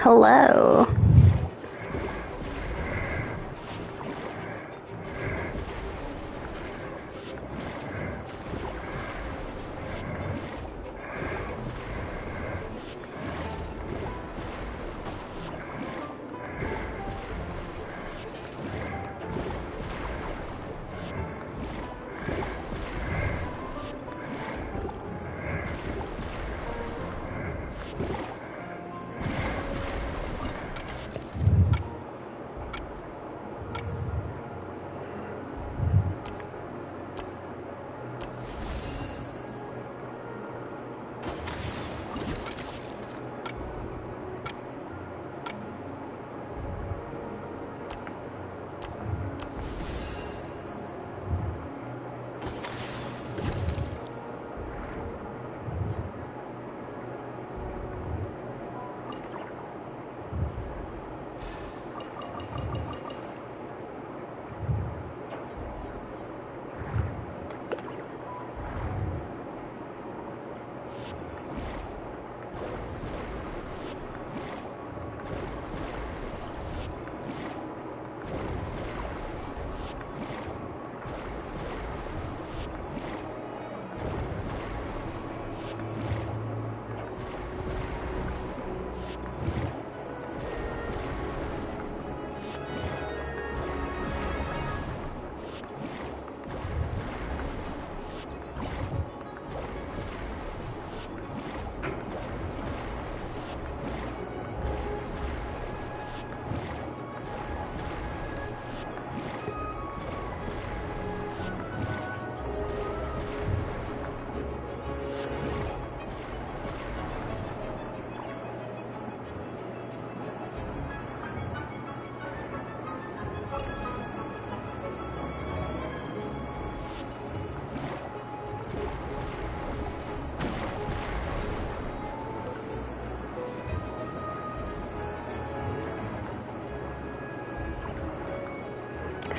Hello.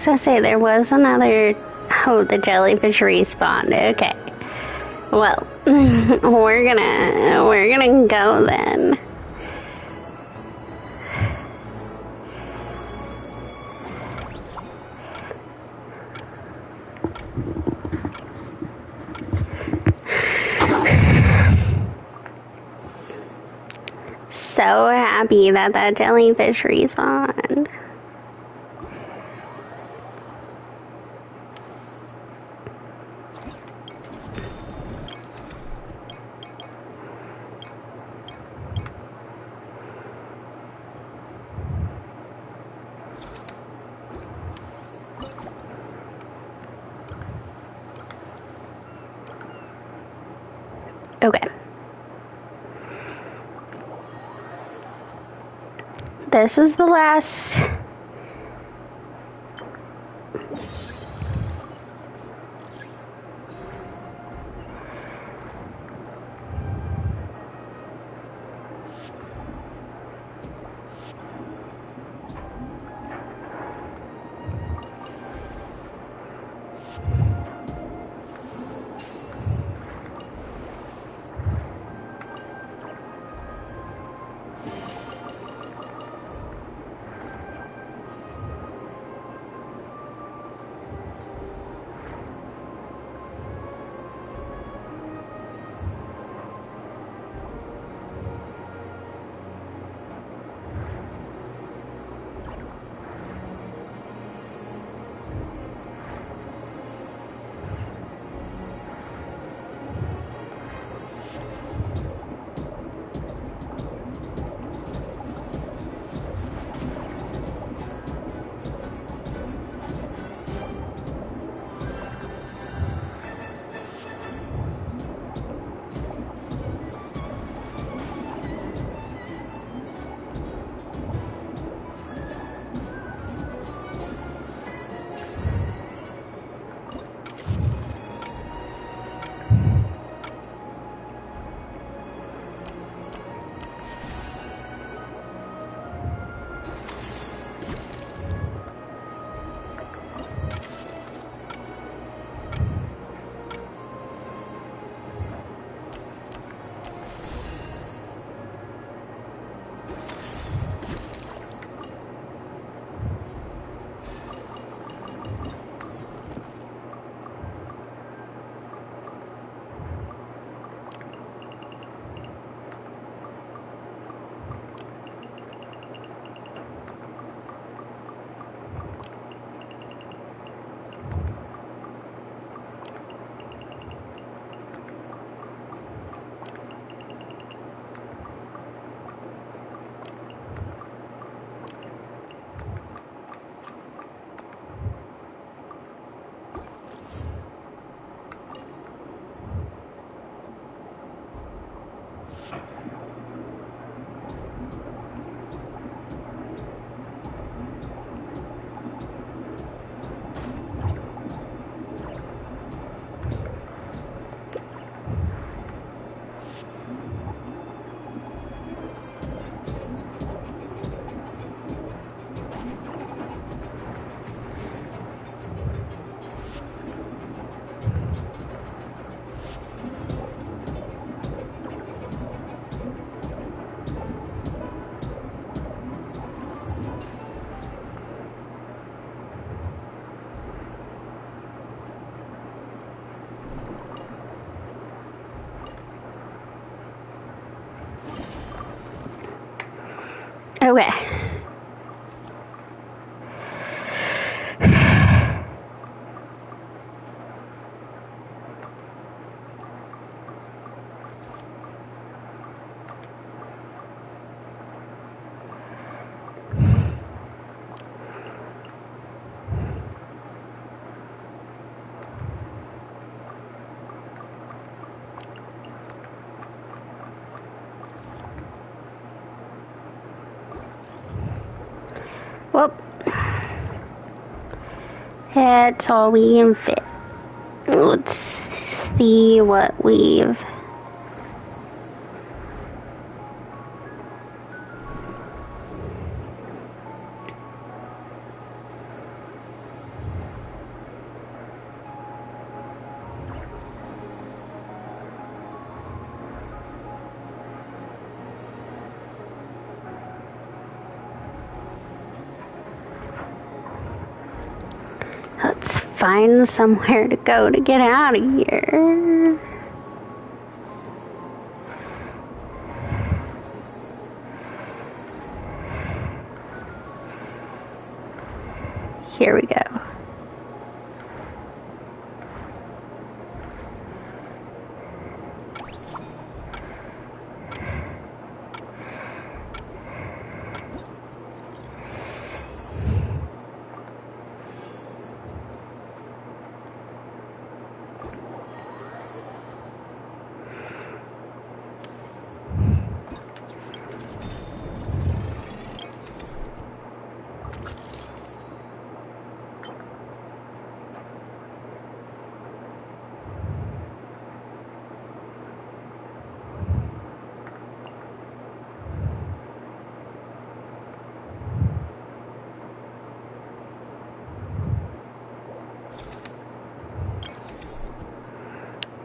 was gonna say, there was another... Oh, the jellyfish respawned. Okay. Well, we're gonna go then. So happy that that jellyfish respawned. Okay. This is the last... Okay. Well, that's all we can fit. Let's see what we've... find somewhere to go to get out of here. Here we go.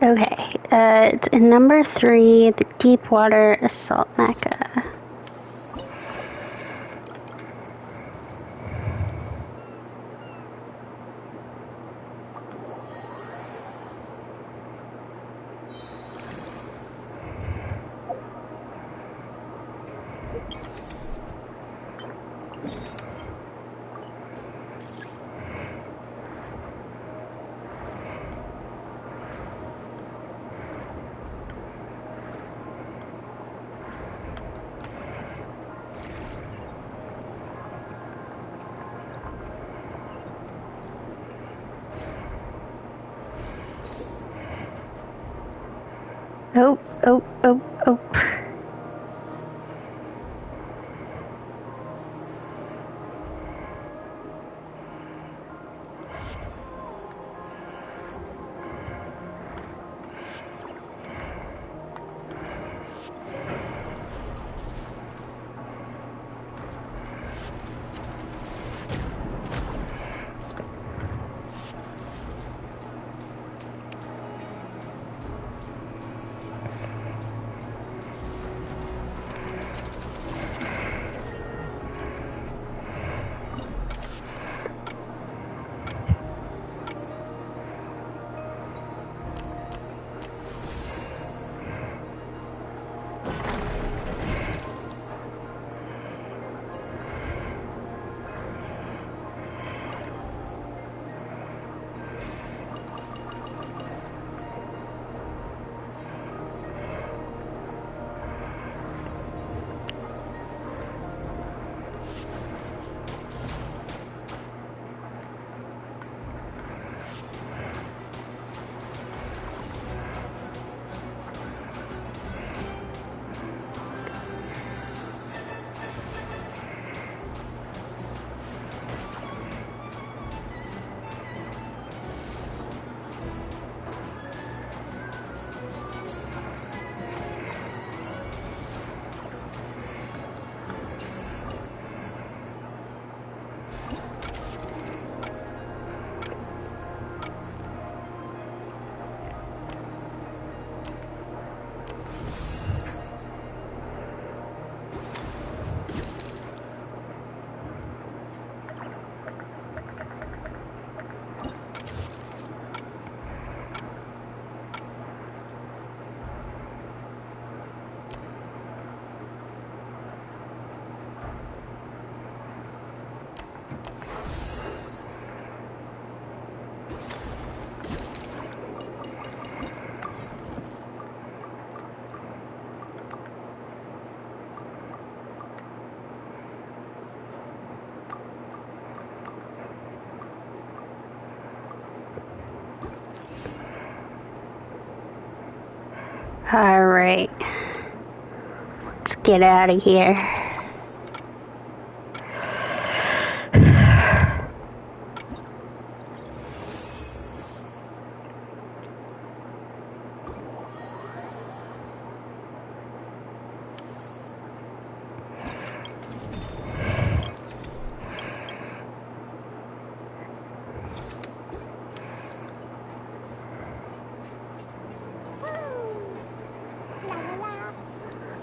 Okay, it's in number 3, the Deepwater Assault Mecca. Oh. Alright. Let's get out of here.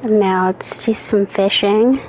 Now let's do some fishing.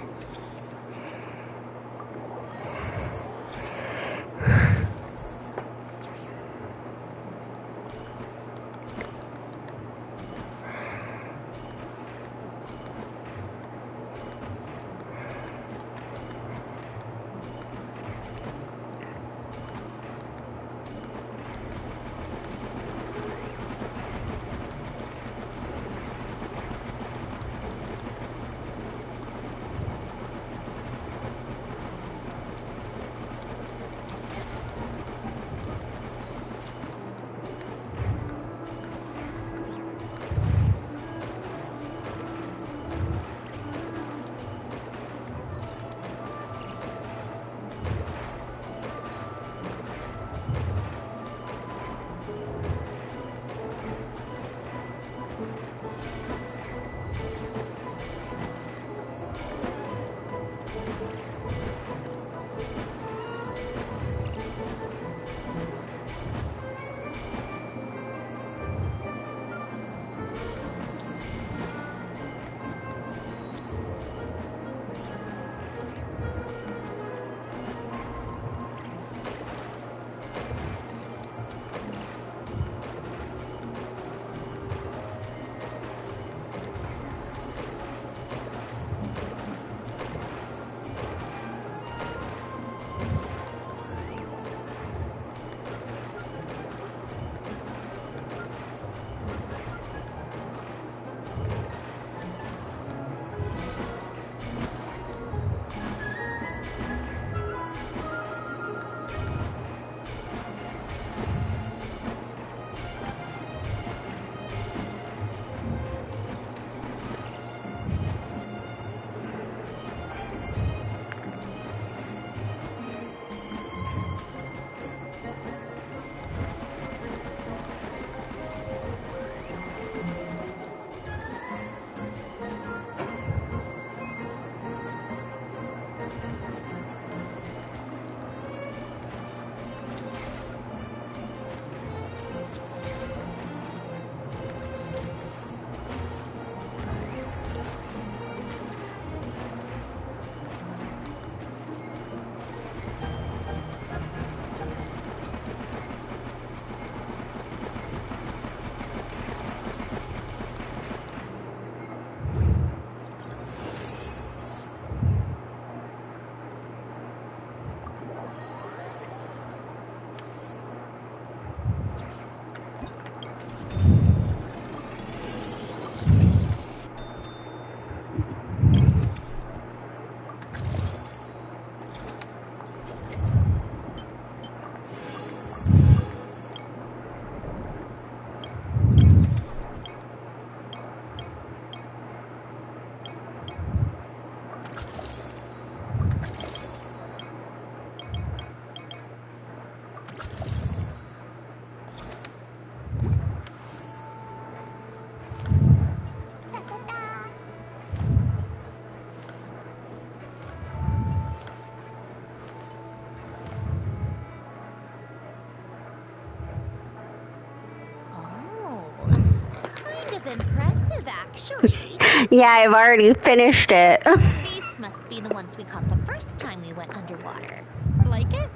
impressive, actually. Yeah, I've already finished it. These must be the ones we caught the first time we went underwater. Like it?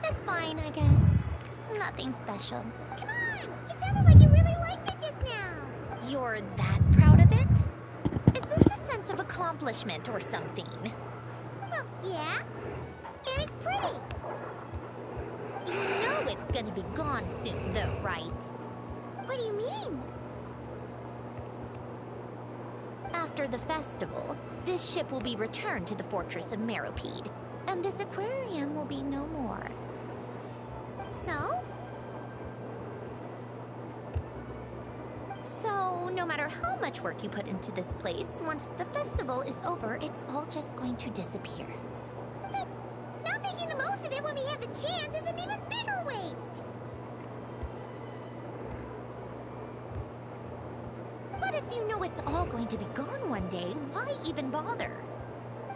It's fine, I guess. Nothing special. Come on! It sounded like you really liked it just now. You're that proud of it? Is this a sense of accomplishment or something? Well, yeah. And it's pretty. You know it's gonna be gone soon, though, right? What do you mean? After the festival, this ship will be returned to the fortress of Meropide, and this aquarium will be no more. So? So, no matter how much work you put into this place, once the festival is over, it's all just going to disappear. But not making the most of it when we have the chance is an even bigger waste! But if you know it's all going to be gone one day, why even bother?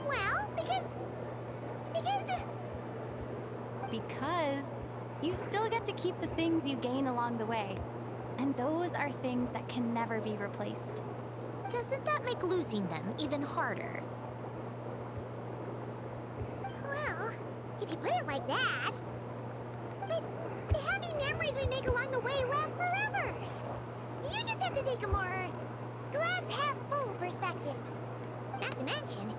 Well, because you still get to keep the things you gain along the way. And those are things that can never be replaced. Doesn't that make losing them even harder? Well, if you put it like that... But the happy memories we make along the way last forever. You just have to take a more glass-half-full perspective. Not to mention,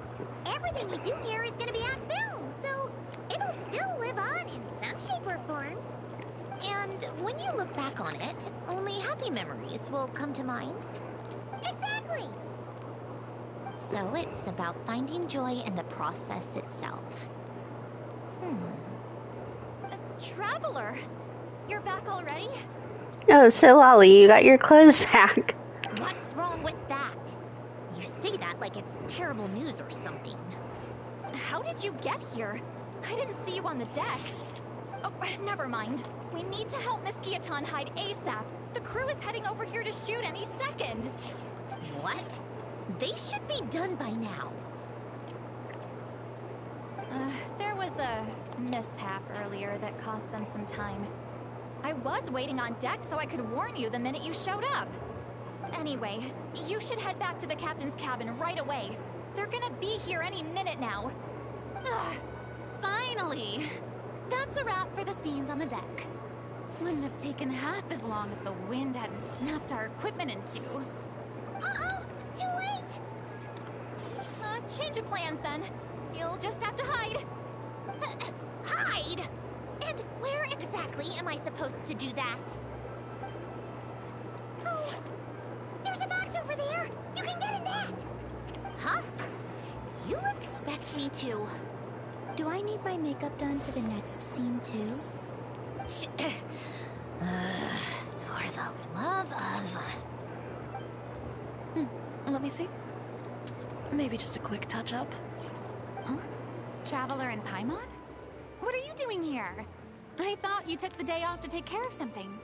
everything we do here is gonna be on film, so it'll still live on in some shape or form. And when you look back on it, only happy memories will come to mind. Exactly! So it's about finding joy in the process itself. Traveler! You're back already? Oh, so Lolly, you got your clothes back. What's wrong with that? You say that like it's terrible news or something. How did you get here? I didn't see you on the deck. Oh, never mind. We need to help Miss Guillotin hide ASAP. The crew is heading over here to shoot any second. What? They should be done by now. There was a mishap earlier that cost them some time. I was waiting on deck so I could warn you the minute you showed up. Anyway, you should head back to the captain's cabin right away. They're gonna be here any minute now. Finally! That's a wrap for the scenes on the deck. Wouldn't have taken half as long if the wind hadn't snapped our equipment in two. Uh-oh! Too late! Change of plans then. You'll just have to hide. Hide? And where exactly am I supposed to do that? Oh, there's a box over there! You can get in that! Huh? You expect me to... Do I need my makeup done for the next scene too? For the love of... Let me see. Maybe just a quick touch-up. Huh? Traveler and Paimon? What are you doing here? I thought you took the day off to take care of something.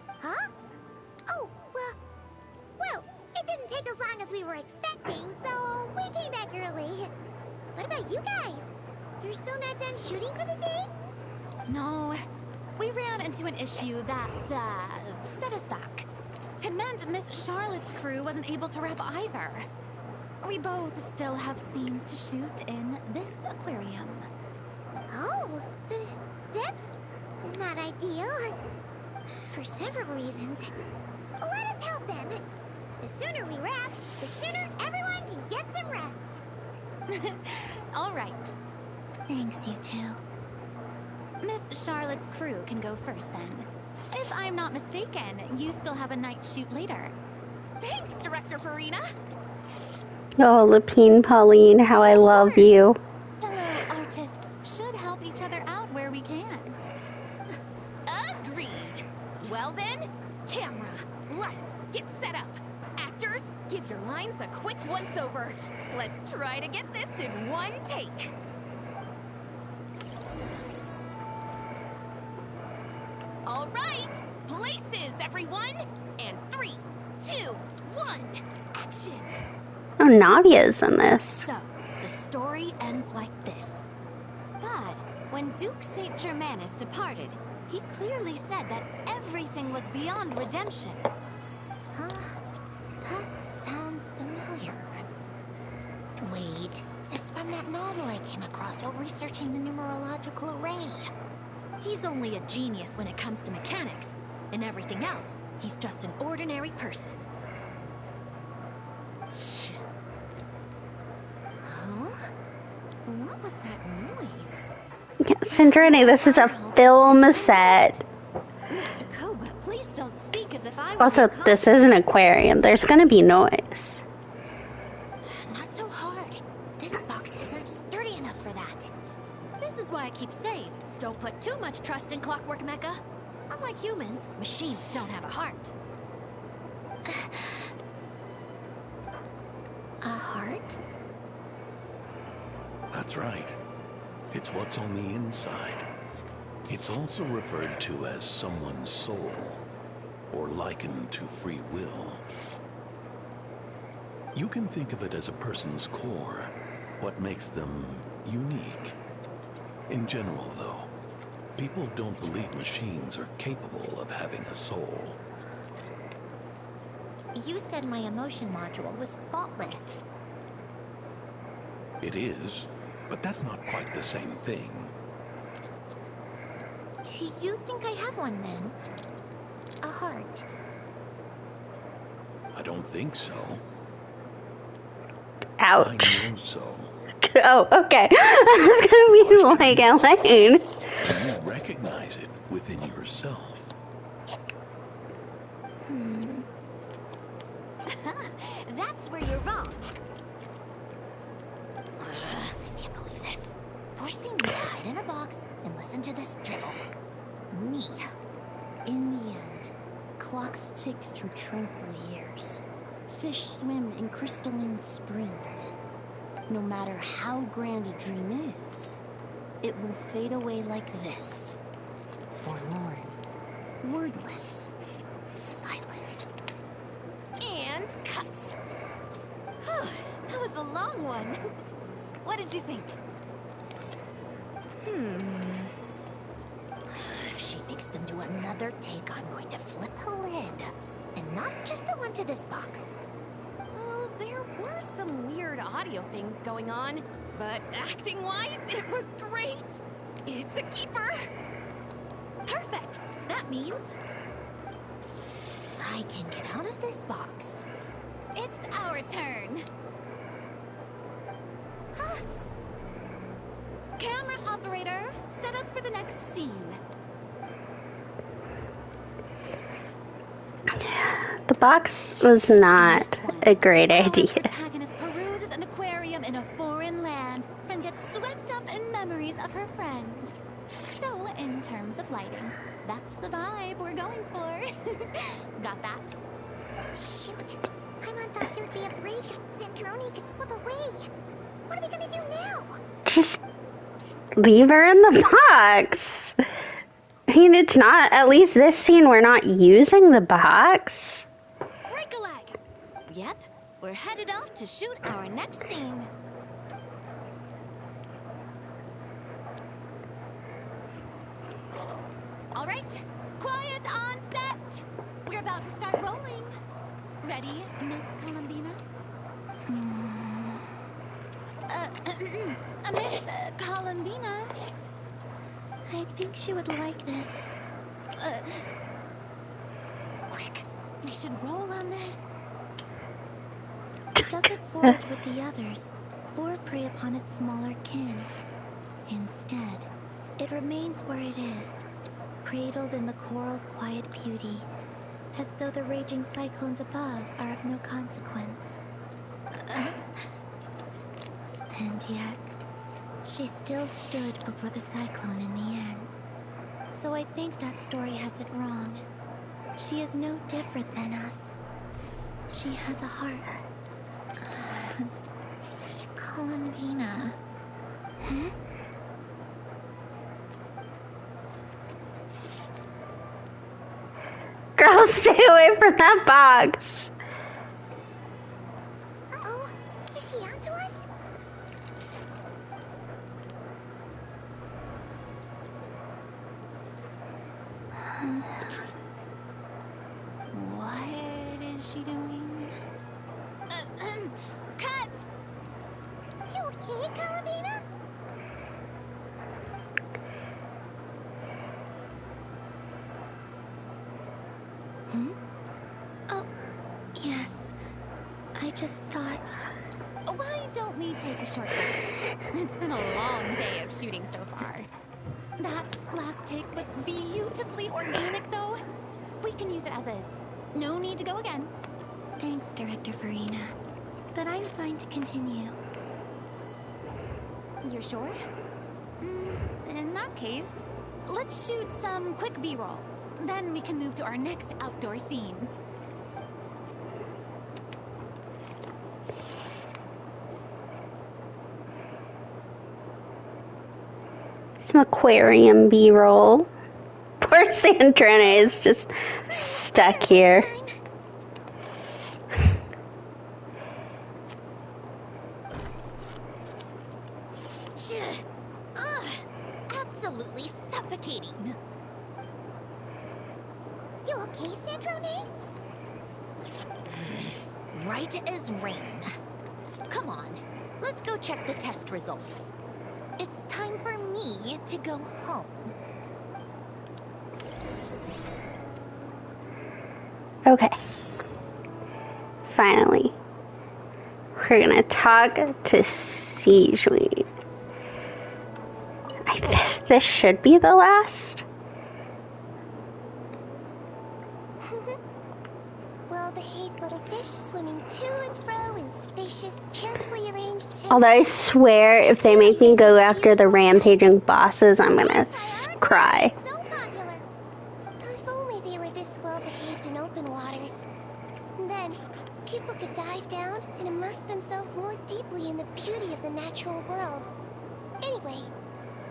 Huh? Oh, well, it didn't take as long as we were expecting, so we came back early. What about you guys? You're still not done shooting for the day? No. We ran into an issue that, set us back. It meant Miss Charlotte's crew wasn't able to wrap either. We both still have scenes to shoot in this aquarium. Oh, that's not ideal. For several reasons. Let us help them. The sooner we wrap, the sooner everyone can get some rest. All right. Thanks, you two. Miss Charlotte's crew can go first then. If I'm not mistaken, you still have a night shoot later. Thanks, Director Farina. Oh, Lapine Pauline, how I love you. Fellow artists should help each other out where we can. Agreed. Well then, camera, let's get set up. Actors, give your lines a quick once-over. Let's try to get this in one take. All right, places, everyone. And 3, 2, 1, action. Oh, Navia's in this. So, the story ends like this. But when Duke Saint Germanus departed, he clearly said that everything was beyond redemption. Huh? That sounds familiar. Wait, it's from that novel I came across while researching the numerological array. He's only a genius when it comes to mechanics. And everything else, he's just an ordinary person. Huh? What was that noise? Sandrini, this is a film set. Mr. Koba, please don't speak as if I were Also, your this accomplice. is an aquarium. There's gonna be noise. Not so hard. This box isn't sturdy enough for that. This is why I keep saying, don't put too much trust in Clockwork Mecha. Unlike humans, machines don't have a heart. A heart? That's right. It's what's on the inside. It's also referred to as someone's soul, or likened to free will. You can think of it as a person's core, what makes them unique. In general, though, people don't believe machines are capable of having a soul. You said my emotion module was faultless. It is, but that's not quite the same thing. Do you think I have one then? A heart? I don't think so. Ouch. I know so. Oh, okay. I was gonna be like, Elaine. Do you recognize it within yourself? That's where you're wrong. I can't believe this. Forcing me to hide in a box and listen to this drivel. Me. In the end, clocks tick through tranquil years. Fish swim in crystalline springs. No matter how grand a dream is, it will fade away like this. Forlorn. Wordless. Silent. And cut. That was a long one. What did you think? If she makes them do another take, I'm going to flip the lid. And not just the one to this box. Well, there were some weird audio things going on, but acting-wise, it was great. It's a keeper. Perfect. That means I can get out of this box. it's our turn. Camera operator, set up for the next scene. The box was not a great Our idea. protagonist peruses an aquarium in a foreign land and gets swept up in memories of her friend. So, in terms of lighting, that's the vibe we're going for. Got that? Shoot. Paimon thought there'd be a break. Sankaroni could slip away. What are we gonna do now? Just leave her in the box. I mean, it's not, at least this scene, we're not using the box. Break a leg! Yep, we're headed off to shoot our next scene. All right, quiet on set. We're about to start rolling. Ready, Miss Columbina? Miss Columbina? I think she would like this. Quick, we should roll on this. It doesn't forage with the others, or prey upon its smaller kin. Instead, it remains where it is, cradled in the coral's quiet beauty, as though the raging cyclones above are of no consequence. And yet, she still stood before the cyclone in the end. So I think that story has it wrong. She is no different than us. She has a heart. Columbina. Girl, stay away from that box. Uh-oh. Is she onto us? What is she doing? Cut! You okay, Calavina? Hmm? Oh, yes. I just thought... Why don't we take a short break? It's been a long day of shooting so far. That last take was beautifully organic, though. We can use it as is. No need to go again. Thanks, Director Farina. But I'm fine to continue. You're sure? In that case, let's shoot some quick B-roll. Then we can move to our next outdoor scene. Some aquarium B-roll. Poor Sandrina is just stuck here. Ugh, absolutely suffocating. You okay, Sandrone? Right as rain. Come on, let's go check the test results. It's time for me to go home. Okay. Finally. We're gonna talk to Sijui. This should be the last. Well-behaved little fish swimming to and fro in spacious, carefully arranged tanks. Although I swear if they make me go after the rampaging bosses, I'm gonna cry. So popular. If only they were this well-behaved in open waters. And then people could dive down and immerse themselves more deeply in the beauty of the natural world. Anyway,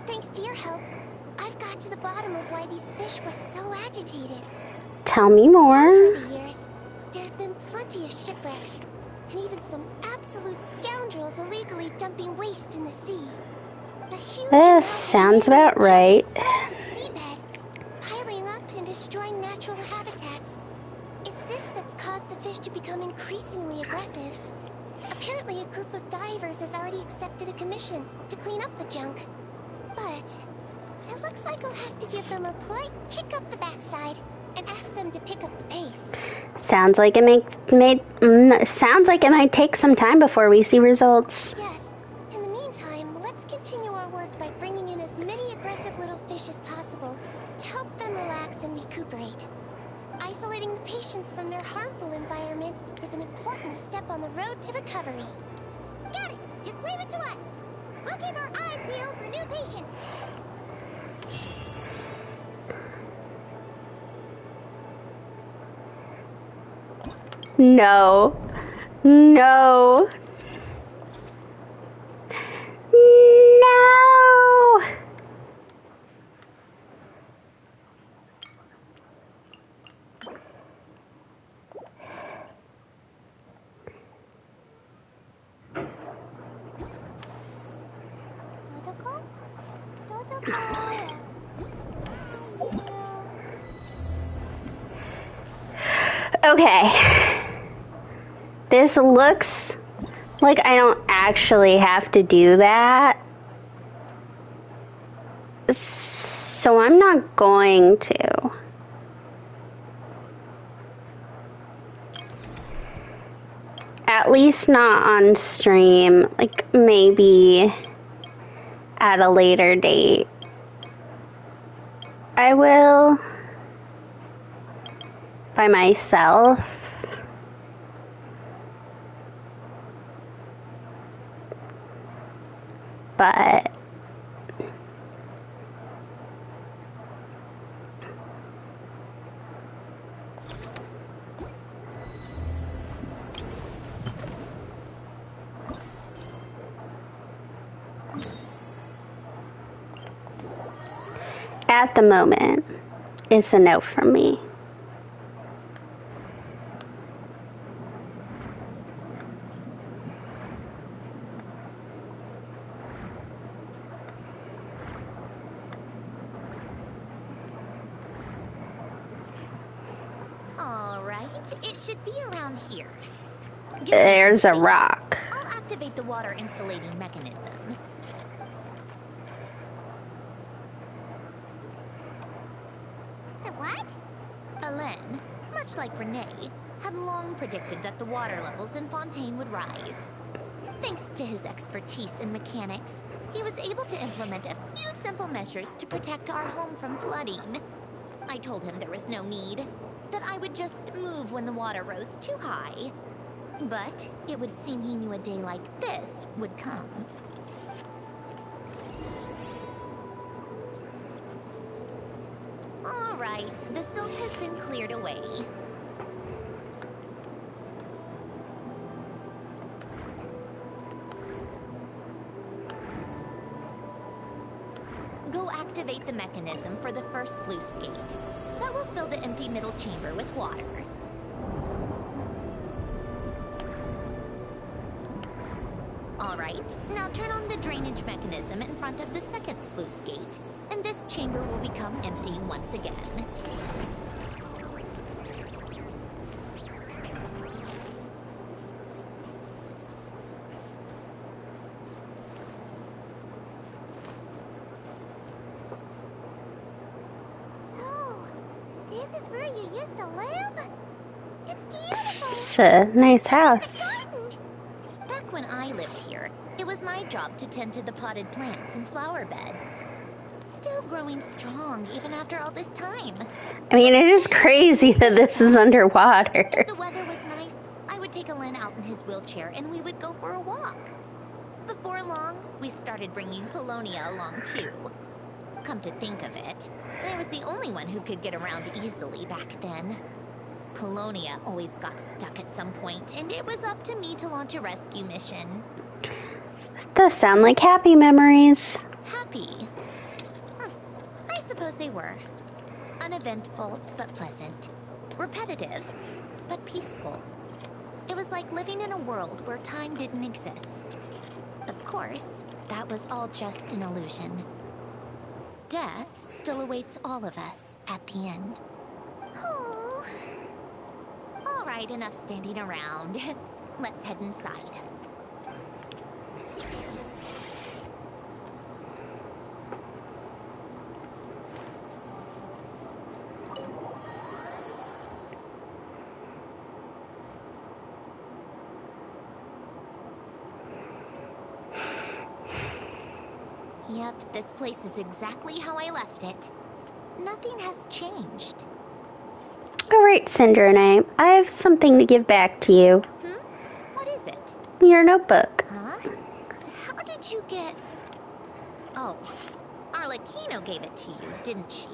thanks to your help, I've got to the bottom of why these fish were so agitated. Tell me more. Over the years, there have been plenty of shipwrecks, and even some absolute scoundrels illegally dumping waste in the sea. A huge amount of Sounds man-made about right. junk is sent to the seabed, piling up and destroying natural habitats. It's this that's caused the fish to become increasingly aggressive. Apparently, a group of divers has already accepted a commission to clean up the junk. But it looks like I'll have to give them a polite kick up the backside and ask them to pick up the pace. Sounds like sounds like it might take some time before we see results. Yes. In the meantime, let's continue our work by bringing in as many aggressive little fish as possible to help them relax and recuperate. Isolating the patients from their harmful environment is an important step on the road to recovery. Got it. Just leave it to us. We'll keep our eyes peeled for new patients. No. No. No. Okay. This looks like I don't actually have to do that. So I'm not going to. At least not on stream. Like, maybe at a later date. I will by myself. But at the moment, it's a no from me. All right. It should be around here. Give me There's some a space. rock. I'll activate the water insulating mechanism. The what? Alain, much like Renee, had long predicted that the water levels in Fontaine would rise. Thanks to his expertise in mechanics, he was able to implement a few simple measures to protect our home from flooding. I told him there was no need, that I would just move when the water rose too high. But it would seem he knew a day like this would come. All right, the silt has been cleared away. Go activate the mechanism for the first sluice gate. That will fill the empty middle chamber with water. All right, now turn on the drainage mechanism in front of the second sluice gate, and this chamber will become empty once again. So, this is where you used to live? It's beautiful. It's a nice house. Garden. Back when I lived here, it was my job to tend to the potted plants and flower beds. Still growing strong even after all this time. I mean, it is crazy that this is underwater. If the weather was nice, I would take Alain out in his wheelchair and we would go for a walk. Before long, we started bringing Polonia along too. Come to think of it, I was the only one who could get around easily back then. Polonia always got stuck at some point, and it was up to me to launch a rescue mission. Those sound like happy memories. Happy. I suppose they were. Uneventful, but pleasant. Repetitive, but peaceful. It was like living in a world where time didn't exist. Of course, that was all just an illusion. Death still awaits all of us at the end. Oh, All right, enough standing around. Let's head inside. Yep, this place is exactly how I left it. Nothing has changed. All right, Cindername, I have something to give back to you. What is it? Your notebook. Huh? How did you get... Oh, Arlecchino gave it to you, didn't she?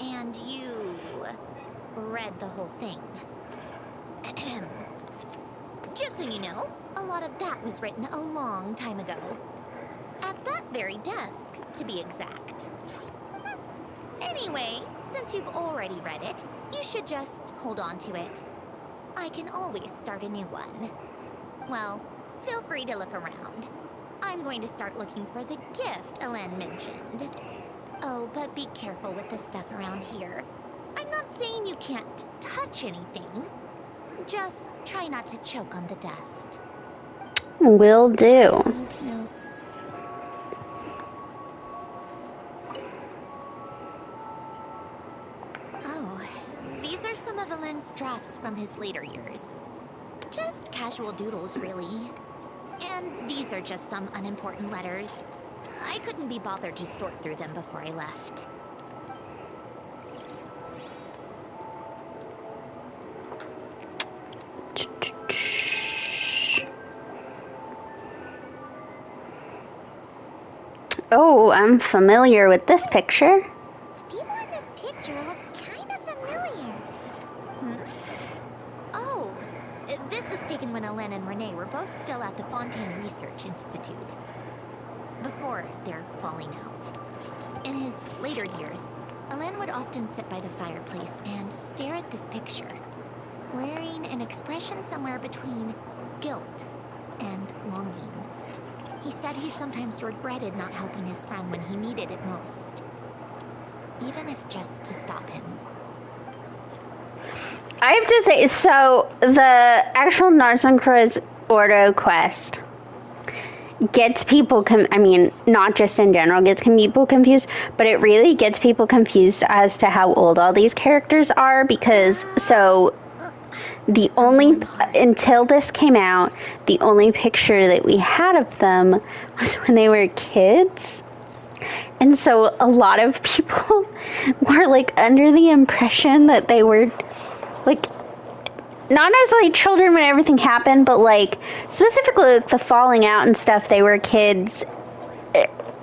And you... read the whole thing. Just so you know, a lot of that was written a long time ago. At that very desk, to be exact. Anyway, since you've already read it, you should just hold on to it. I can always start a new one. Well, feel free to look around. I'm going to start looking for the gift Alain mentioned. Oh, but be careful with the stuff around here. I'm not saying you can't touch anything. Just try not to choke on the dust. Will do. Notes. Oh, these are some of Alain's drafts from his later years. Just casual doodles, really. And these are just some unimportant letters. I couldn't be bothered to sort through them before I left. Oh, I'm familiar with this picture. the people in this picture look kind of familiar. Oh, this was taken when Alain and Renee were both still at the Fontaine Research Institute. Before their falling out. In his later years, Alain would often sit by the fireplace and stare at this picture, wearing an expression somewhere between guilt and longing. He said he sometimes regretted not helping his friend when he needed it most. Even if just to stop him. I have to say, so the actual Narsenkruz Ordo quest gets people, I mean, not just in general gets people confused, but it really gets people confused as to how old all these characters are, because, so, the only, until this came out, the only picture that we had of them was when they were kids. And so a lot of people were, like, under the impression that they were, like, not as, like, children when everything happened, but, like, specifically with the falling out and stuff, they were kids.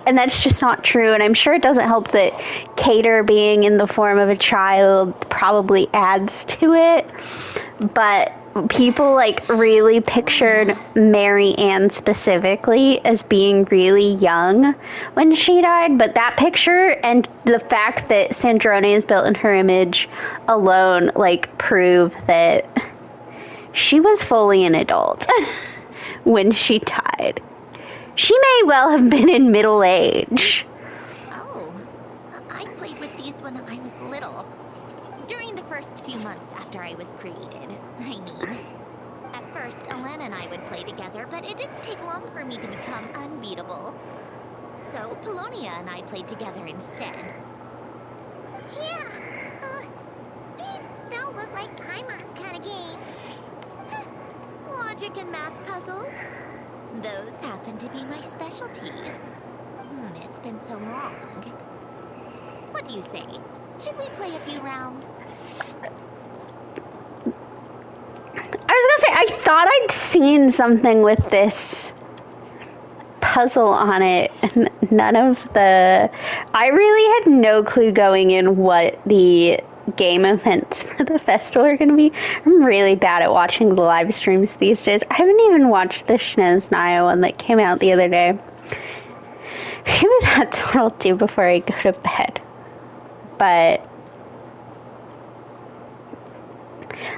And that's just not true. And I'm sure it doesn't help that Cater being in the form of a child probably adds to it. But people, like, really pictured Mary Ann specifically as being really young when she died. But that picture and the fact that Sandrone is built in her image alone, like, prove that she was fully an adult when she died. She may well have been in middle age. Oh, I played with these when I was little. During the first few months after I was created, I mean. At first, Elena and I would play together, but it didn't take long for me to become unbeatable. So, Polonia and I played together instead. Yeah, these don't look like Paimon's kind of games. Logic and math puzzles? Those happen to be my specialty. It's been so long. What do you say? Should we play a few rounds? I was gonna say, I thought I'd seen something with this puzzle on it, and none of the... I really had no clue going in what the game events for the festival are going to be. I'm really bad at watching the live streams these days. I haven't even watched the Shnez Naya one that came out the other day. Maybe that's what I'll do before I go to bed. But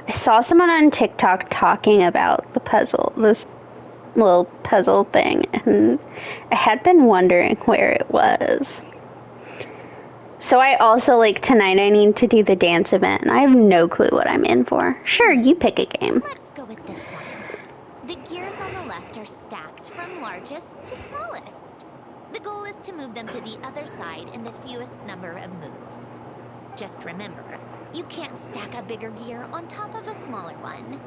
I saw someone on TikTok talking about the puzzle, this little puzzle thing, and I had been wondering where it was. So I also, like, tonight I need to do the dance event, and I have no clue what I'm in for. Sure, you pick a game. Let's go with this one. The gears on the left are stacked from largest to smallest. The goal is to move them to the other side in the fewest number of moves. Just remember, you can't stack a bigger gear on top of a smaller one.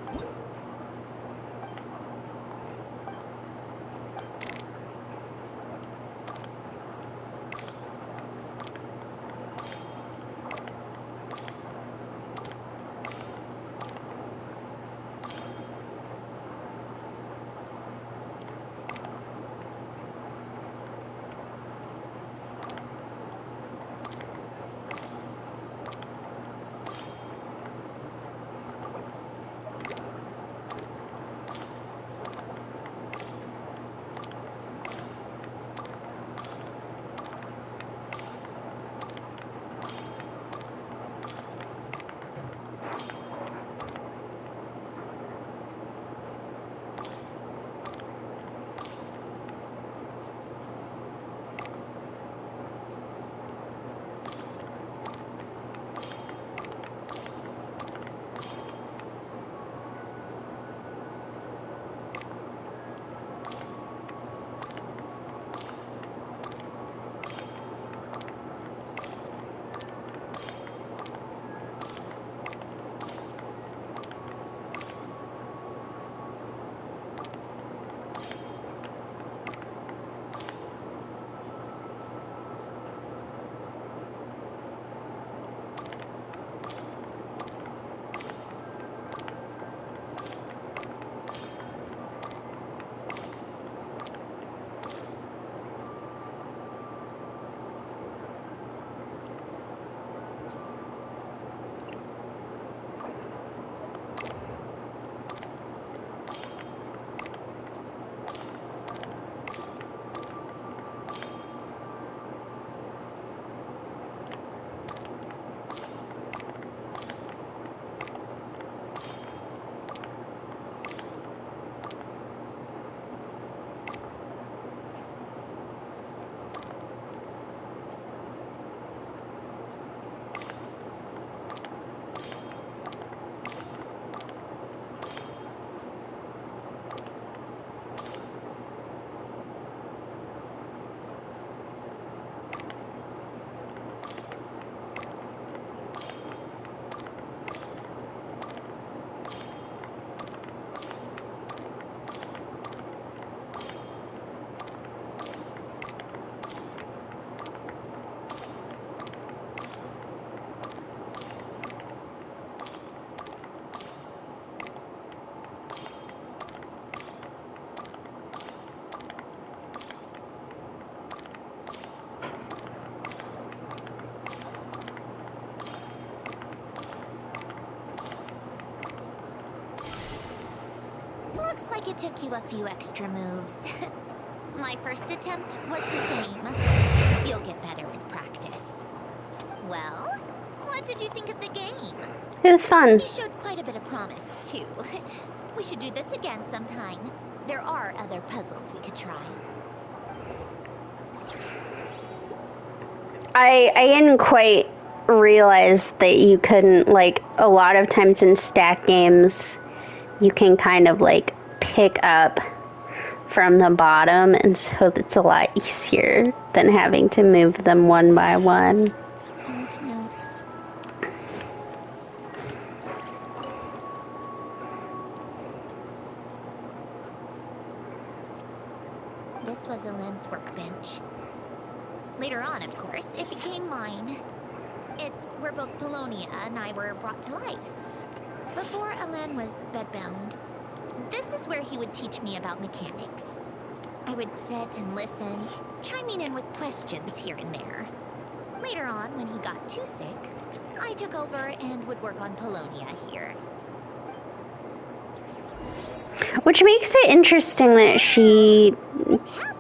it took you a few extra moves. My first attempt was the same. You'll get better with practice. Well, what did you think of the game? It was fun. You showed quite a bit of promise, too. We should do this again sometime. There are other puzzles we could try. I didn't quite realize that you couldn't, like, a lot of times in stack games, you can kind of, like, pick up from the bottom, and so it's a lot easier than having to move them one by one. Old notes. This was Elaine's workbench. Later on, of course, it became mine. It's where both Polonia and I were brought to life. Before Elaine was bedbound, this is where he would teach me about mechanics. I would sit and listen, chiming in with questions here and there. Later on, when he got too sick, I took over and would work on Polonia here. Which makes it interesting that she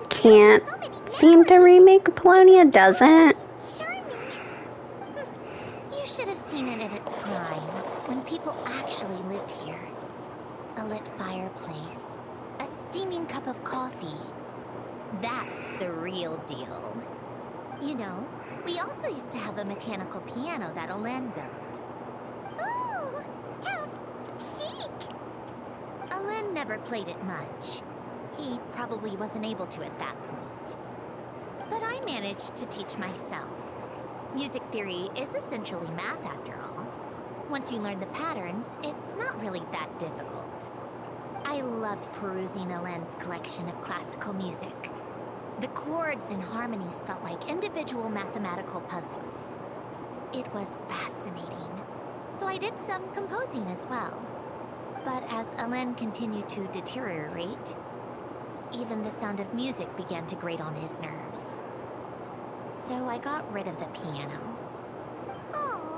can't seem to remake Polonia, doesn't? Charming. You should have seen it in its prime, when people actually lived here. A lit fireplace, a steaming cup of coffee. That's the real deal. You know, we also used to have a mechanical piano that Elaine built. Oh, how chic. Elaine never played it much. He probably wasn't able to at that point. But I managed to teach myself. Music theory is essentially math after all. Once you learn the patterns, it's not really that difficult. I loved perusing Elaine's collection of classical music. The chords and harmonies felt like individual mathematical puzzles. It was fascinating. So I did some composing as well. But as Elaine continued to deteriorate, even the sound of music began to grate on his nerves. So I got rid of the piano. Aww.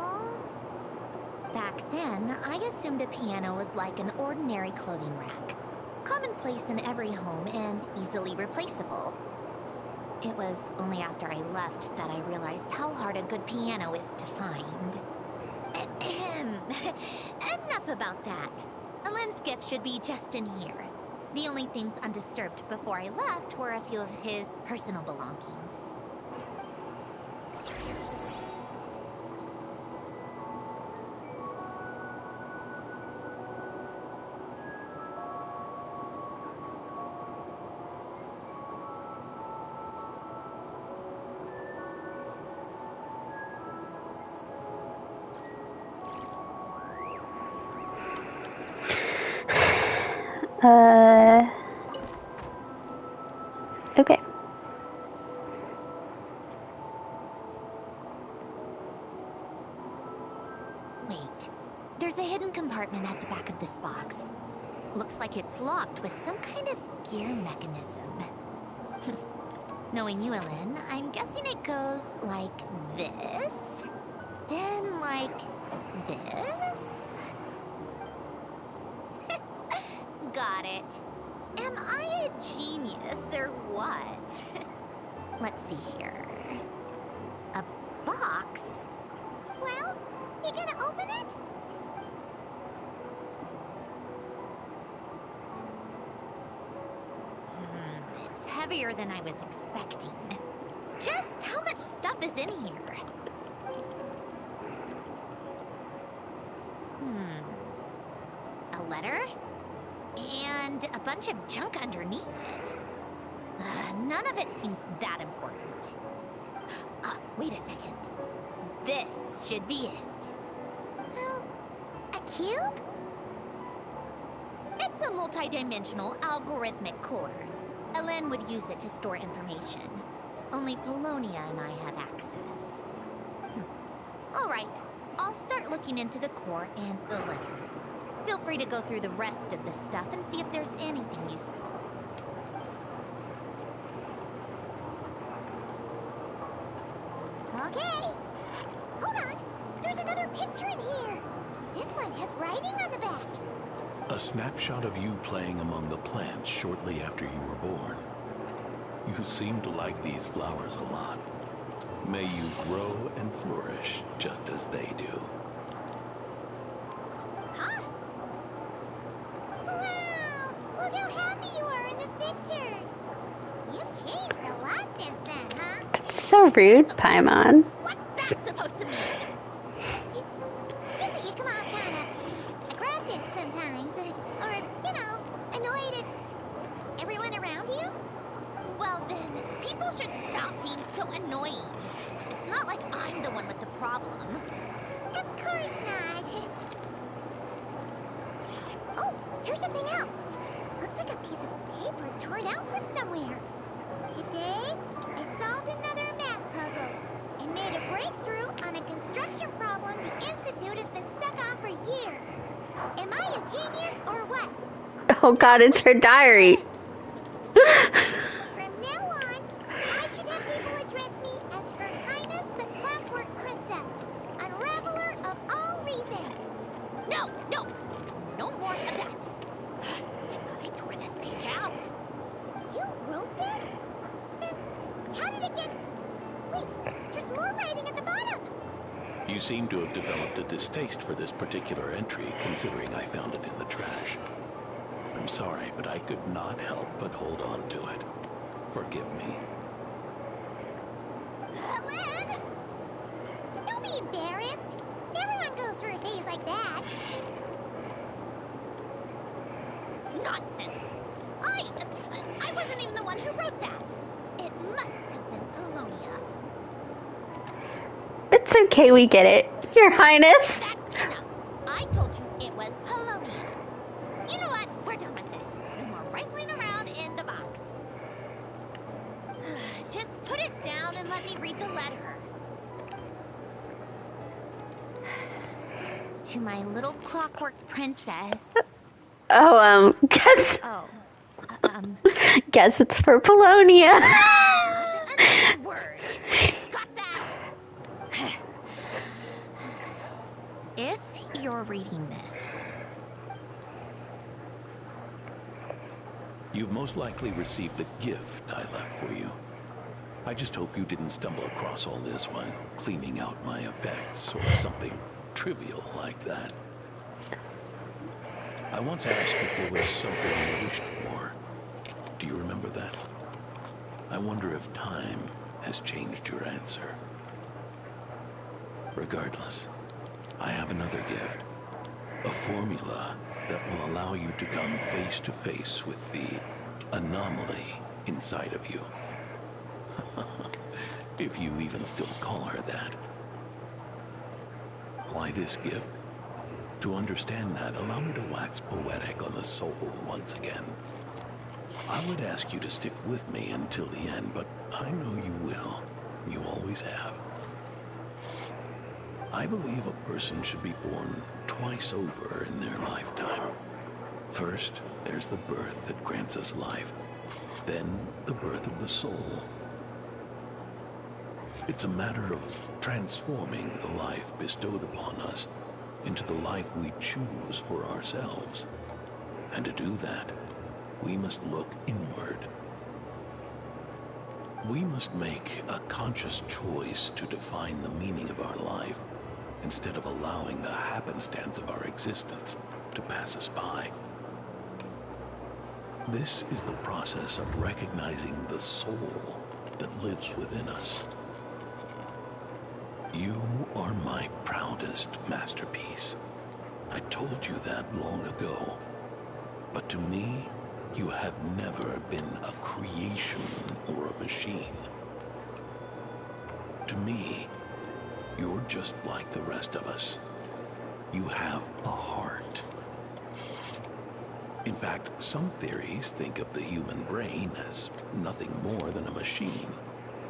Back then, I assumed a piano was like an ordinary clothing rack, commonplace in every home and easily replaceable. It was only after I left that I realized how hard a good piano is to find. Enough about that. Elaine's gift should be just in here. The only things undisturbed before I left were a few of his personal belongings. Okay. Wait, there's a hidden compartment at the back of this box. Looks like it's locked with some kind of gear mechanism. Knowing you, Elaine, I'm guessing it goes like this, then like this. Got it. Am I a genius or what? Let's see here. A box? Well, you gonna open it? It's heavier than I was expecting. Just how much stuff is in here? A letter? And a bunch of junk underneath it. None of it seems that important. Wait a second. This should be it. A cube? It's a multi-dimensional algorithmic core. Elaine would use it to store information. Only Polonia and I have access. All right, I'll start looking into the core and the letter. Feel free to go through the rest of the stuff and see if there's anything useful. Okay. Hold on. There's another picture in here. This one has writing on the back. A snapshot of you playing among the plants shortly after you were born. You seem to like these flowers a lot. May you grow and flourish just as they do. Huh? Wow! Look how happy you are in this picture. You've changed a lot since then, huh? That's so rude, Paimon. What's that supposed to mean? Just that you come off kind of aggressive sometimes, or, annoyed at everyone around you. Well then, people should stop being so annoying. It's not like I'm the one with the problem. Of course not. Oh, here's something else. Looks like a piece of paper torn out from somewhere. Today, I solved another math puzzle and made a breakthrough on a construction problem the Institute has been stuck on for years. Am I a genius or what? Oh god, it's her diary. From now on, I should have people address me as Her Highness the Clockwork Princess, unraveler of all reason. No, no! No more of that! I thought I tore this page out. You wrote this? Then how did it get... Wait, there's more writing at the bottom. You seem to have developed a distaste for this particular entry, considering I found it in the trash. I'm sorry, but I could not help but hold on to it. Forgive me. Lynn! Don't be embarrassed. Everyone goes through a phase like that. Nonsense! I wasn't even the one who wrote that. It must have been Polonia. It's okay, we get it, Your Highness. That's enough. I told you it was Polonia. You know what? We're done with this. No more rifling around in the box. Just put it down and let me read the letter. To my little clockwork princess. Oh, guess Oh, guess it's for Polonia. not another word. Got that? If you're reading this, You've most likely received the gift I left for you. I just hope you didn't stumble across all this while cleaning out my effects or something trivial like that. I once asked if there was something you wished for. Do you remember that? I wonder if time has changed your answer. Regardless, I have another gift. A formula that will allow you to come face to face with the anomaly inside of you. If you even still call her that. Why this gift? To understand that, allow me to wax poetic on the soul once again. I would ask you to stick with me until the end, but I know you will. You always have. I believe a person should be born twice over in their lifetime. First, there's the birth that grants us life. Then, the birth of the soul. It's a matter of transforming the life bestowed upon us into the life we choose for ourselves. And to do that, we must look inward. We must make a conscious choice to define the meaning of our life instead of allowing the happenstance of our existence to pass us by. This is the process of recognizing the soul that lives within us. You are my proudest masterpiece. I told you that long ago. But to me, you have never been a creation or a machine. To me, you're just like the rest of us. You have a heart. In fact, some theories think of the human brain as nothing more than a machine,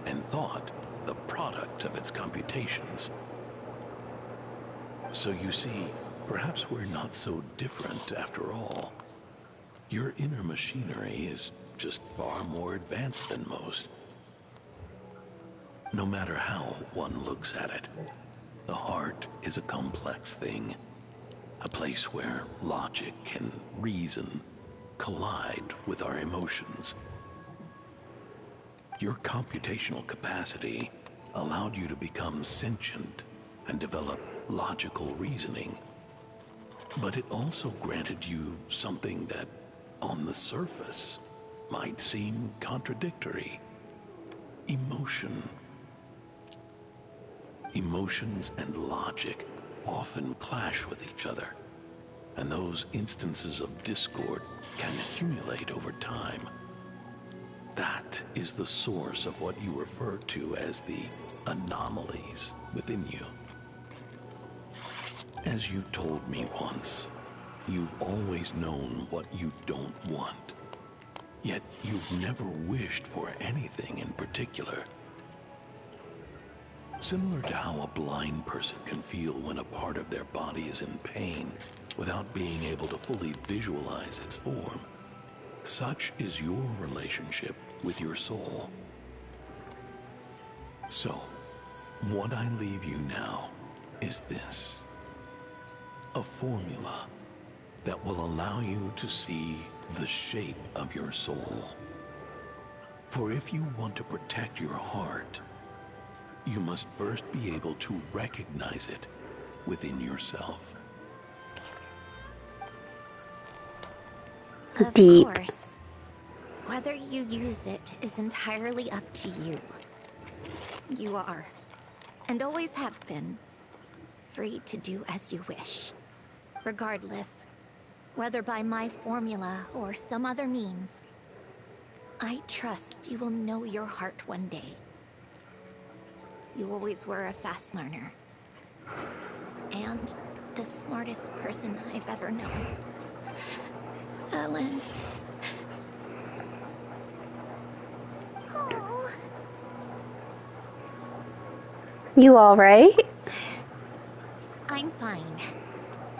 and thought the product of its computations. So you see, perhaps we're not so different after all. Your inner machinery is just far more advanced than most. No matter how one looks at it, the heart is a complex thing. A place where logic and reason collide with our emotions. Your computational capacity allowed you to become sentient and develop logical reasoning. But it also granted you something that, on the surface, might seem contradictory. Emotion. Emotions and logic often clash with each other, and those instances of discord can accumulate over time. That is the source of what you refer to as the anomalies within you. As you told me once, you've always known what you don't want. Yet you've never wished for anything in particular. Similar to how a blind person can feel when a part of their body is in pain without being able to fully visualize its form, such is your relationship with your soul. So, what I leave you now is this. A formula that will allow you to see the shape of your soul. For if you want to protect your heart, you must first be able to recognize it within yourself. Deep. Of course. Whether you use it is entirely up to you. You are, and always have been, free to do as you wish. Regardless, whether by my formula or some other means, I trust you will know your heart one day. You always were a fast learner. And the smartest person I've ever known. Ellen. Oh, You all right? I'm fine.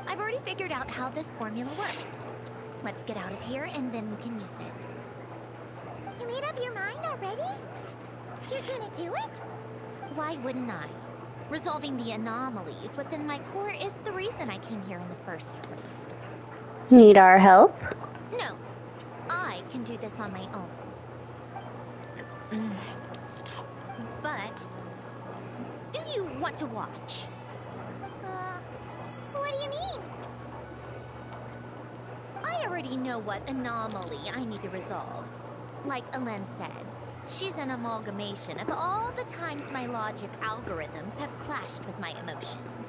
I've already figured out how this formula works. Let's get out of here and then we can use it. you made up your mind already? You're gonna do it? Why wouldn't I? Resolving the anomalies within my core is the reason I came here in the first place. Need our help? No, I can do this on my own. But, do you want to watch? What do you mean? I already know what anomaly I need to resolve. Like Alen said, she's an amalgamation of all the times my logic algorithms have clashed with my emotions.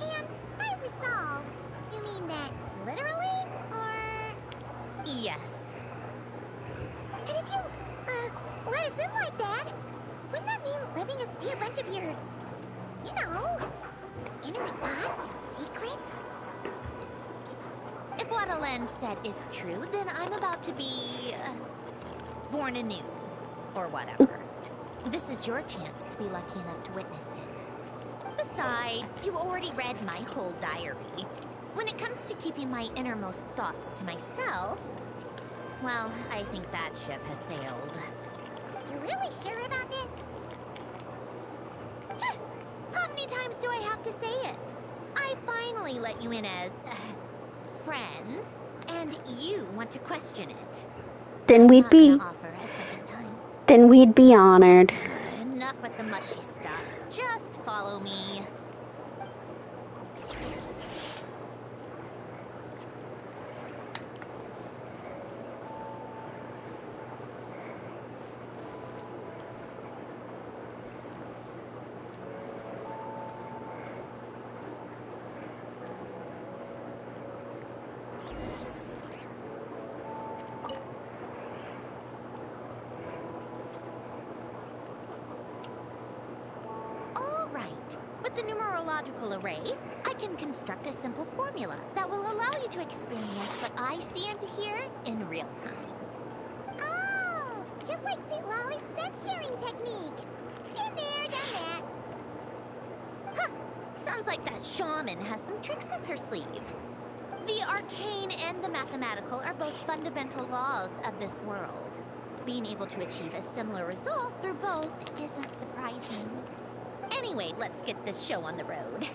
And by resolve, you mean that literally, or... Yes. And if you, let us in like that, wouldn't that mean letting us see a bunch of your, you know, inner thoughts and secrets? If what Alen said is true, then I'm about to be... born anew. Or whatever. This is your chance to be lucky enough to witness it. Besides, you already read my whole diary. When it comes to keeping my innermost thoughts to myself, well, I think that ship has sailed. You're really sure about this? How many times do I have to say it? I finally let you in as... friends, and you want to question it. Then we'd I'm be not gonna offer a second time. then we'd be honored. Enough with the mushy stuff. Just follow me. With the numerological array, I can construct a simple formula that will allow you to experience what I see and hear in real time. Oh, just like St. Lolly's sense-sharing technique. Been there, done that. Huh, sounds like that shaman has some tricks up her sleeve. The arcane and the mathematical are both fundamental laws of this world. Being able to achieve a similar result through both isn't surprising. Anyway, let's get this show on the road.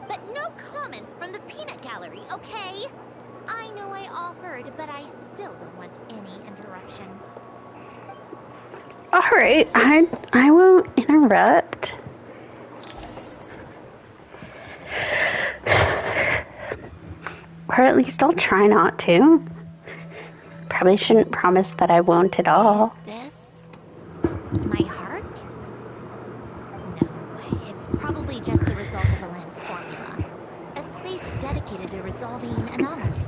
But no comments from the peanut gallery, okay? I know I offered, but I still don't want any interruptions. Alright, I won't interrupt. Or at least I'll try not to. Probably shouldn't promise that I won't at all. Is this my heart? No, it's probably just the result of Alan's formula. A space dedicated to resolving anomalies.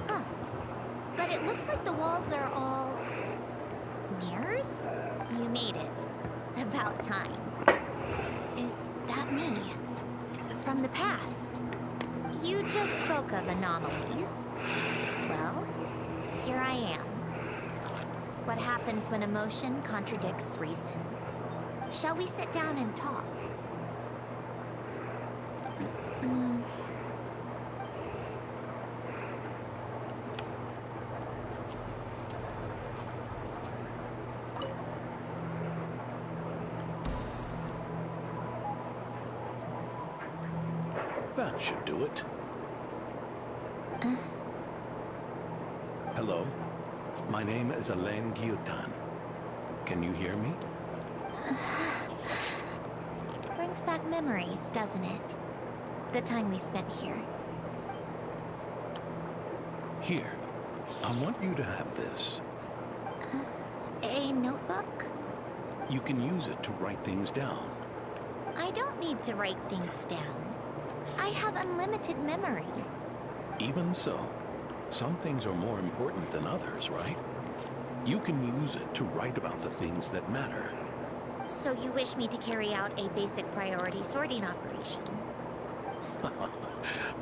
Huh. But it looks like the walls are all mirrors? You made it. About time. Is that me? From the past? You just spoke of anomalies. Well, here I am. What happens when emotion contradicts reason? Shall we sit down and talk? That should do it. Hello? My name is Alain Guillotin. Can you hear me? Brings back memories, doesn't it? The time we spent here. Here. I want you to have this. A notebook? You can use it to write things down. I don't need to write things down. I have unlimited memory. Even so, some things are more important than others, right? You can use it to write about the things that matter. So you wish me to carry out a basic priority sorting operation?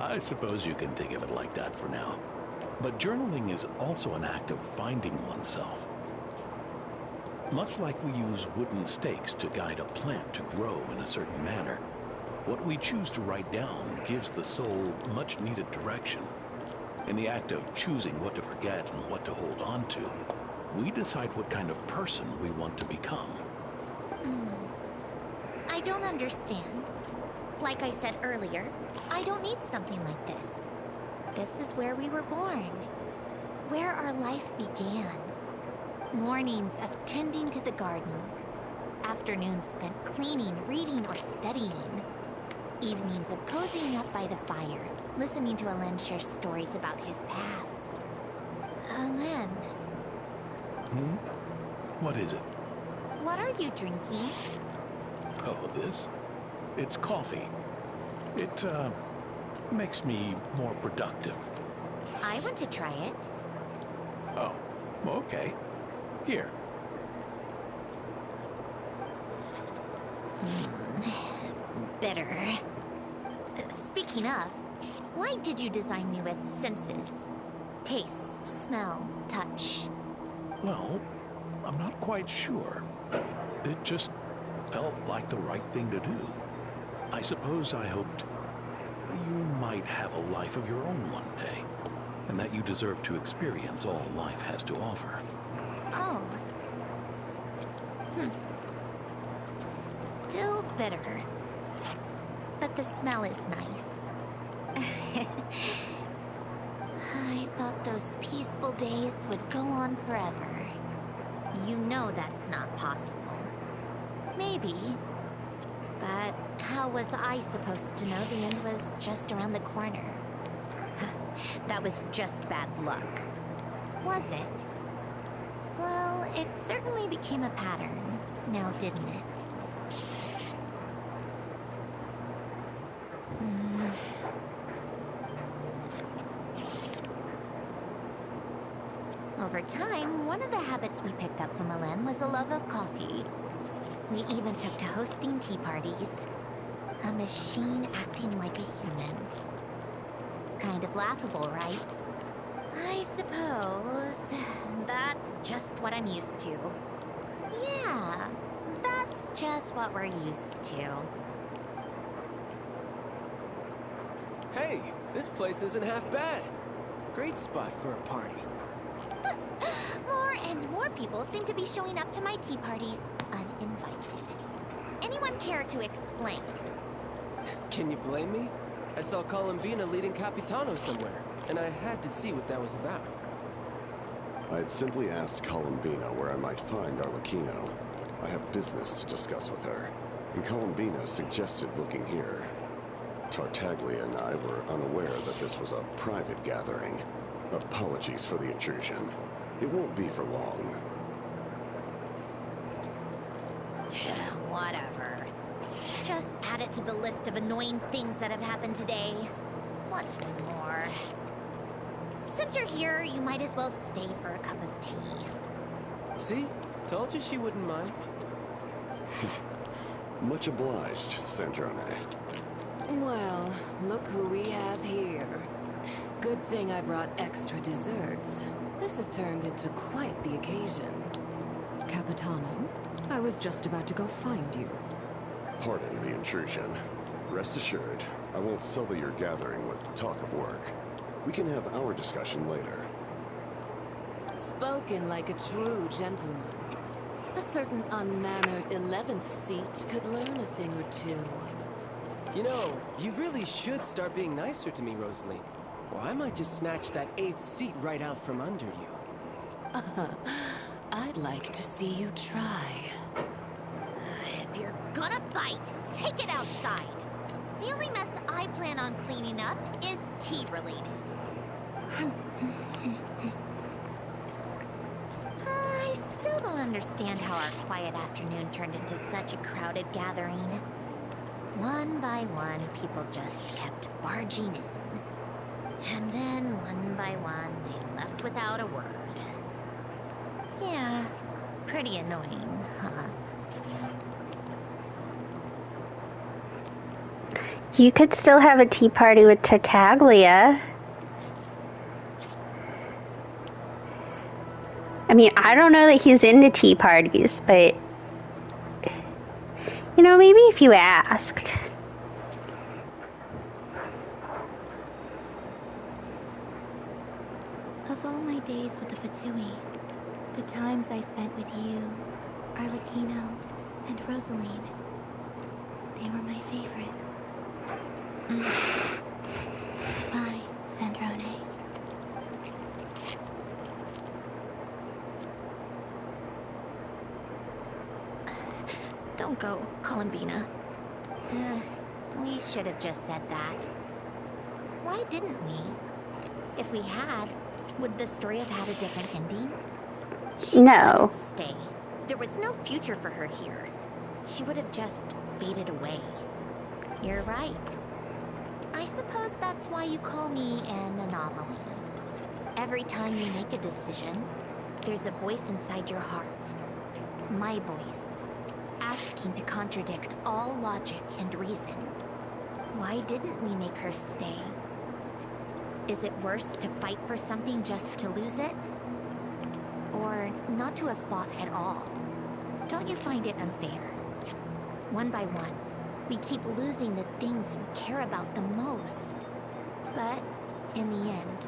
I suppose you can think of it like that for now. But journaling is also an act of finding oneself. Much like we use wooden stakes to guide a plant to grow in a certain manner, what we choose to write down gives the soul much needed direction. In the act of choosing what to forget and what to hold on to, we decide what kind of person we want to become. I don't understand. Like I said earlier, I don't need something like this. This is where we were born. Where our life began. Mornings of tending to the garden. Afternoons spent cleaning, reading, or studying. Evenings of cozying up by the fire, listening to Alen share stories about his past. Alen, What is it? what are you drinking? Oh, this? It's coffee. It, makes me more productive. I want to try it. Oh, okay. Here. Bitter. Speaking of, why did you design me with senses? Taste, smell, touch. Well, I'm not quite sure. It just felt like the right thing to do. I suppose I hoped you might have a life of your own one day, and that you deserve to experience all life has to offer. Oh. Still bitter. But the smell is nice. I thought those peaceful days would go on forever. You know that's not possible. Maybe. But how was I supposed to know the end was just around the corner? That was just bad luck. Was it? Well, it certainly became a pattern, now didn't it? Over time, one of the habits we picked up from Alen was a love of coffee. We even took to hosting tea parties. A machine acting like a human. Kind of laughable, right? I suppose that's just what I'm used to. Yeah, that's just what we're used to. Hey, this place isn't half bad. Great spot for a party. More and more people seem to be showing up to my tea parties uninvited. Anyone care to explain? Can you blame me? I saw Columbina leading Capitano somewhere, and I had to see what that was about. I had simply asked Columbina where I might find Arlecchino. I have business to discuss with her, and Columbina suggested looking here. Tartaglia and I were unaware that this was a private gathering. Apologies for the intrusion. It won't be for long. Whatever. Just add it to the list of annoying things that have happened today. What's one more? Since you're here, you might as well stay for a cup of tea. See? Told you she wouldn't mind. Much obliged, Sandrone. Well, look who we have here. Good thing I brought extra desserts. This has turned into quite the occasion. Capitano, I was just about to go find you. Pardon the intrusion. Rest assured, I won't sully your gathering with talk of work. We can have our discussion later. Spoken like a true gentleman. A certain unmannered 11th seat could learn a thing or two. You know, you really should start being nicer to me, Rosalie. Or I might just snatch that 8th seat right out from under you. I'd like to see you try. If you're gonna fight, take it outside. The only mess I plan on cleaning up is tea-related. I still don't understand how our quiet afternoon turned into such a crowded gathering. One by one, people just kept barging in. And then, one by one, they left without a word. Yeah, pretty annoying, huh? You could still have a tea party with Tartaglia. I mean, I don't know that he's into tea parties, but... You know, maybe if you asked. Of all my days with the Fatui, the times I spent with you, Arlecchino, and Rosaline, they were my favorite. Bye, Sandrone. Don't go, Columbina. We should have just said that. Why didn't we? If we had, would the story have had a different ending? She No. couldn't stay. There was no future for her here. She would have just faded away. You're right. I suppose that's why you call me an anomaly. Every time you make a decision, there's a voice inside your heart. My voice. Asking to contradict all logic and reason. Why didn't we make her stay? Is it worse to fight for something just to lose it? Or not to have fought at all? Don't you find it unfair? One by one, we keep losing the things we care about the most. But in the end,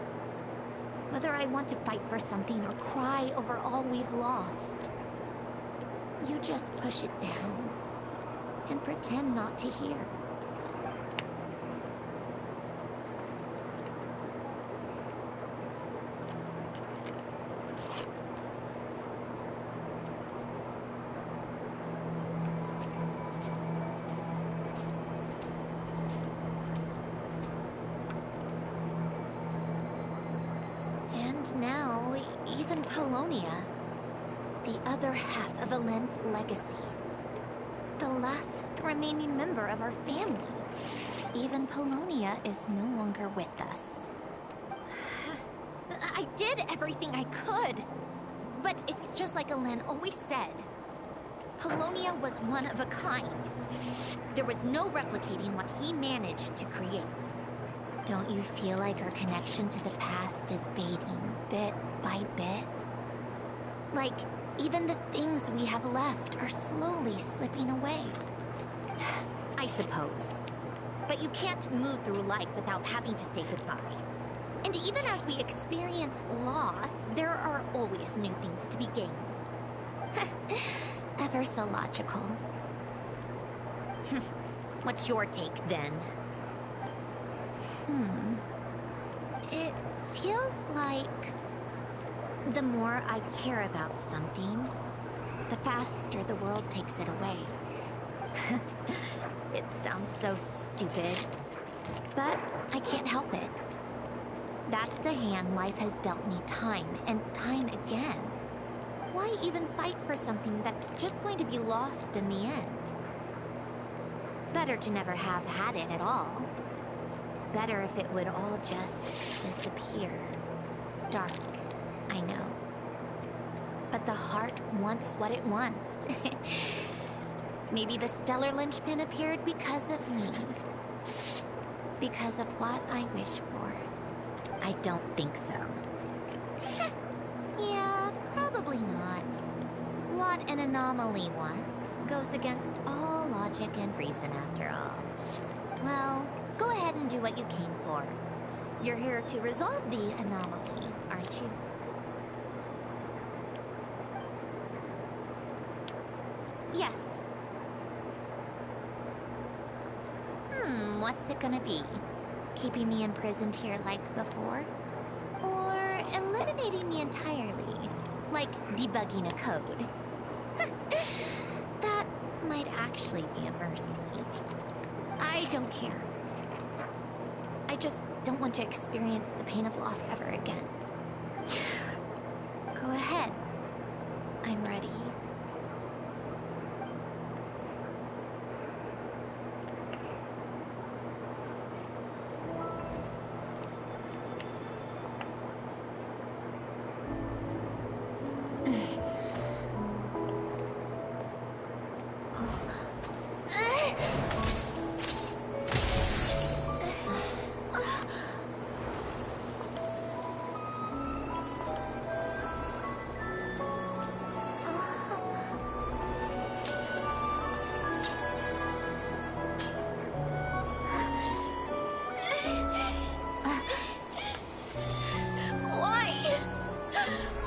whether I want to fight for something or cry over all we've lost, you just push it down and pretend not to hear. And now, even Polonia, the other half of Helen's legacy. The last remaining member of our family. Even Polonia is no longer with us. I did everything I could. But it's just like Helen always said. Polonia was one of a kind. There was no replicating what he managed to create. Don't you feel like our connection to the past is fading bit by bit? Like, even the things we have left are slowly slipping away. I suppose. But you can't move through life without having to say goodbye. And even as we experience loss, there are always new things to be gained. Ever so logical. What's your take, then? It feels like the more I care about something, the faster the world takes it away. It sounds so stupid, but I can't help it. That's the hand life has dealt me time and time again. Why even fight for something that's just going to be lost in the end? Better to never have had it at all. Better if it would all just disappear. Dark, I know. But the heart wants what it wants. Maybe the stellar linchpin appeared because of me. Because of what I wish for. I don't think so. Yeah, probably not. What an anomaly wants goes against all logic and reason after all. Well, go ahead and do what you came for. You're here to resolve the anomaly, aren't you? Yes. What's it gonna be? Keeping me imprisoned here like before? Or eliminating me entirely? Like debugging a code? That might actually be a mercy. I don't care. I just don't want to experience the pain of loss ever again. Go ahead. I'm ready.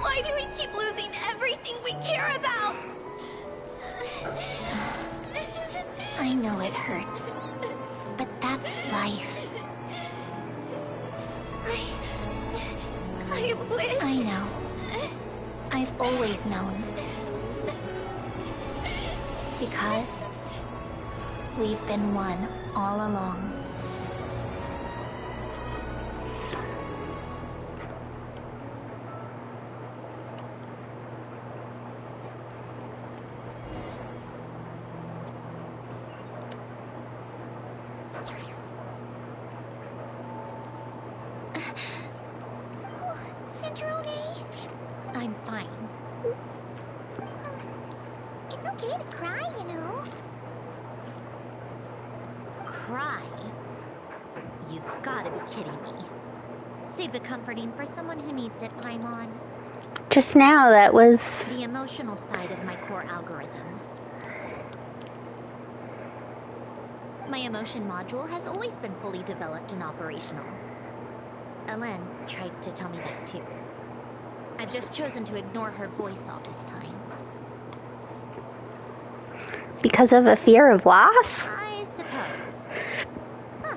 Why do we keep losing everything we care about? I know it hurts, but that's life. I wish... I know. I've always known. Because we've been one all along. I'm fine. It's okay to cry, you know. Cry? You've got to be kidding me. Save the comforting for someone who needs it, Paimon. Just now, that was... The emotional side of my core algorithm. My emotion module has always been fully developed and operational. Elen tried to tell me that too. I've just chosen to ignore her voice all this time. Because of a fear of loss? I suppose. Huh.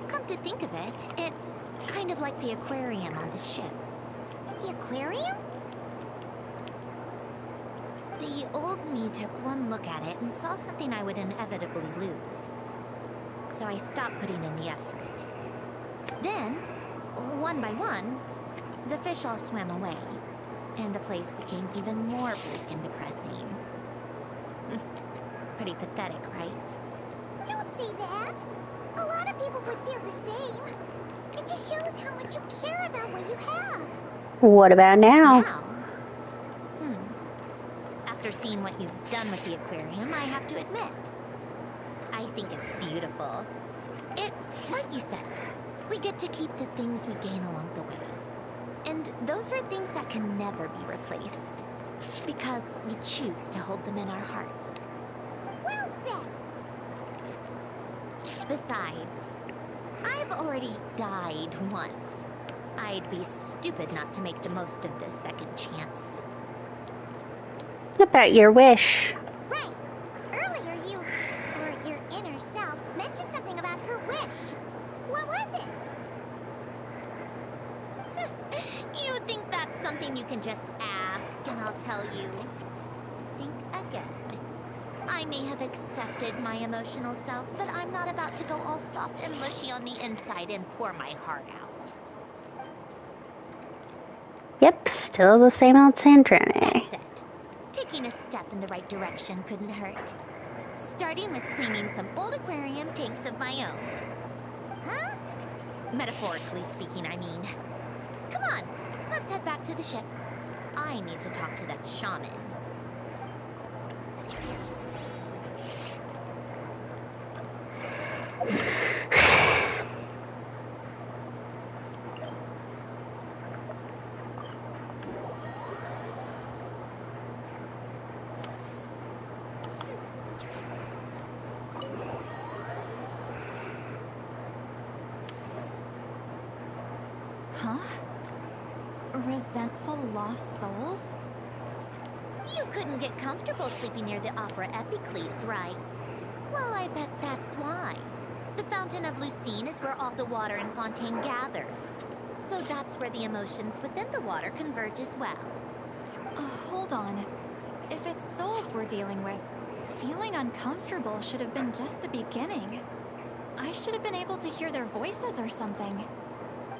Come to think of it, it's kind of like the aquarium on the ship. The aquarium? The old me took one look at it and saw something I would inevitably lose. So I stopped putting in the effort. Then, one by one, the fish all swam away, and the place became even more bleak and depressing. Pretty pathetic, right? Don't say that. A lot of people would feel the same. It just shows how much you care about what you have. What about now? Now? After seeing what you've done with the aquarium, I have to admit, I think it's beautiful. It's like you said, we get to keep the things we gain along the way. And those are things that can never be replaced. Because we choose to hold them in our hearts. Well said. Besides, I've already died once. I'd be stupid not to make the most of this second chance. What about your wish? Right. Earlier you, or your inner self, mentioned something about her wish. What was it? can just ask and I'll tell you. Think again. I may have accepted my emotional self, but I'm not about to go all soft and mushy on the inside and pour my heart out. Yep, still the same old Sandrine. That's it. Taking a step in the right direction couldn't hurt. Starting with cleaning some old aquarium tanks of my own. Huh? Metaphorically speaking, I mean. Come on, let's head back to the ship. I need to talk to that shaman. Huh? Resentful lost souls? You couldn't get comfortable sleeping near the Opera Epicles, right? Well, I bet that's why. The Fountain of Lucine is where all the water in Fontaine gathers. So that's where the emotions within the water converge as well. Hold on. If it's souls we're dealing with, feeling uncomfortable should have been just the beginning. I should have been able to hear their voices or something.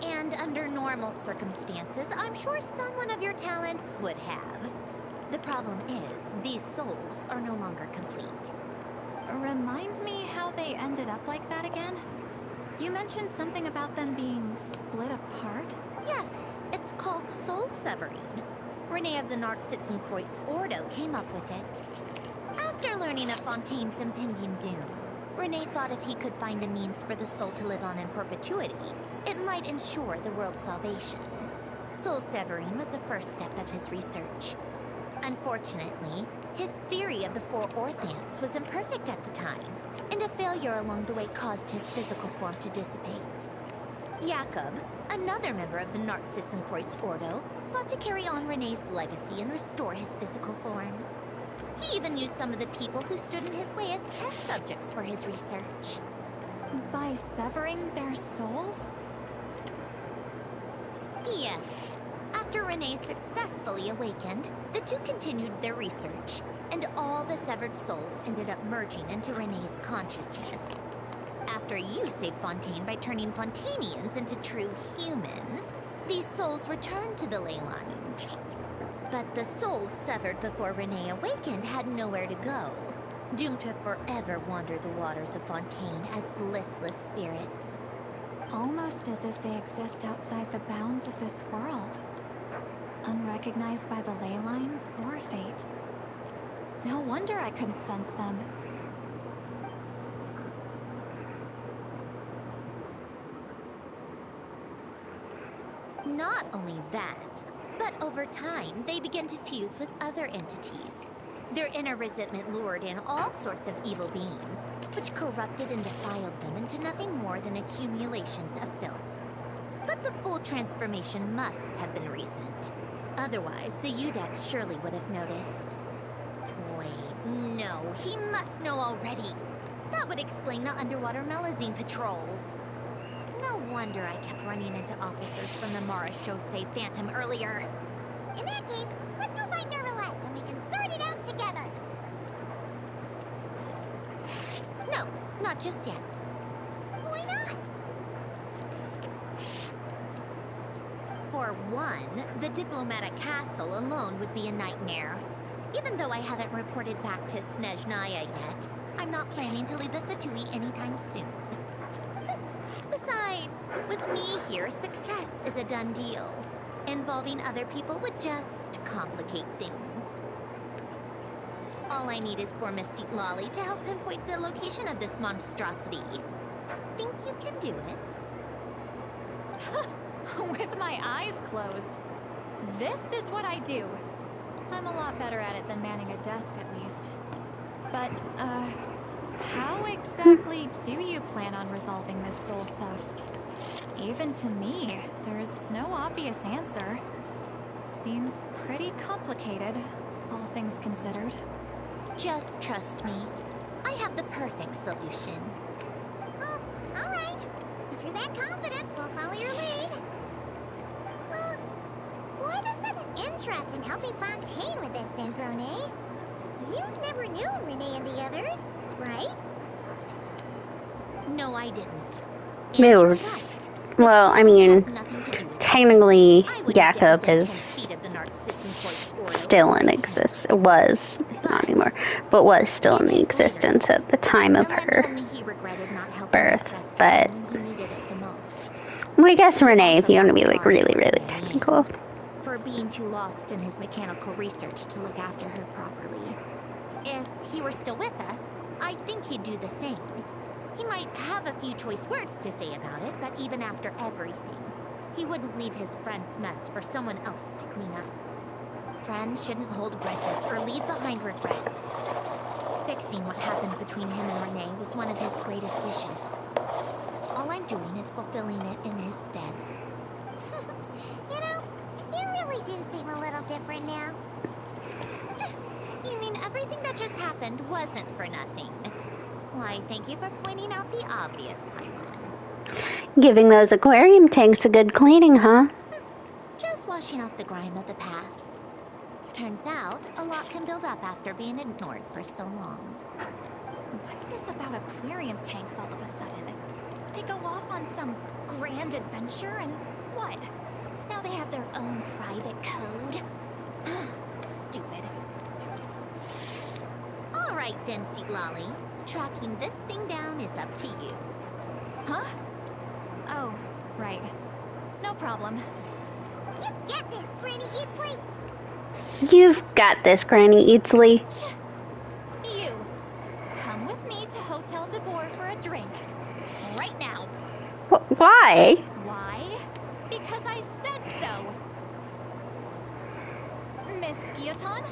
And under normal circumstances, I'm sure someone of your talents would have. The problem is, these souls are no longer complete. Remind me how they ended up like that again? You mentioned something about them being split apart? Yes, it's called soul severing. Renee of the Nartsitzenkreuz Ordo came up with it. After learning of Fontaine's impending doom, Renee thought if he could find a means for the soul to live on in perpetuity, it might ensure the world's salvation. Soul severing was the first step of his research. Unfortunately, his theory of the four orthants was imperfect at the time, and a failure along the way caused his physical form to dissipate. Jakob, another member of the Nartsitzenkreuz Ordo, sought to carry on Renee's legacy and restore his physical form. He even used some of the people who stood in his way as test subjects for his research. By severing their souls? Yes. After Renee successfully awakened, the two continued their research, and all the severed souls ended up merging into Renee's consciousness. After you saved Fontaine by turning Fontainians into true humans, these souls returned to the ley lines. But the souls severed before Renee awakened had nowhere to go, doomed to forever wander the waters of Fontaine as listless spirits. Almost as if they exist outside the bounds of this world. Unrecognized by the ley lines or fate. No wonder I couldn't sense them. Not only that, but over time, they began to fuse with other entities. Their inner resentment lured in all sorts of evil beings, which corrupted and defiled them into nothing more than accumulations of filth. But the full transformation must have been recent. Otherwise, the Udex surely would have noticed. Wait, no, he must know already. That would explain the underwater Melazine patrols. No wonder I kept running into officers from the Mara Chaussee Phantom earlier. In that case, let's go find Nervalette and we can sort it out together. No, not just yet. Why not? For one, the diplomatic castle alone would be a nightmare. Even though I haven't reported back to Snezhnaya yet, I'm not planning to leave the Fatui anytime soon. Besides, with me here, success is a done deal. Involving other people would just complicate things. All I need is poor Miss Seat Lolly to help pinpoint the location of this monstrosity. Think you can do it? With my eyes closed. This is what I do. I'm a lot better at it than manning a desk, at least. But, how exactly do you plan on resolving this soul stuff? Even to me, there's no obvious answer. Seems pretty complicated, all things considered. Just trust me. I have the perfect solution. Oh, all right. If you're that confident, we'll follow your lead. why the sudden interest in helping Fontaine with this, Zentrone? You never knew Renee and the others, right? No, I didn't. And No. you're right. Well, I This mean, has nothing to do with it. technically, I wouldn't get Jakob within 10 is feet of the Narcissus Ordo. still in existence. Was, not anymore, but was still in the existence at the time of Ellen her told me he regretted not helping birth, his best but friend when he needed it the most. well, I guess He Renee, if also you want to felt be like sorry really, towards really me technical. for being too lost in his mechanical research to look after her properly. If he were still with us, I think he'd do the same. He might have a few choice words to say about it, but even after everything, he wouldn't leave his friend's mess for someone else to clean up. Friends shouldn't hold grudges or leave behind regrets. Fixing what happened between him and Renee was one of his greatest wishes. All I'm doing is fulfilling it in his stead. You know, you really do seem a little different now. You mean everything that just happened wasn't for nothing? Why, thank you for pointing out the obvious, Paimon. Giving those aquarium tanks a good cleaning, huh? Just washing off the grime of the past. Turns out, a lot can build up after being ignored for so long. What's this about aquarium tanks all of a sudden? They go off on some grand adventure and what? Now they have their own private code? Stupid. All right then, Lolly. Tracking this thing down is up to you. Huh? Oh, right. No problem. You get this, Granny Eatsley. You've got this, Granny Eatsley. You! Come with me to Hotel de Boer for a drink. Right now. Why? Why? Because I said so! Miss Guillotin,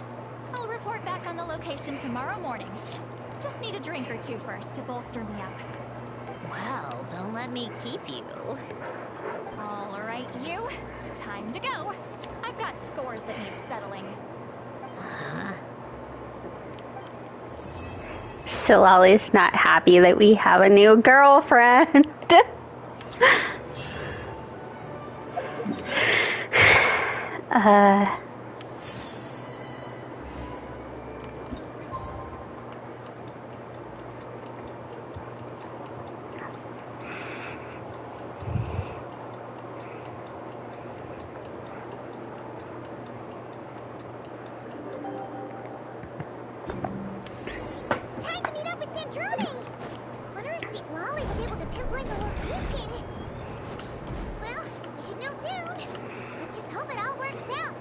I'll report back on the location tomorrow morning. Just need a drink or two first to bolster me up. Well, don't let me keep you. All right, you. Time to go. I've got scores that need settling. Silali's not happy that we have a new girlfriend. Time to meet up with Sandrone. Wonder if St. Lolly was able to pinpoint the location. Well, we should know soon. Let's just hope it all works out.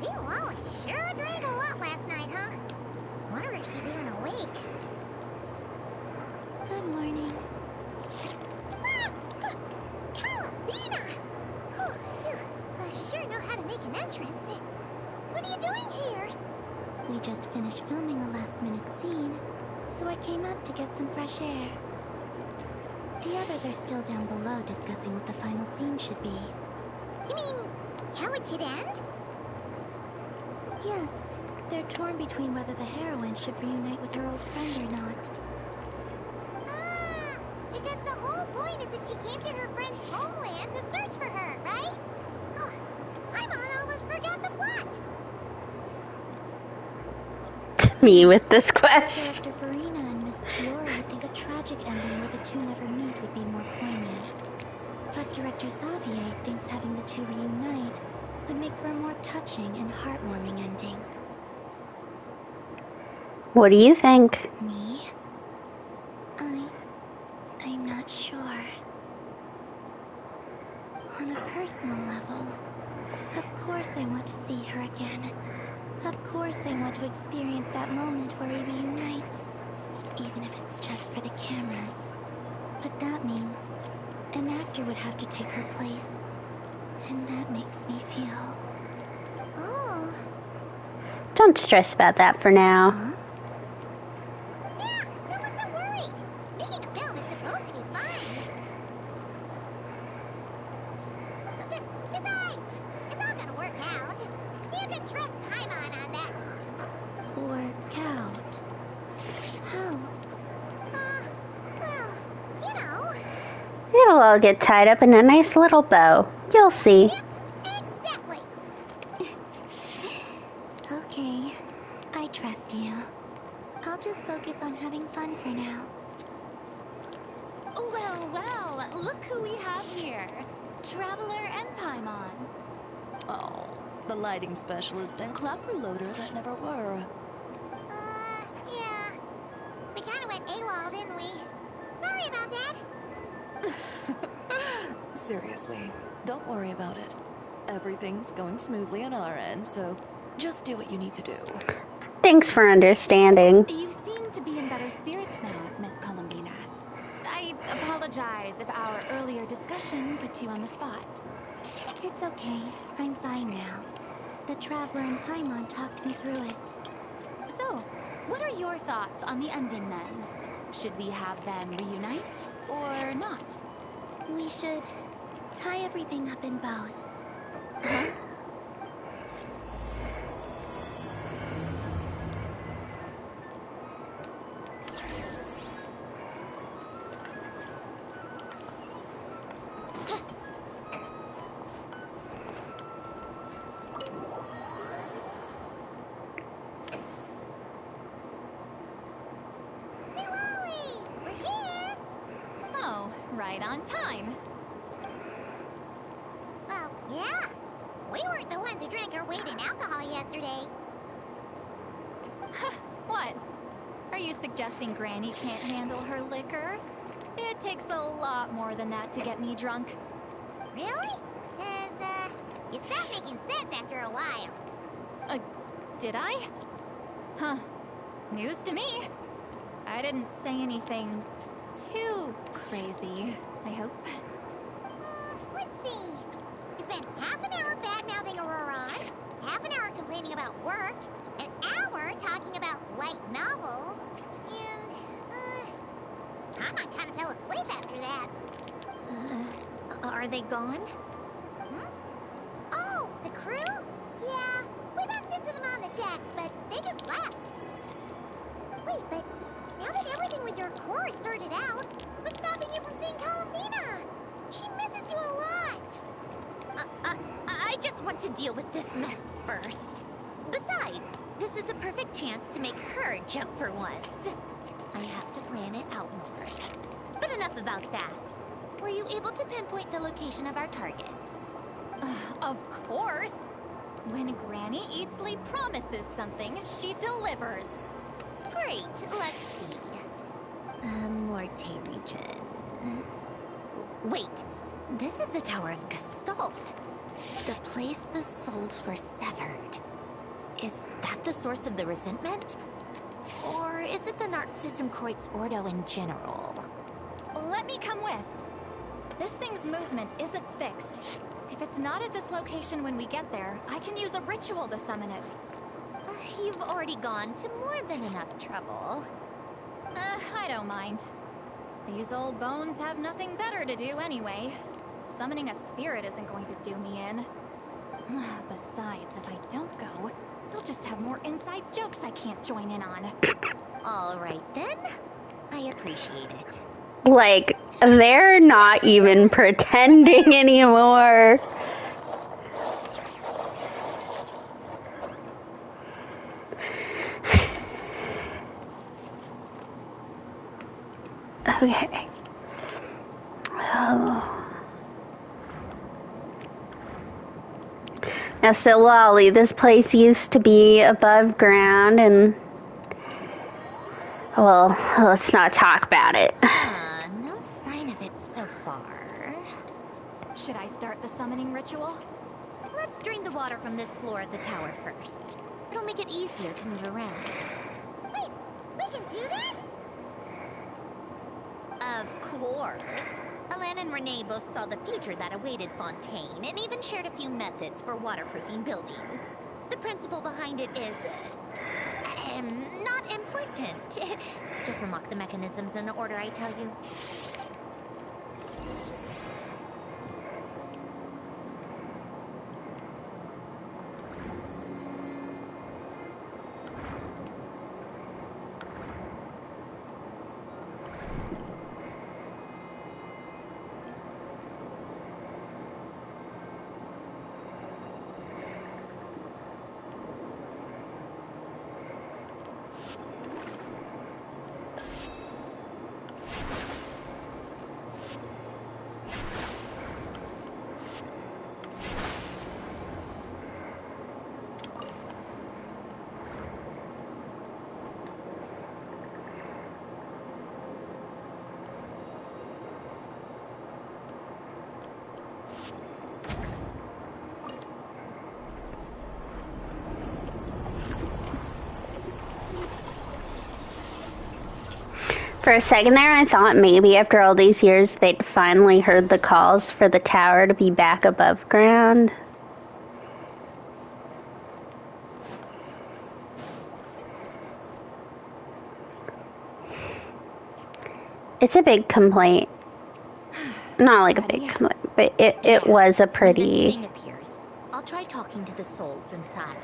St. Lolly sure drank a lot last night, huh? Wonder if she's even awake. Good morning. Columbina! Sure know how to make an entrance. What are you doing here? We just finished filming a last-minute scene, so I came up to get some fresh air. The others are still down below discussing what the final scene should be. You mean, how it should end? Yes, they're torn between whether the heroine should reunite with her old friend or not. Ah, because the whole point is that she came to her friend's homeland to search for her, right? Oh, Paimon almost forgot the plot. Me with this quest. Director Farina and Miss Chiori think a tragic ending where the two never meet would be more poignant. But Director Xavier thinks having the two reunite would make for a more touching and heartwarming ending. What do you think? Me? I'm not sure. On a personal level, of course I want to see her again. Of course I want to experience that moment where we reunite, even if it's just for the cameras. But that means an actor would have to take her place, and that makes me feel... Oh. Don't stress about that for now. Huh? Yeah, no one's so worried. Making a film is supposed to be fun. Besides, it's all gonna work out. You can trust Paimon on that. Work out? How? all get tied up in a nice little bow. You'll see. Exactly. Okay, I trust you. I'll just focus on having fun for now. Well, well, look who we have here. Traveler and Paimon. Oh, the lighting specialist and clapper loader that never were. Yeah. We kinda went AWOL, didn't we? Sorry about that. Seriously, don't worry about it. Everything's going smoothly on our end, so just do what you need to do. Thanks for understanding. You seem to be in better spirits now, Miss Columbina. I apologize if our earlier discussion put you on the spot. It's okay. I'm fine now. The Traveler and Paimon talked me through it. So, what are your thoughts on the ending then? Should we have them reunite or not? We should tie everything up in bows. Huh? We're here! Oh, right on time. Well, yeah. We weren't the ones who drank our weight in alcohol yesterday. What? Are you suggesting Granny can't handle her liquor? It takes a lot more than that to get me drunk. Really? 'Cause, you stopped making sense after a while. Did I? Huh. News to me. I didn't say anything too crazy, I hope. Let's see. We spent half an hour bad-mouthing Auroron, half an hour complaining about work, an hour talking about light novels, and, Paimon kind of fell asleep after that. Are they gone? Oh, the crew? Yeah, we bumped into them on the deck, but they just left. Wait, but now that everything with your core is sorted out, what's stopping you from seeing Columbina? She misses you a lot. I just want to deal with this mess first. Besides, this is a perfect chance to make her jump for once. I have to plan it out more. But enough about that. Were you able to pinpoint the location of our target? Of course. When Granny Eatsley promises something, she delivers. Great, let's see. Morte region. Wait, this is the Tower of Gestalt. The place the souls were severed. Is that the source of the resentment? Or is it the Narcissism Kreuz Ordo in general? Let me come with. This thing's movement isn't fixed. If it's not at this location when we get there, I can use a ritual to summon it. You've already gone to more than enough trouble. I don't mind. These old bones have nothing better to do anyway. Summoning a spirit isn't going to do me in. Besides, if I don't go, they'll just have more inside jokes I can't join in on. All right then. I appreciate it. Like, they're not even pretending anymore. Okay. Oh. Now, so Lolly, this place used to be above ground, and well, let's not talk about it. No sign of it so far. Should I start the summoning ritual? Let's drain the water from this floor of the tower first. It'll make it easier to move around. Wait, we can do that? Of course. Alan and Renee both saw the future that awaited Fontaine and even shared a few methods for waterproofing buildings. The principle behind it is, not important. Just unlock the mechanisms in the order I tell you. For a second there, I thought maybe after all these years they'd finally heard the calls for the tower to be back above ground. It's a big complaint. Not like a big complaint, but it was a pretty... When this thing appears, I'll try talking to the souls inside.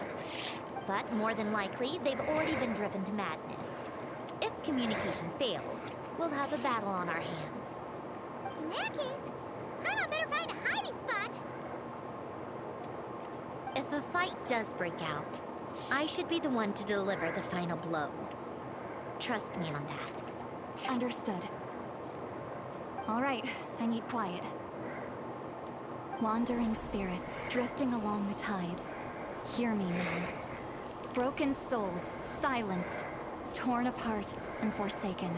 But more than likely, they've already been driven to madness. If communication fails, we'll have a battle on our hands. In that case, Paimon better find a hiding spot. If a fight does break out, I should be the one to deliver the final blow. Trust me on that. Understood. All right, I need quiet. Wandering spirits drifting along the tides. Hear me now. Broken souls, silenced, torn apart and forsaken.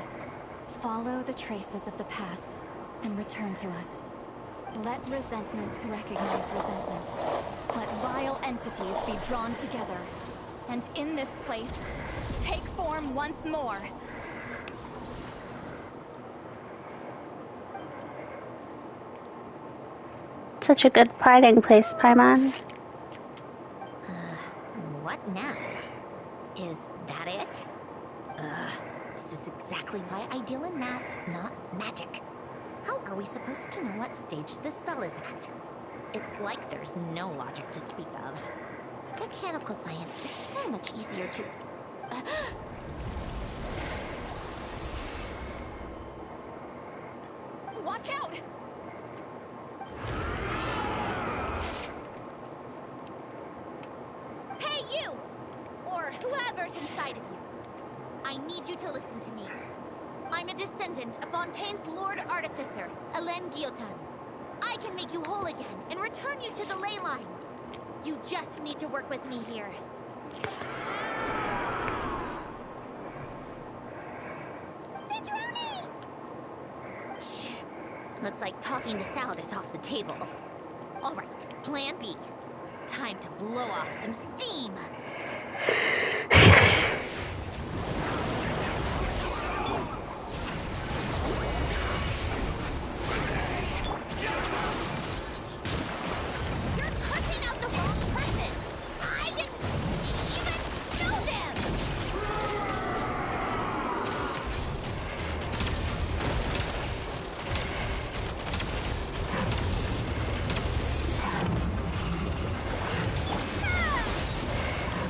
Follow the traces of the past and return to us. Let resentment recognize resentment. Let vile entities be drawn together. And in this place, take form once more. Such a good hiding place, Paimon. What now? Is that it? This is exactly why I deal in math, not magic. How are we supposed to know what stage the spell is at? It's like there's no logic to speak of. Mechanical science is so much easier to... Watch out! Hey, you! Or whoever's inside of you. I need you to listen to me. I'm a descendant of Fontaine's Lord Artificer, Hélène Guillotin. I can make you whole again and return you to the ley lines. You just need to work with me here. Citrone! Looks like talking this out is off the table. All right, plan B. Time to blow off some steam. You're punching out the wrong person! I didn't even know them!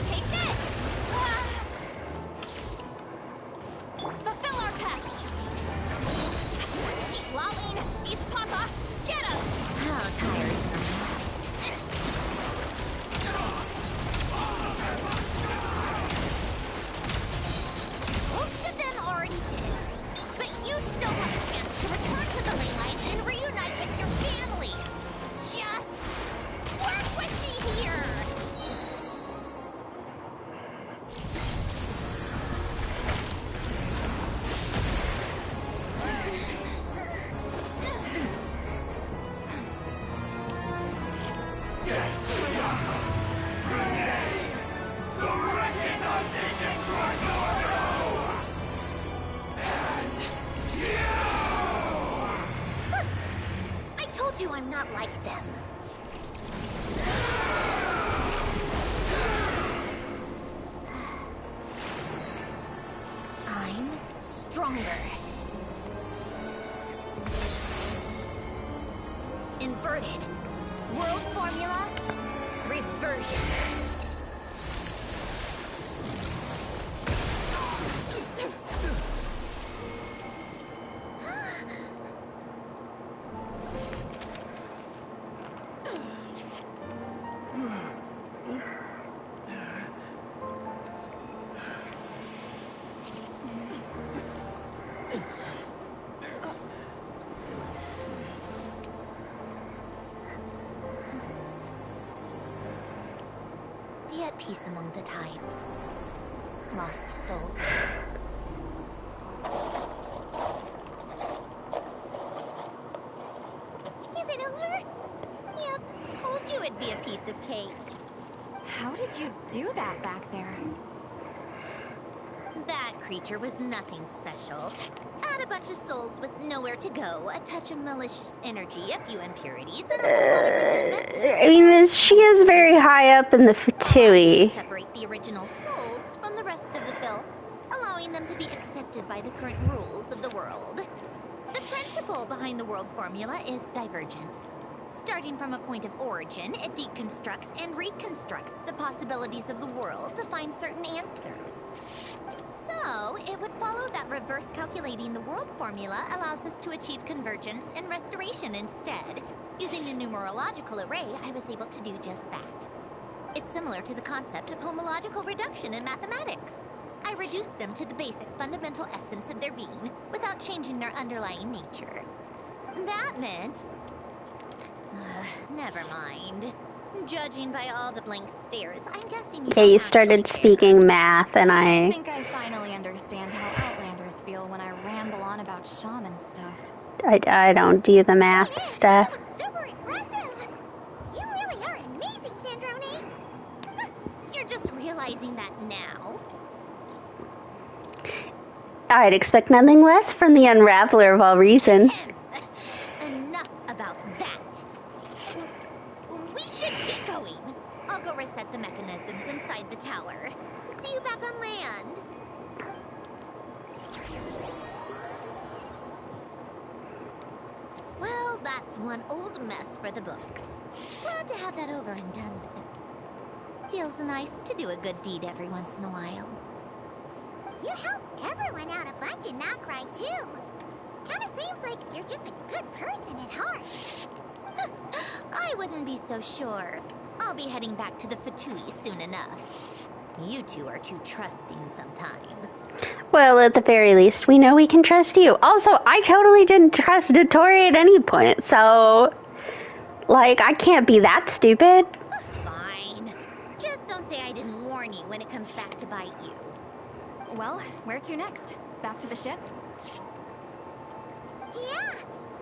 Take this! Fulfill our pact! Keep lolling! Eats Papa! Get him! How tiresome. Most of them already did. But you still have a chance to return to the ley lines and reunite with your families. Just work with me here! I told you I'm not like them. I'm stronger. Inverted. World formula. Reversion. Be at peace among the tides. Lost souls. Is it over? Yep, told you it'd be a piece of cake. How did you do that back there? That creature was nothing special. Had a bunch of souls with nowhere to go, a touch of malicious energy, a few impurities, and a whole lot of resentment. I mean, she is very high up in the Fatui. Separate the original souls from the rest of the filth, allowing them to be accepted by the current rules of the world. The principle behind the world formula is divergence. Starting from a point of origin, it deconstructs and reconstructs the possibilities of the world to find certain answers. So, it would follow that reverse calculating the world formula allows us to achieve convergence and restoration instead. Using the numerological array, I was able to do just that. It's similar to the concept of homological reduction in mathematics. I reduced them to the basic fundamental essence of their being without changing their underlying nature. That meant... never mind. Judging by all the blank stares, I'm guessing You started speaking math, and I think I finally understand how Outlanders feel when I ramble on about shaman stuff. I don't do the math stuff. That was super impressive. You really are amazing, Sandrone. You're just realizing that now? I'd expect nothing less from the unraveler of all reason. Enough about that. We should get going. I'll go reset the mechanisms inside the tower. See you back on land. Well, that's one old mess for the books. Glad to have that over and done with. Feels nice to do a good deed every once in a while. You help everyone out a bunch and not cry too. Kinda seems like you're just a good person at heart. I wouldn't be so sure. I'll be heading back to the Fatui soon enough. You two are too trusting sometimes. Well, at the very least, we know we can trust you. Also, I totally didn't trust Dottore at any point, so... Like, I can't be that stupid. Fine. Just don't say I didn't warn you when it comes back to bite you. Well, where to next? Back to the ship? Yeah,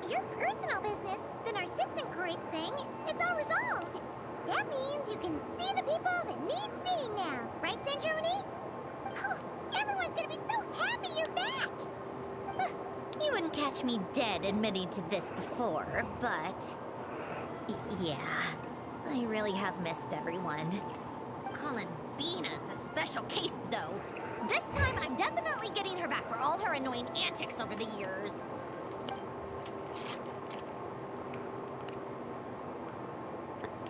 your personal business, the Narcitsan thing, it's all resolved. That means you can see the people that need seeing now, right, Sandrone? Oh, everyone's gonna be so happy you're back! You wouldn't catch me dead admitting to this before, but... yeah, I really have missed everyone. Columbina's a special case, though. This time, I'm definitely getting her back for all her annoying antics over the years.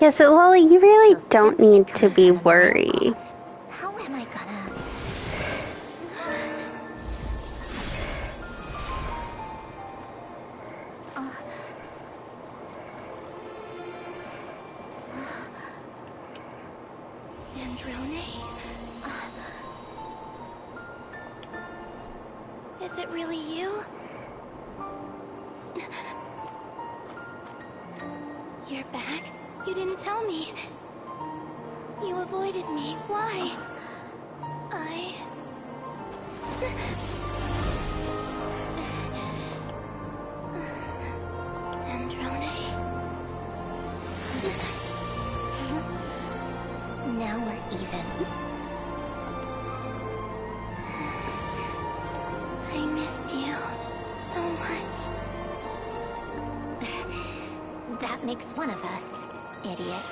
Yeah, so Lolly, you really don't need to be worried. How am I gonna... Sandrone? Is it really you? You're back? You didn't tell me. You avoided me. Why? Sandrone? Now we're even. I missed you so much. That makes one of us, idiot.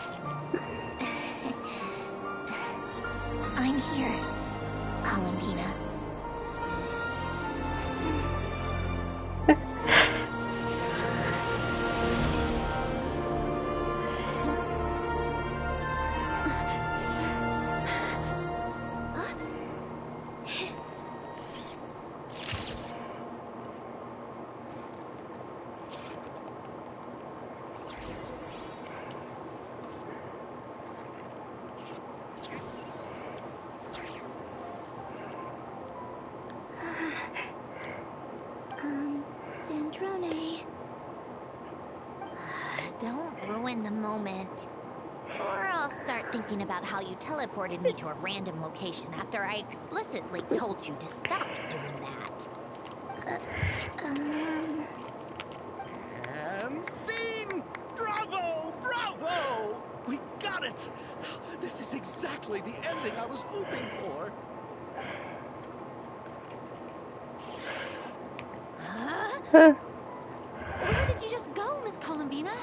I'm here, Columbina. Sandrone. Don't ruin the moment. Or I'll start thinking about how you teleported me to a random location after I explicitly told you to stop doing that. And scene! Bravo! Bravo! We got it! This is exactly the ending I was hoping for. Where did you just go, Miss Columbina?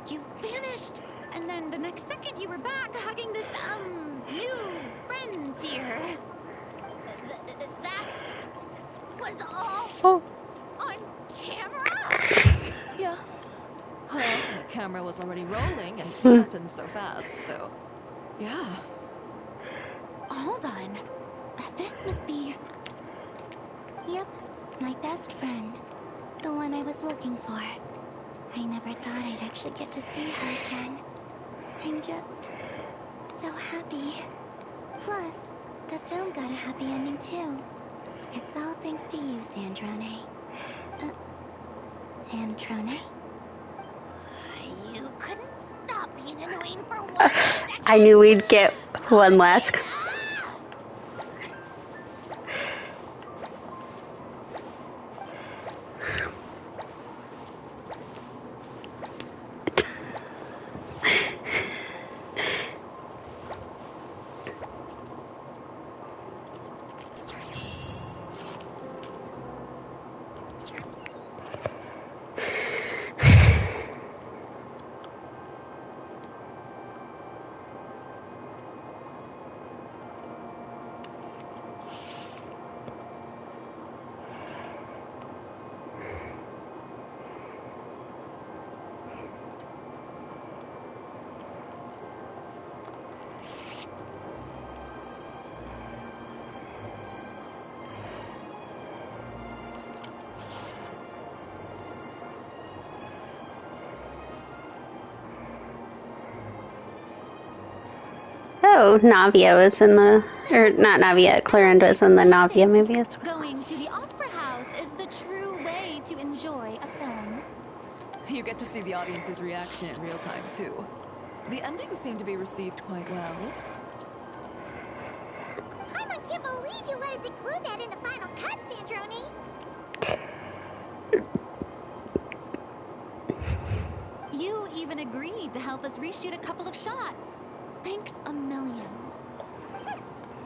You vanished, and then the next second you were back hugging this, new friend here. That was all on camera? Yeah. Well, the camera was already rolling and it happened so fast, so... Yeah. Hold on. This must be... Yep, my best friend. The one I was looking for. I never thought I'd actually get to see her again. I'm just... so happy. Plus, the film got a happy ending too. It's all thanks to you, Sandrone. Sandrone? You couldn't stop being annoying for 1 second. I knew we'd get one last. Oh, Navia was in the, or not Navia, Clarenda was in the Navia movie as well. Going to the opera house is the true way to enjoy a film. You get to see the audience's reaction in real time, too. The endings seem to be received quite well. I can't believe you let us include that in the final cut, Sandrone. You even agreed to help us reshoot a couple of shots. Thanks a million.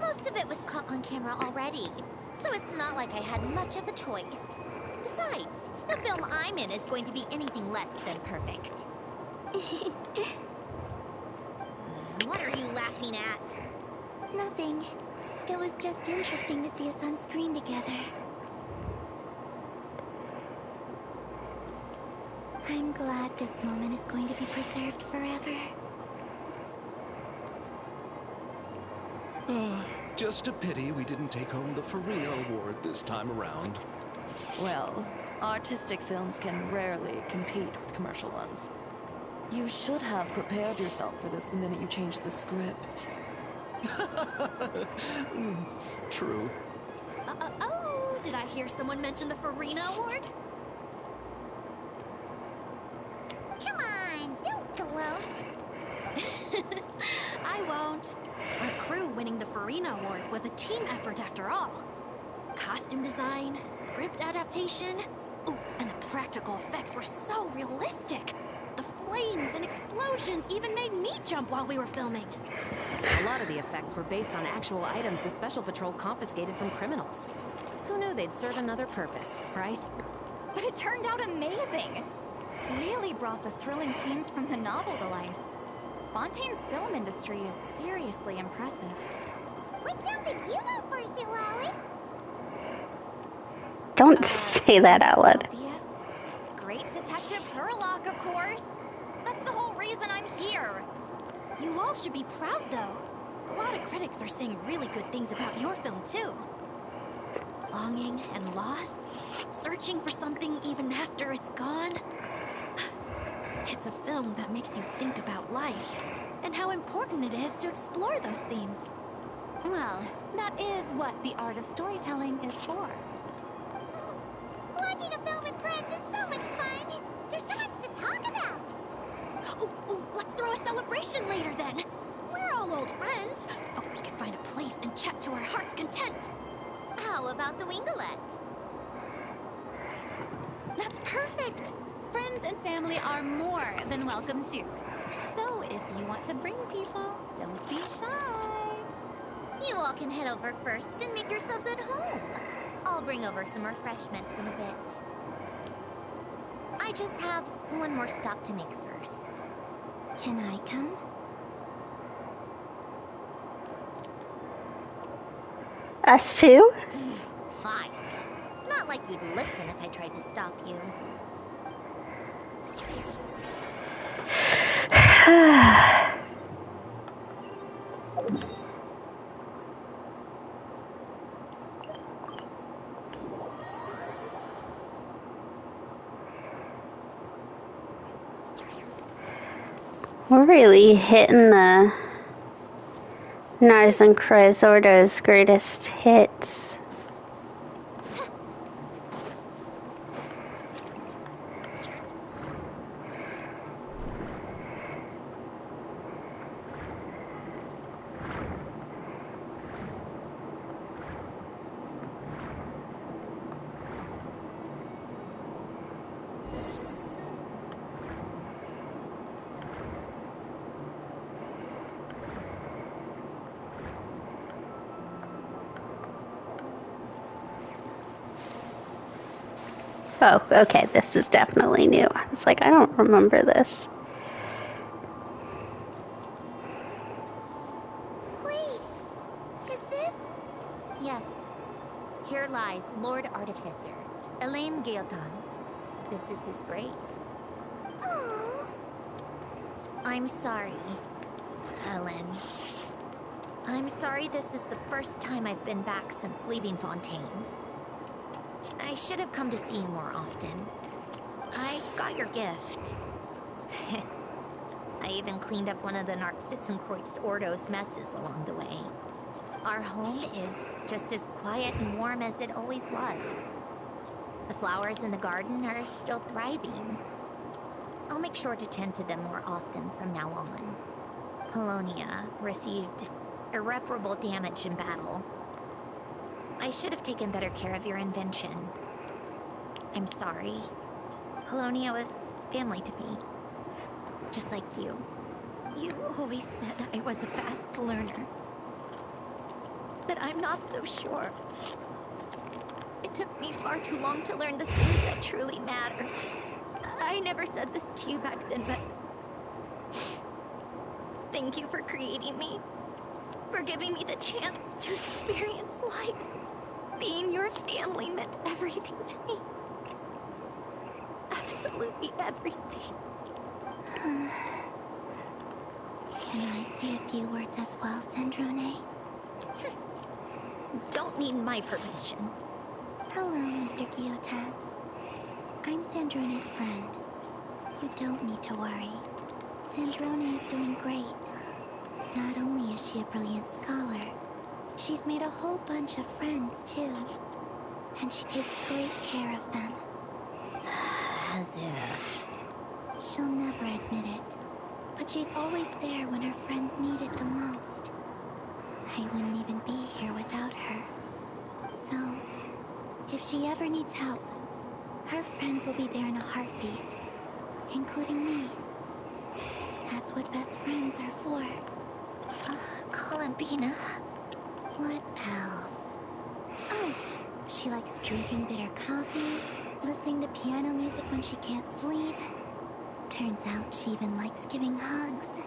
Most of it was caught on camera already, so it's not like I had much of a choice. Besides, the film I'm in is going to be anything less than perfect. What are you laughing at? Nothing. It was just interesting to see us on screen together. I'm glad this moment is going to be preserved forever. Just a pity we didn't take home the Farina Award this time around. Well, artistic films can rarely compete with commercial ones. You should have prepared yourself for this the minute you changed the script. True. Oh, did I hear someone mention the Farina Award? Come on, don't gloat. I won't. Our crew winning the Farina Award was a team effort after all. Costume design, script adaptation. Ooh, and the practical effects were so realistic. The flames and explosions even made me jump while we were filming. A lot of the effects were based on actual items the Special Patrol confiscated from criminals. Who knew they'd serve another purpose, right? But it turned out amazing. Really brought the thrilling scenes from the novel to life. Fontaine's film industry is seriously impressive. Which film did you vote for, Silali? Don't say that out loud. Obvious. Great Detective Herlock, of course. That's the whole reason I'm here. You all should be proud, though. A lot of critics are saying really good things about your film, too. Longing and loss, searching for something even after it's gone. It's a film that makes you think about life and how important it is to explore those themes. Well, that is what the art of storytelling is for. Watching a film with friends is so much fun. There's so much to talk about. Ooh, let's throw a celebration later then. We're all old friends. Oh, we can find a place and chat to our heart's content. How about the Winglet? That's perfect. Friends and family are more than welcome too. So if you want to bring people, don't be shy. You all can head over first and make yourselves at home. I'll bring over some refreshments in a bit. I just have one more stop to make first. Can I come? Us too? Fine. Not like you'd listen if I tried to stop you. We're really hitting the Nars and Ordo's greatest hits. Oh, okay, this is definitely new. I was like, I don't remember this. Wait, is this? Yes. Here lies Lord Artificer, Elaine Gaeltan. This is his grave. Oh. I'm sorry, Ellen. I'm sorry this is the first time I've been back since leaving Fontaine. I should have come to see you more often. I got your gift. I even cleaned up one of the Narcitzenkreuz Ordo's messes along the way. Our home is just as quiet and warm as it always was. The flowers in the garden are still thriving. I'll make sure to tend to them more often from now on. Polonia received irreparable damage in battle. I should have taken better care of your invention. I'm sorry. Polonia was family to me. Just like you. You always said I was a fast learner. But I'm not so sure. It took me far too long to learn the things that truly matter. I never said this to you back then, but... Thank you for creating me. For giving me the chance to experience life. Being your family meant everything to me. Absolutely everything. Can I say a few words as well, Sandrone? Don't need my permission. Hello, Mr. Guillotin. I'm Sandrone's friend. You don't need to worry. Sandrone is doing great. Not only is she a brilliant scholar, she's made a whole bunch of friends, too. And she takes great care of them. As if... She'll never admit it, but she's always there when her friends need it the most. I wouldn't even be here without her. So, if she ever needs help, her friends will be there in a heartbeat, including me. That's what best friends are for. Columbina. What else? Oh, she likes drinking bitter coffee, listening to piano music when she can't sleep. Turns out she even likes giving hugs.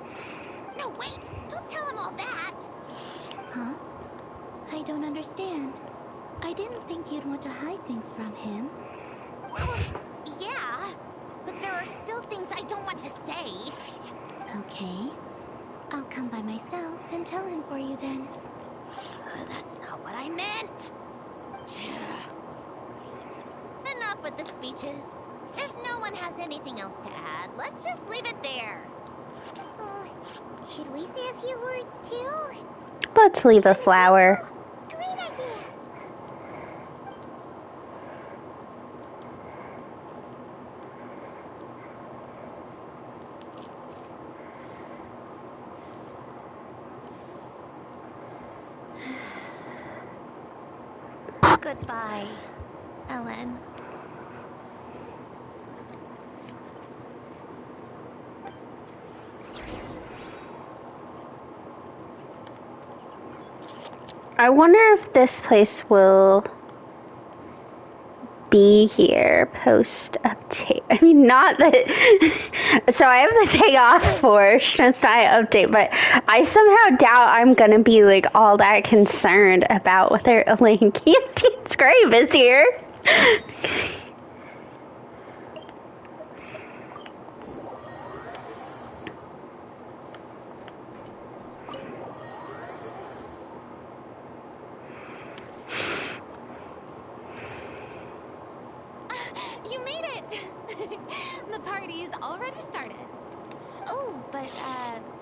No, wait! Don't tell him all that! Huh? I don't understand. I didn't think you'd want to hide things from him. Well, yeah, but there are still things I don't want to say. Okay. I'll come by myself and tell him for you then. That's not what I meant. Right. Enough with the speeches. If no one has anything else to add, let's just leave it there. Should we say a few words too? Let's leave a flower. Great idea. Goodbye, Ellen. I wonder if this place will be here post update. I mean, not that. So I have the day off for Shinsenai update, but I somehow doubt I'm gonna be like all that concerned about whether Elaine Cantine's grave is here. You made it! The party's already started. Oh, but,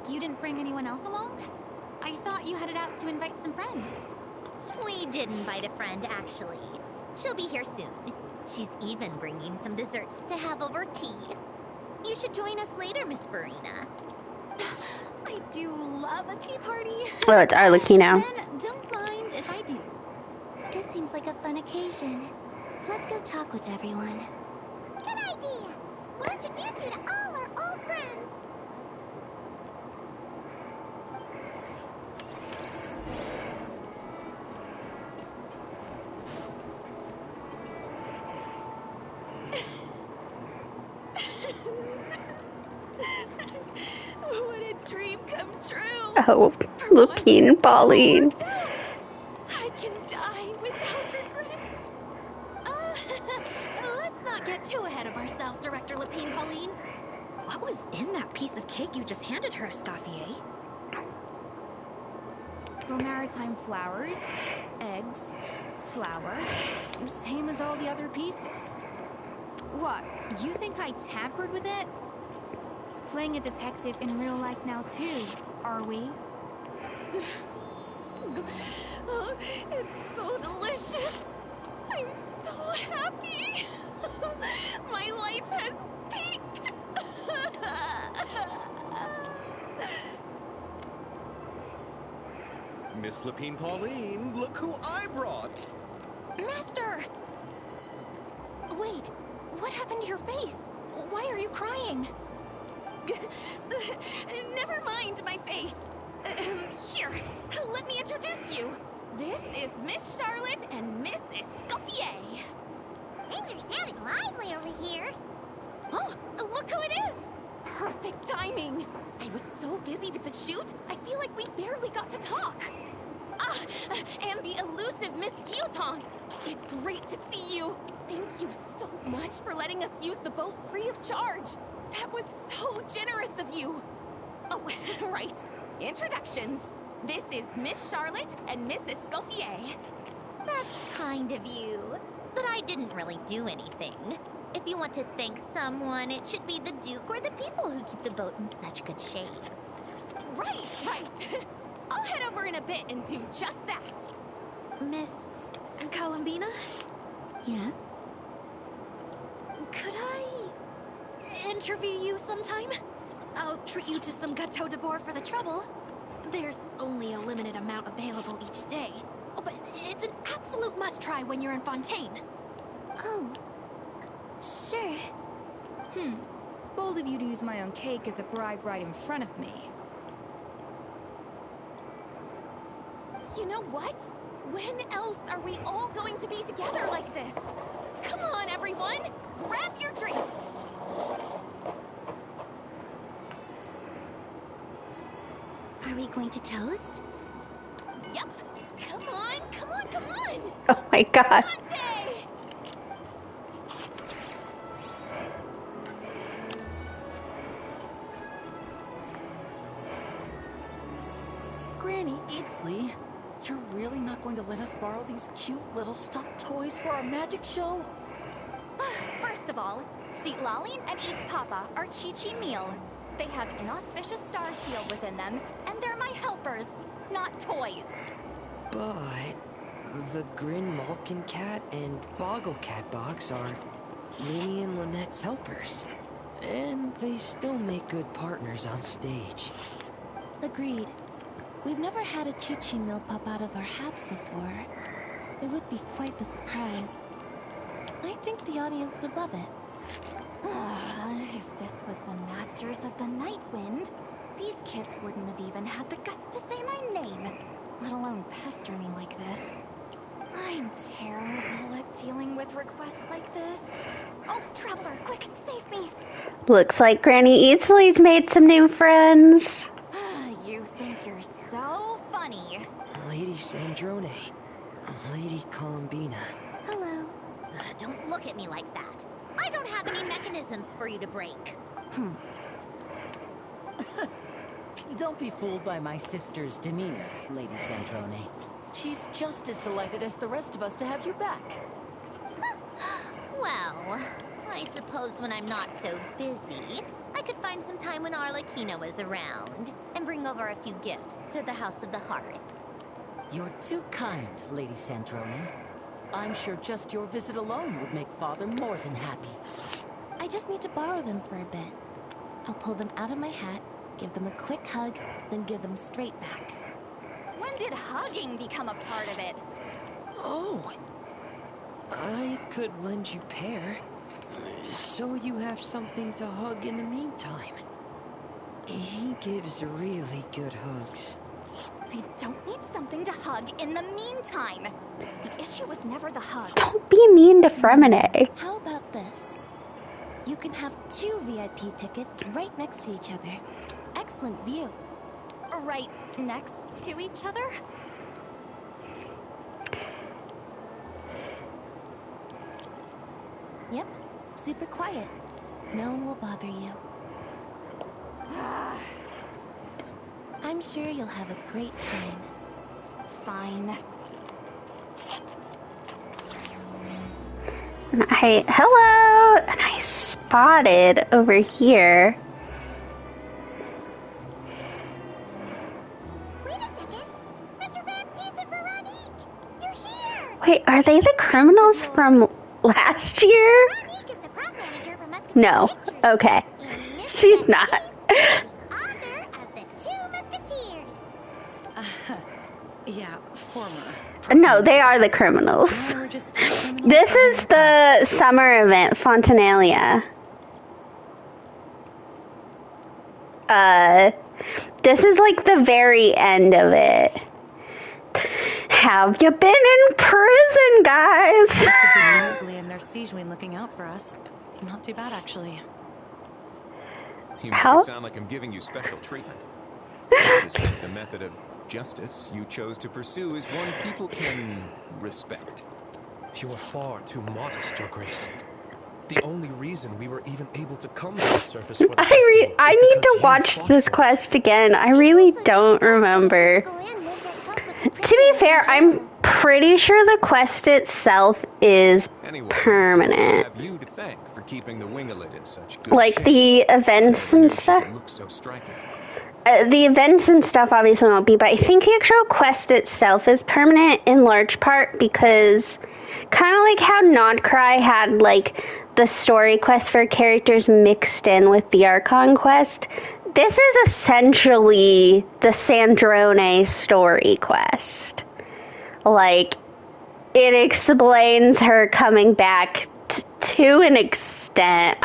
you didn't bring anyone else along? I thought you headed out to invite some friends. We did invite a friend, actually. She'll be here soon. She's even bringing some desserts to have over tea. You should join us later, Miss Farina. I do love a tea party. Oh, it's Arlecchino. Then don't mind if I do. This seems like a fun occasion. Let's go talk with everyone. Good idea. We'll introduce you to all our old friends. What a dream come true. Oh, Lupine Pauline. I can die without regrets. Let's not get too ahead of ourselves, Director Lupine Pauline. What was in that piece of cake you just handed her, Escoffier? Maritime flowers, eggs, flour, same as all the other pieces. What, you think I tampered with it? Playing a detective in real life now too, are we? Oh, it's so delicious. I'm so happy. My life has peaked. Miss Lupine Pauline, look who I brought! Master! Wait, what happened to your face? Why are you crying? Never mind my face. Here, let me introduce you. This is Miss Charlotte and Miss Escoffier. Things are sounding lively over here. Oh, look who it is! Perfect timing. I was so busy with the shoot, I feel like we barely got to talk. Ah, and the elusive Miss Guillotin. It's great to see you. Thank you so much for letting us use the boat free of charge. That was so generous of you. Oh, right. Introductions. This is Miss Charlotte and Miss Escoffier. That's kind of you. But I didn't really do anything. If you want to thank someone, it should be the Duke or the people who keep the boat in such good shape. Right. I'll head over in a bit and do just that. Miss Columbina? Yes? Could I interview you sometime? I'll treat you to some gâteau de bord for the trouble. There's only a limited amount available each day. Oh, but it's an absolute must-try when you're in Fontaine. Oh, sure. Bold of you to use my own cake as a bribe right in front of me. You know what? When else are we all going to be together like this? Come on, everyone! Grab your drinks! Are we going to toast? Yep! Come on! Oh my god. Sunday! Granny Eatsley, you're really not going to let us borrow these cute little stuffed toys for our magic show? First of all, Seat Lalin and Eats Papa are Chi-Chi meal. They have inauspicious stars sealed within them, and they're my helpers, not toys. But the Grin Malkin Cat and Boggle Cat box are Minnie and Lynette's helpers. And they still make good partners on stage. Agreed. We've never had a Chi-Chi meal pop out of our hats before. It would be quite the surprise. I think the audience would love it. If this was the Masters of the Night Wind, these kids wouldn't have even had the guts to say my name, let alone pester me like this. I'm terrible at dealing with requests like this. Oh, Traveler, quick, save me! Looks like Granny Eatsley's made some new friends. You think you're so funny. Lady Sandrone. Lady Columbina. Hello. Don't look at me like that. I don't have any mechanisms for you to break. Don't be fooled by my sister's demeanor, Lady Sandrone. She's just as delighted as the rest of us to have you back. Well, I suppose when I'm not so busy, I could find some time when Arlecchino is around and bring over a few gifts to the House of the Hearth. You're too kind, Lady Sandrone. I'm sure just your visit alone would make Father more than happy. I just need to borrow them for a bit. I'll pull them out of my hat, give them a quick hug, then give them straight back. When did hugging become a part of it? Oh! I could lend you Pear, so you have something to hug in the meantime. He gives really good hugs. I don't need something to hug in the meantime. The issue was never the hug. Don't be mean to Fremine. How about this? You can have 2 VIP tickets right next to each other. Excellent view. Right next to each other? Yep, super quiet. No one will bother you. I'm sure you'll have a great time. Fine. Hello! And I spotted over here. Wait a second! Mr. Baptiste and Veronique! You're here! Wait, are they the criminals from last year? Veronique is the prop manager for Musketeer No. Pictures. Okay. And Mr. She's not. Baptiste is the author of The Two Musketeers. Yeah, former. No, they are the criminals. We're just 2 criminals. This is the summer event, Fontanalia. This is like the very end of it. Have you been in prison, guys? Leslie and Nurse Sijuin looking out for us. Not too bad, actually. You make How? it sound like I'm giving you special treatment. I just think the method of justice you chose to pursue is one people can respect. You are far too modest, Your Grace. The only reason we were even able to come to the surface for the festival I is need because to you watch fought this for it. quest again. I really don't remember. To be fair, I'm pretty sure the quest itself is Anyway, permanent. I have you to thank for keeping the Winglet in such good Like shape. the events and stuff. It looks so striking. The events and stuff obviously won't be, but I think the actual quest itself is permanent in large part because kind of like how Nodcry had like the story quest for characters mixed in with the Archon quest. This is essentially the Sandrone story quest. Like, it explains her coming back to an extent.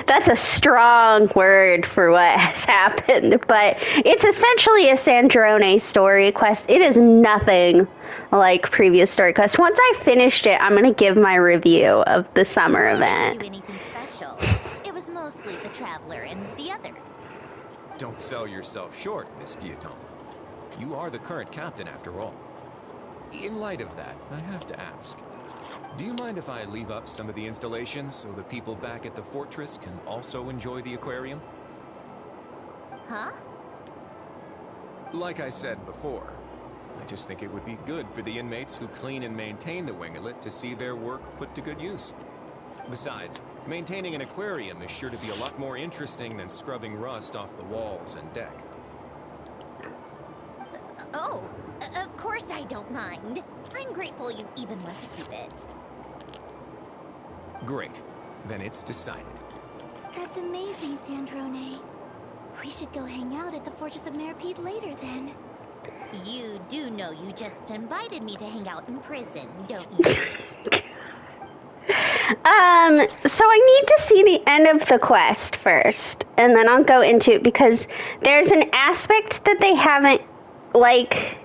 That's a strong word for what has happened, but it's essentially a Sandrone story quest. It is nothing like previous story quests. Once I finished it, I'm going to give my review of the summer event. Do anything special. It was mostly the Traveler and the others. Don't sell yourself short, Miss Guillotin. You are the current captain, after all. In light of that, I have to ask. Do you mind if I leave up some of the installations so the people back at the fortress can also enjoy the aquarium? Huh? Like I said before, I just think it would be good for the inmates who clean and maintain the Winglet to see their work put to good use. Besides, maintaining an aquarium is sure to be a lot more interesting than scrubbing rust off the walls and deck. Oh, of course I don't mind. I'm grateful you even want to keep it. Great. Then it's decided. That's amazing, Sandrone. We should go hang out at the Fortress of Meripede later, then. You do know you just invited me to hang out in prison, don't you? So I need to see the end of the quest first, and then I'll go into it because there's an aspect that they haven't, like,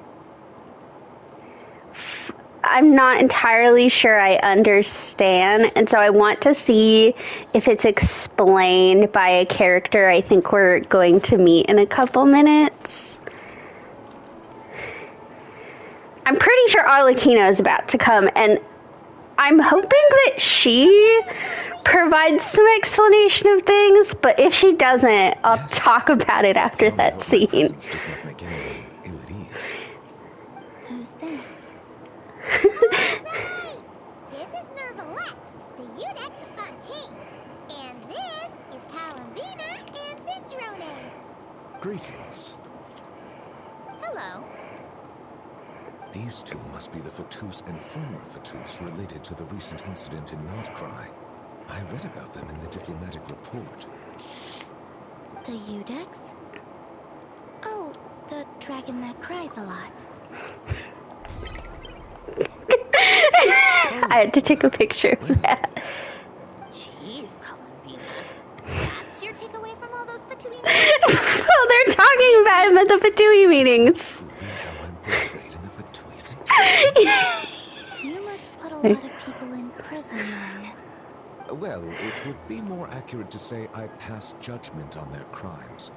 I'm not entirely sure I understand, and so I want to see if it's explained by a character I think we're going to meet in a couple minutes. I'm pretty sure Arlecchino is about to come, and I'm hoping that she provides some explanation of things, but if she doesn't, I'll talk about it after that scene. Presence does not make anyone ill at ease. Who's this? Alright! This is Nervalette, the Eudex of Fontaine. And this is Columbina and Cindrone. Greetings. Hello. These two must be the Fatus and former Fatus related to the recent incident in Nordcry. I read about them in the diplomatic report. The Eudex? Oh, the dragon that cries a lot. I had to take a picture of that. Jeez, Columbina. That's your takeaway from all those Fatui meetings? Oh, they're talking about him at the Fatui meetings. How I'm portrayed in the Fatui's You must put a lot of people in prison then. Well, it would be more accurate to say I pass judgment on their crimes.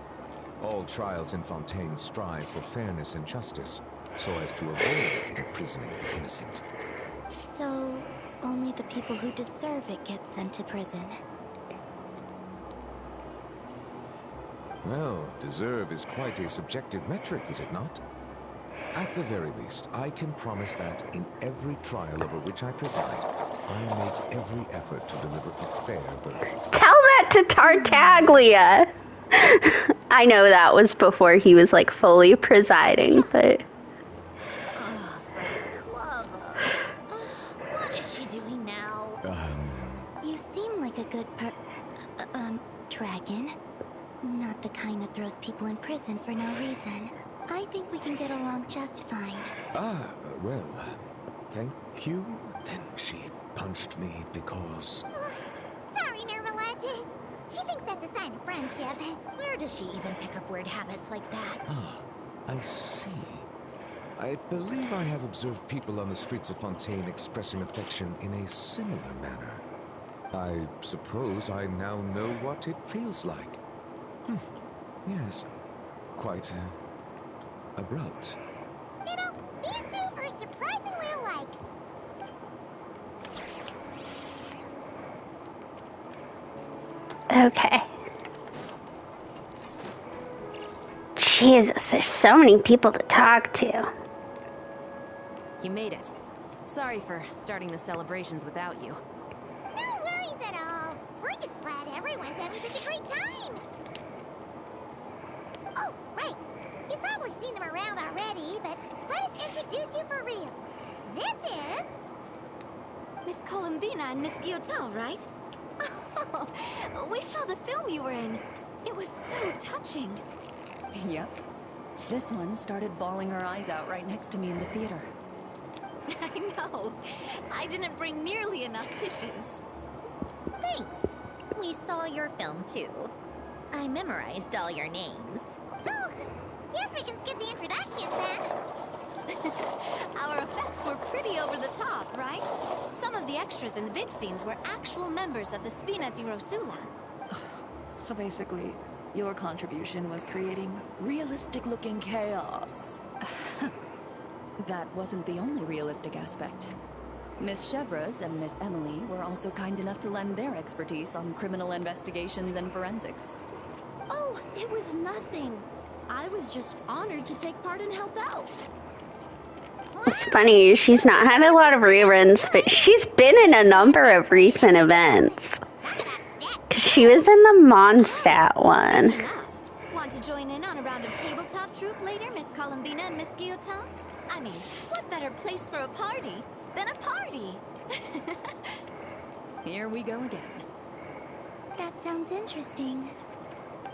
All trials in Fontaine strive for fairness and justice, so as to avoid imprisoning the innocent. So, only the people who deserve it get sent to prison. Well, deserve is quite a subjective metric, is it not? At the very least, I can promise that in every trial over which I preside, I make every effort to deliver a fair verdict. Tell that to Tartaglia. I know that was before he was like fully presiding, but... What is she doing now? You seem like a good dragon. Not the kind that throws people in prison for no reason. I think we can get along just fine. Well, thank you. Then she punched me because... Sorry, Nervalette. She thinks that's a sign of friendship. Where does she even pick up weird habits like that? I see. I believe I have observed people on the streets of Fontaine expressing affection in a similar manner. I suppose I now know what it feels like. Yes, quite abrupt. You know, these two are surprisingly alike. Okay. Jesus, there's so many people to talk to. You made it. Sorry for starting the celebrations without you. No worries at all. We're just glad everyone's having such a great time. Oh, right. You've probably seen them around already, but let us introduce you for real. This is... Miss Columbina and Miss Guillotin, right? Oh, we saw the film you were in. It was so touching. Yep. This one started bawling her eyes out right next to me in the theater. I know. I didn't bring nearly enough tissues. Thanks. We saw your film too. I memorized all your names. Oh, guess we can skip the introductions then. Our effects were pretty over the top, right? Some of the extras in the big scenes were actual members of the Spina di Rosula. So basically, your contribution was creating realistic-looking chaos. That wasn't the only realistic aspect. Miss Chevreuse and Miss Emily were also kind enough to lend their expertise on criminal investigations and forensics. Oh, it was nothing. I was just honored to take part and help out. It's funny, she's not had a lot of reruns, but she's been in a number of recent events. 'Cause she was in the Mondstadt one. Want to join in on a round of tabletop troupe later, Miss Columbina and Miss Guillotin? I mean, what better place for a party than a party? Here we go again. That sounds interesting.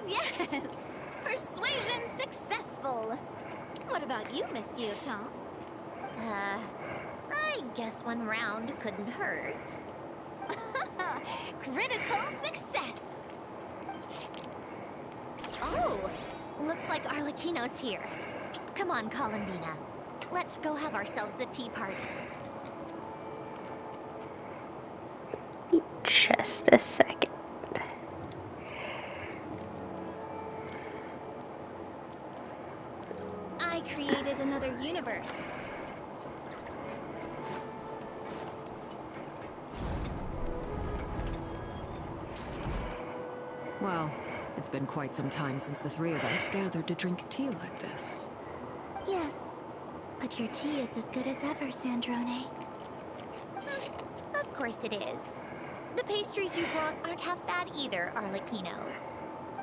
Yes! Persuasion successful! What about you, Miss Guillotin? I guess one round couldn't hurt. Critical success! Oh, looks like Arlecchino's here. Come on, Columbina. Let's go have ourselves a tea party. just a second. I created another universe. Well, it's been quite some time since the three of us gathered to drink tea like this. Yes, but your tea is as good as ever, Sandrone. Of course it is. The pastries you brought aren't half bad either, Arlecchino.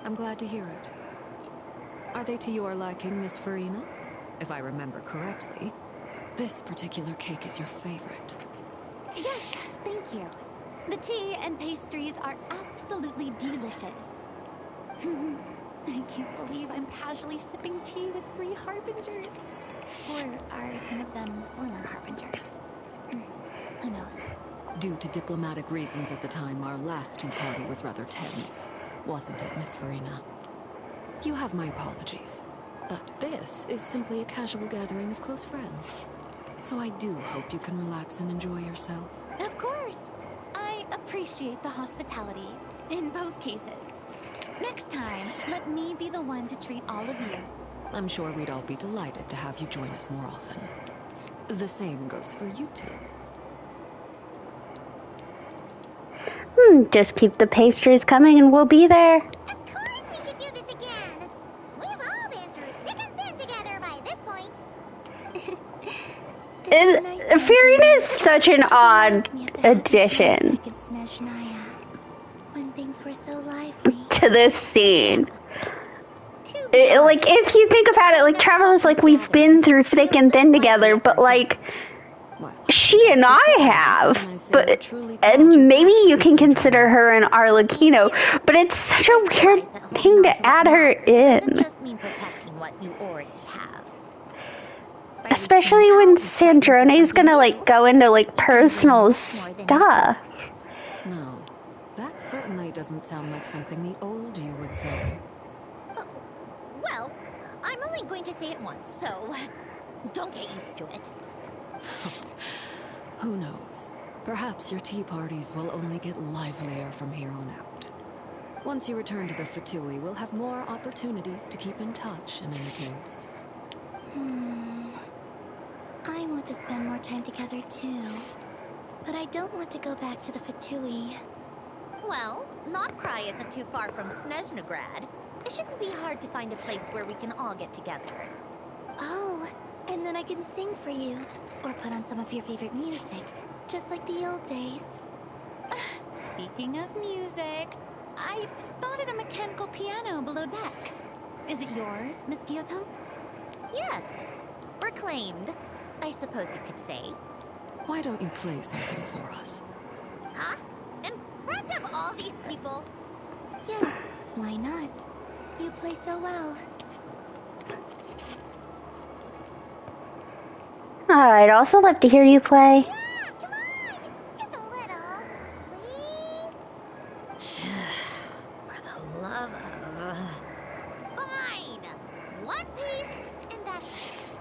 I'm glad to hear it. Are they to your liking, Miss Farina? If I remember correctly, this particular cake is your favorite. Yes, thank you. The tea and pastries are absolutely delicious. I can't believe I'm casually sipping tea with three harbingers. Or are some of them former harbingers? Who knows? Due to diplomatic reasons at the time, our last tea party was rather tense. Wasn't it, Miss Farina? You have my apologies. But this is simply a casual gathering of close friends. So I do hope you can relax and enjoy yourself. Of course! I appreciate the hospitality, in both cases. Next time, let me be the one to treat all of you. I'm sure we'd all be delighted to have you join us more often. The same goes for you two. Just keep the pastries coming and we'll be there. Of course we should do this again. We've all been through thick and thin together by this point. Farina is such an odd addition When things were so lively. to this scene. Like, if you think about it, like, Traveler's like, we've been through thick and thin together, but, like, she and I have. But, and maybe you can consider her an Arlecchino, but it's such a weird thing to add her in. Just mean protecting what you already have. Especially when Sandrone's gonna, like, go into, like, personal stuff. No, that certainly doesn't sound like something the old you would say. Well, I'm only going to say it once, so don't get used to it. Who knows? Perhaps your tea parties will only get livelier from here on out. Once you return to the Fatui, we'll have more opportunities to keep in touch in any case. I want to spend more time together too. But I don't want to go back to the Fatui. Well, Notcry isn't too far from Snezhnograd. It shouldn't be hard to find a place where we can all get together. Oh, and then I can sing for you. Or put on some of your favorite music. Just like the old days. Speaking of music, I spotted a mechanical piano below deck. Is it yours, Miss Guillotin? Yes. Reclaimed, I suppose you could say. Why don't you play something for us? Huh? In front of all these people? Yes, why not? You play so well. I'd also love to hear you play. Yeah, come on! Just a little, please. For the love of... Fine! One piece, and that's it.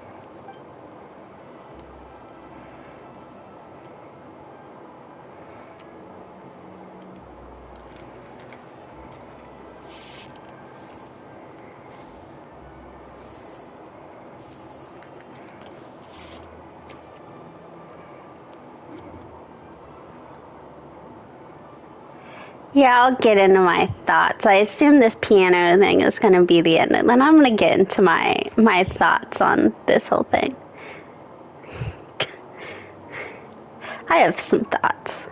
Yeah, I'll get into my thoughts. I assume this piano thing is going to be the end, and then I'm going to get into my thoughts on this whole thing. I have some thoughts.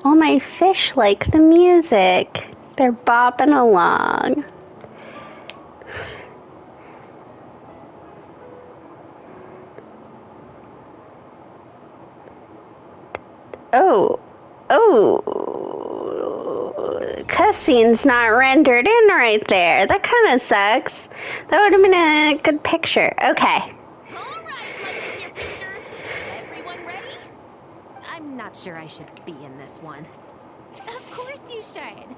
All my fish like the music. They're bopping along. Oh, cutscene's not rendered in right there. That kind of sucks. That would have been a good picture. Okay. I'm not sure I should be in this one. Of course you should.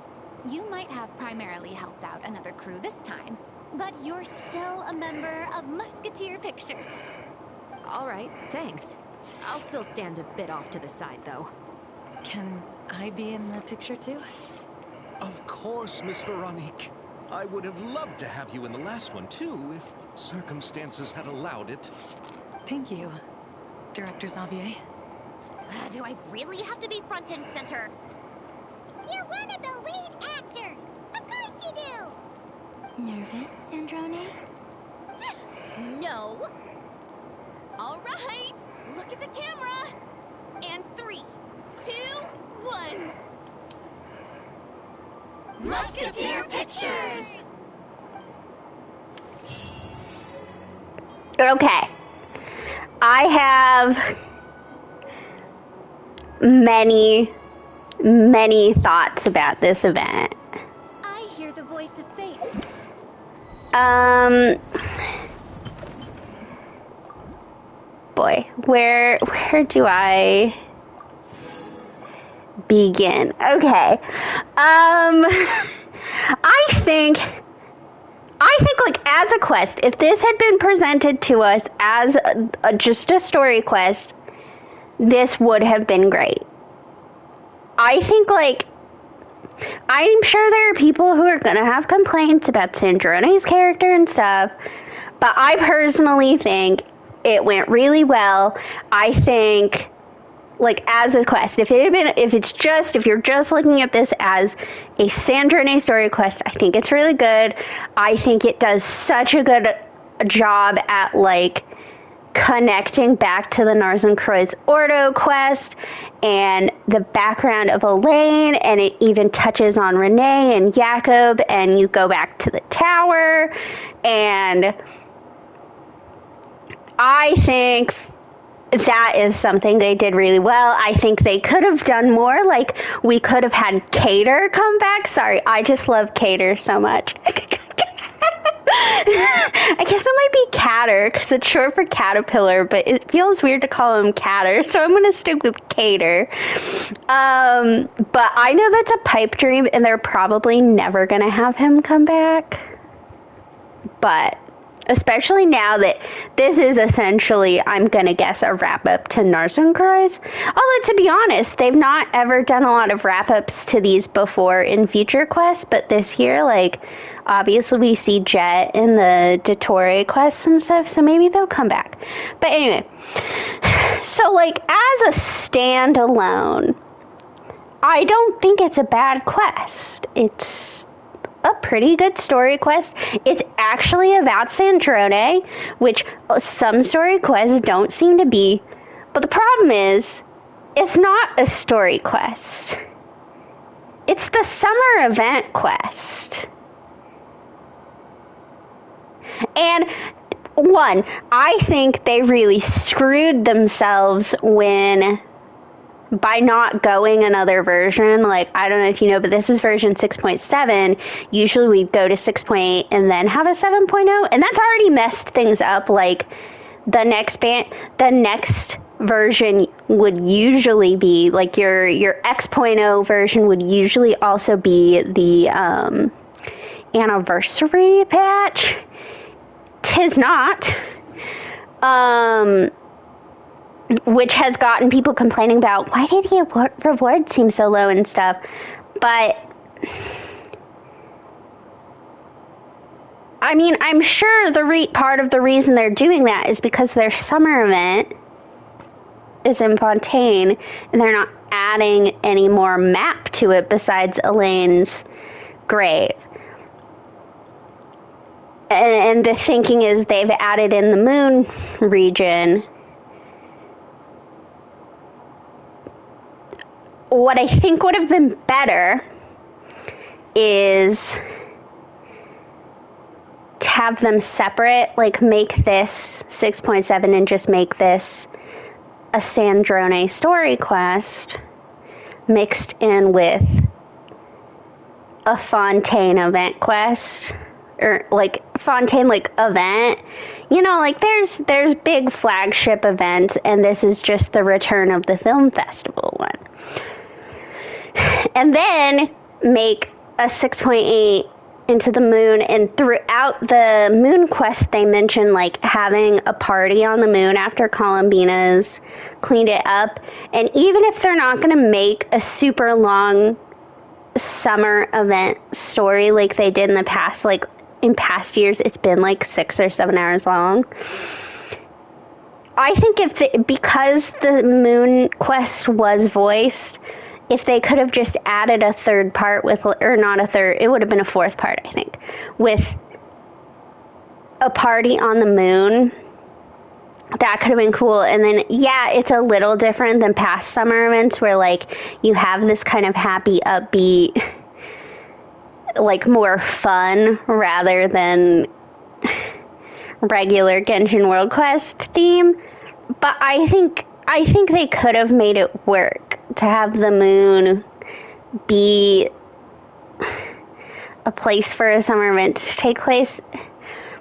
You might have primarily helped out another crew this time, but you're still a member of Musketeer Pictures. All right, thanks. I'll still stand a bit off to the side, though. Can I be in the picture too? Of course, Miss Veronique. I would have loved to have you in the last one too, if circumstances had allowed it. Thank you, Director Xavier. Do I really have to be front and center? You're one of the lead actors! Of course you do! Nervous, Androne? No! All right! Look at the camera! And 3, 2, 1... Musketeer Pictures! Okay. I have many thoughts about this event. I hear the voice of fate. Boy, where do I begin? Okay. I think like as a quest, if this had been presented to us as just a story quest, this would have been great. I think like I'm sure there are people who are gonna have complaints about Sandrone's character and stuff, but I personally think it went really well. I think, like, as a quest, if you're just looking at this as a Sandrone story quest, I think it's really good. I think it does such a good job at, like, connecting back to the Narzen Croix Ordo quest and the background of Elaine, and it even touches on Renee and Jacob, and you go back to the tower, and I think that is something they did really well. I think they could have done more. Like, we could have had Cater come back. Sorry, I just love Cater so much. I guess it might be Catter, because it's short for caterpillar, but it feels weird to call him Catter, so I'm going to stick with Cater. But I know that's a pipe dream, and they're probably never going to have him come back. But especially now that this is essentially, I'm going to guess, a wrap-up to Narzen Croix. Although, to be honest, they've not ever done a lot of wrap-ups to these before in future quests, but this year, like, obviously we see Jet in the Dottore quests and stuff, so maybe they'll come back. But anyway, so, like, as a standalone, I don't think it's a bad quest. It's a pretty good story quest. It's actually about Sandrone, which some story quests don't seem to be. But the problem is, it's not a story quest. It's the summer event quest. And one, I think they really screwed themselves by not going another version. Like, I don't know if you know, but this is version 6.7. Usually we'd go to 6.8 and then have a 7.0, and that's already messed things up. Like, the next version would usually be, like, your X.0 version would usually also be the anniversary patch. 'Tis not. Which has gotten people complaining about, why did the reward seem so low and stuff? But, I mean, I'm sure part of the reason they're doing that is because their summer event is in Fontaine, and they're not adding any more map to it besides Elaine's grave. And the thinking is they've added in the moon region what I think would have been better is to have them separate, like make this 6.7 and just make this a Sandrone story quest mixed in with a Fontaine event quest, or like Fontaine like event. You know, like there's big flagship events, and this is just the return of the film festival one. And then make a 6.8 into the moon, and throughout the moon quest they mention like having a party on the moon after Columbina's cleaned it up. And even if they're not going to make a super long summer event story like they did in the past, like in past years it's been like 6 or 7 hours long, I think because the moon quest was voiced, if they could have just added a third part with, or not a third, it would have been a fourth part, I think, with a party on the moon, that could have been cool. And then, yeah, it's a little different than past summer events where, like, you have this kind of happy, upbeat, like, more fun rather than regular Genshin World Quest theme. But I think they could have made it work to have the moon be a place for a summer event to take place.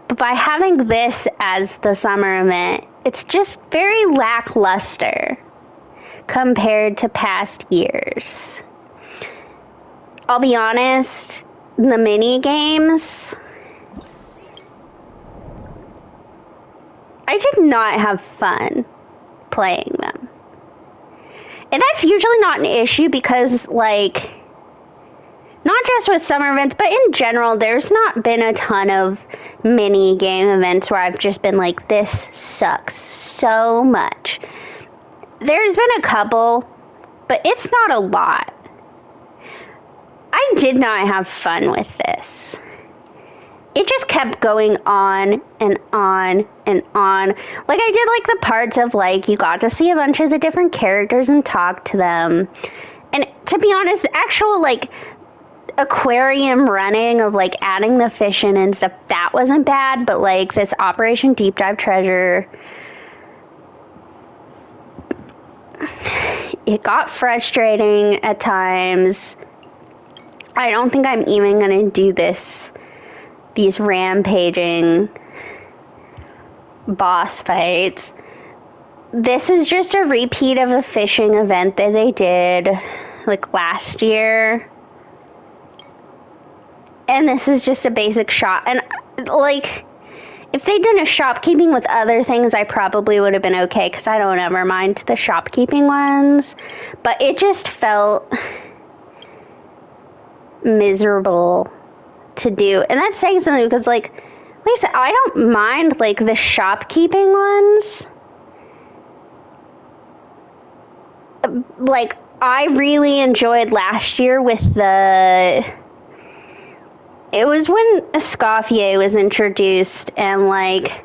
But by having this as the summer event, it's just very lackluster compared to past years. I'll be honest, the mini games, I did not have fun playing them. And that's usually not an issue because, like, not just with summer events, but in general, there's not been a ton of mini game events where I've just been like, this sucks so much. There's been a couple, but it's not a lot. I did not have fun with this. It just kept going on and on and on. Like, I did like the parts of, like, you got to see a bunch of the different characters and talk to them. And to be honest, the actual, like, aquarium running of, like, adding the fish in and stuff, that wasn't bad. But, like, this Operation Deep Dive Treasure, it got frustrating at times. I don't think I'm even going to do these rampaging boss fights. This is just a repeat of a fishing event that they did like last year. And this is just a basic shop. And like, if they'd done a shopkeeping with other things, I probably would have been okay, because I don't ever mind the shopkeeping ones. But it just felt miserable to do. And that's saying something, because, like Lisa, I don't mind, like, the shopkeeping ones. Like, I really enjoyed last year with it was when Escoffier was introduced, and, like,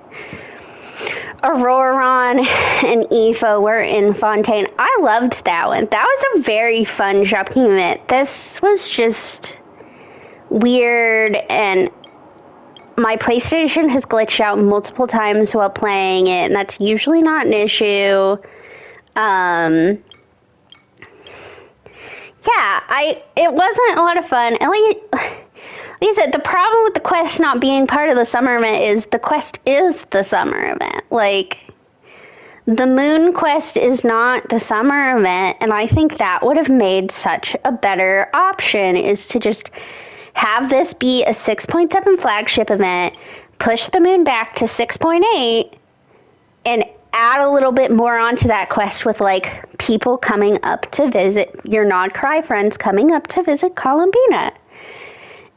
Auroron and Aoife were in Fontaine. I loved that one. That was a very fun shopkeeping event. This was just weird, and my PlayStation has glitched out multiple times while playing it, and that's usually not an issue. It wasn't a lot of fun. At least, Lisa, the problem with the quest not being part of the summer event is the quest is the summer event. Like, the moon quest is not the summer event, and I think that would have made such a better option, is to just have this be a 6.7 flagship event, push the moon back to 6.8, and add a little bit more onto that quest with, like, people coming up to visit, your Nod-Cry friends coming up to visit Columbina.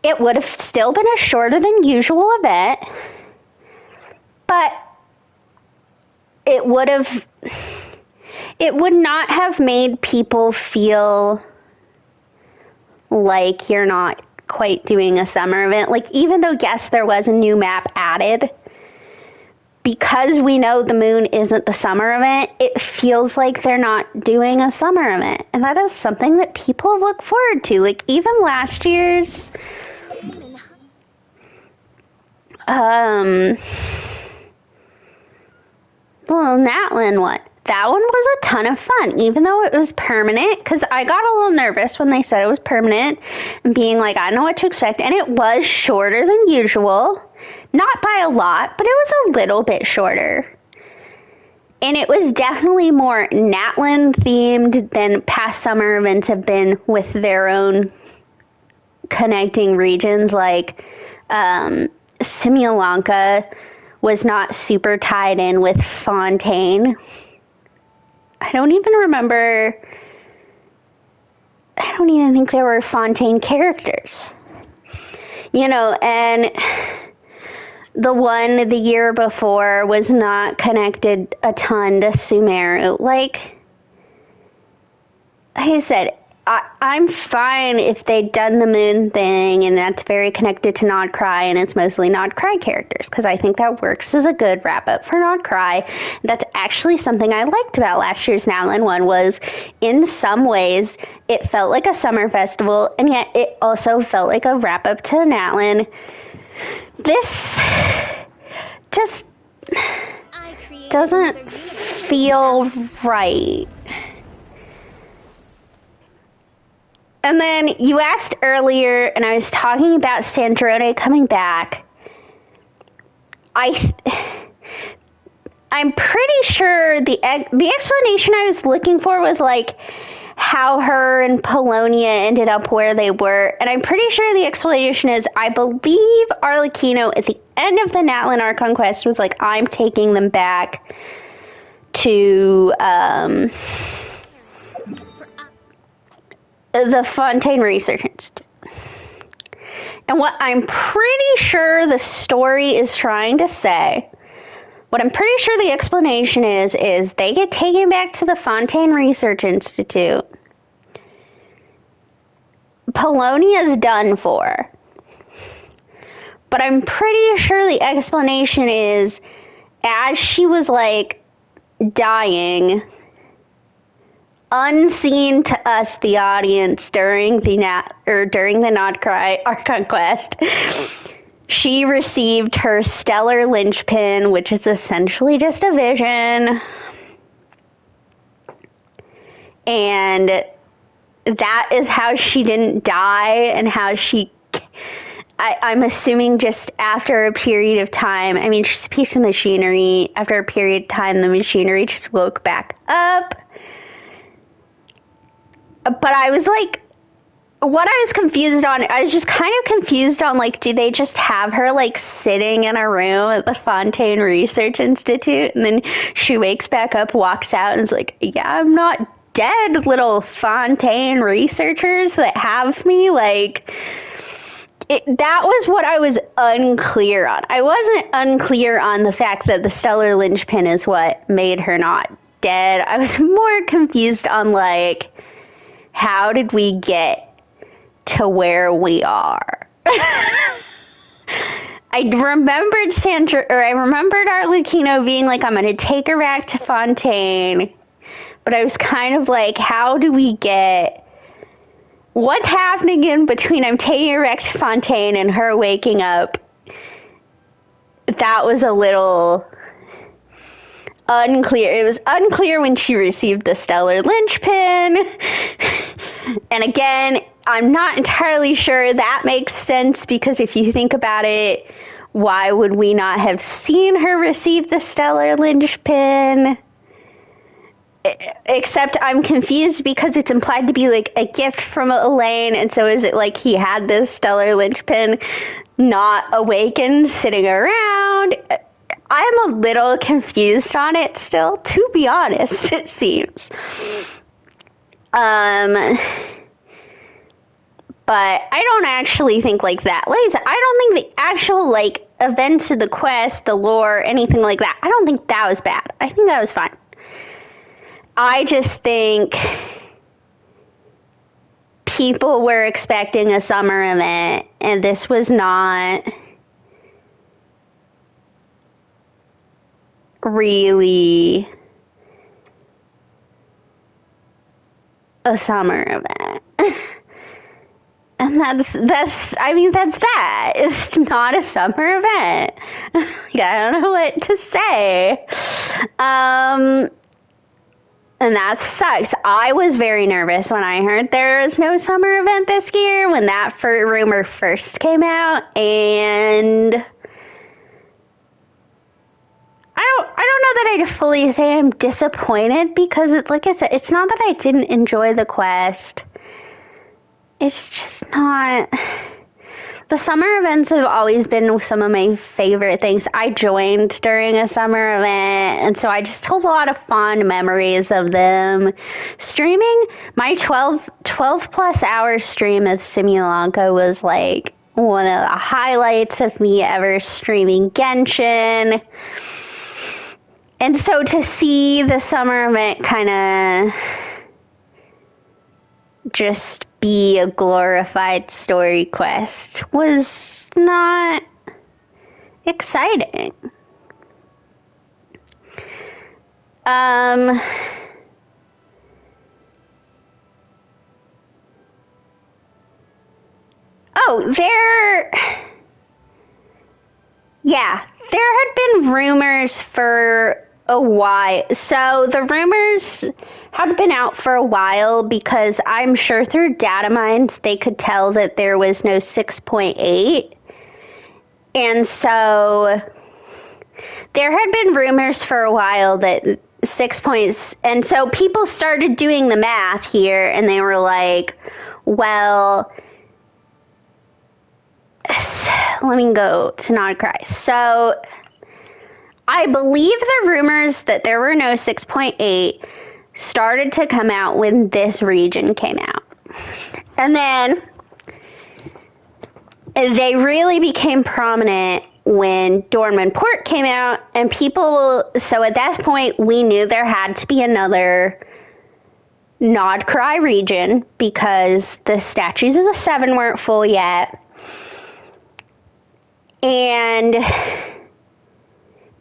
It would have still been a shorter than usual event, but it would not have made people feel like you're not quite doing a summer event. Like, even though, yes, there was a new map added, because we know the moon isn't the summer event, it feels like they're not doing a summer event. And that is something that people look forward to. Like, even last year's... well, Natlin one. That one was a ton of fun, even though it was permanent, because I got a little nervous when they said it was permanent, and being like, I don't know what to expect, and it was shorter than usual. Not by a lot, but it was a little bit shorter. And it was definitely more Natlin themed than past summer events have been with their own connecting regions. Like, Simulanka was not super tied in with Fontaine. I don't even think there were Fontaine characters. You know, and the one the year before was not connected a ton to Sumeru. Like I said, I'm fine if they'd done the moon thing and that's very connected to Nodcry and it's mostly Nodcry characters, because I think that works as a good wrap-up for Nodcry. That's actually something I liked about last year's Natlin one, was in some ways it felt like a summer festival, and yet it also felt like a wrap-up to Natlin. This just doesn't feel right. And then you asked earlier, and I was talking about Sandrone coming back. I'm pretty sure the explanation I was looking for was like how her and Polonia ended up where they were. And I'm pretty sure the explanation is, I believe Arlecchino at the end of the Natlin Archon quest was like, I'm taking them back to the Fontaine Research Institute. And what I'm pretty sure the story is trying to say, what I'm pretty sure the explanation is they get taken back to the Fontaine Research Institute. Polonia's done for. But I'm pretty sure the explanation is, as she was like dying, unseen to us, the audience, during the Nodcry Archon quest, she received her stellar linchpin, which is essentially just a vision. And that is how she didn't die, and how she... I'm assuming just after a period of time, I mean, she's a piece of machinery. After a period of time, the machinery just woke back up. But I was like, what I was confused on, I was just kind of confused on, like, do they just have her, like, sitting in a room at the Fontaine Research Institute, and then she wakes back up, walks out, and is like, yeah, I'm not dead, little Fontaine researchers that have me, like... that was what I was unclear on. I wasn't unclear on the fact that the stellar linchpin is what made her not dead. I was more confused on, like, how did we get to where we are? I remembered Arlecchino being like, I'm going to take her back to Fontaine. But I was kind of like, how do we get... what's happening in between I'm taking her back to Fontaine and her waking up? That was a little unclear. It was unclear when she received the stellar linchpin. And again, I'm not entirely sure that makes sense, because if you think about it, why would we not have seen her receive the stellar linchpin? Except I'm confused because it's implied to be like a gift from Elaine, and so is it like he had this stellar linchpin not awakened sitting around? I'm a little confused on it still, to be honest, it seems. But I don't actually think like that. Like I said, I don't think the actual like events of the quest, the lore, anything like that, I don't think that was bad. I think that was fine. I just think people were expecting a summer event, and this was not really a summer event. And that's that. It's not a summer event. I don't know what to say. And that sucks. I was very nervous when I heard there was no summer event this year when that rumor first came out, and I don't know that I'd fully say I'm disappointed because, like I said, it's not that I didn't enjoy the quest. It's just not... The summer events have always been some of my favorite things. I joined during a summer event, and so I just told a lot of fond memories of them. Streaming, my 12 plus hour stream of Simulanka was like one of the highlights of me ever streaming Genshin. And so to see the summer event kind of just be a glorified story quest was not exciting. There had been rumors for a while. So the rumors had been out for a while because I'm sure through data mines they could tell that there was no 6.8. And so there had been rumors for a while that 6 points. And so people started doing the math here and they were like, well, let me go to not cry. So I believe the rumors that there were no 6.8 started to come out when this region came out. And then they really became prominent when Dornman Port came out, and so at that point we knew there had to be another Nod Cry region because the statues of the Seven weren't full yet. And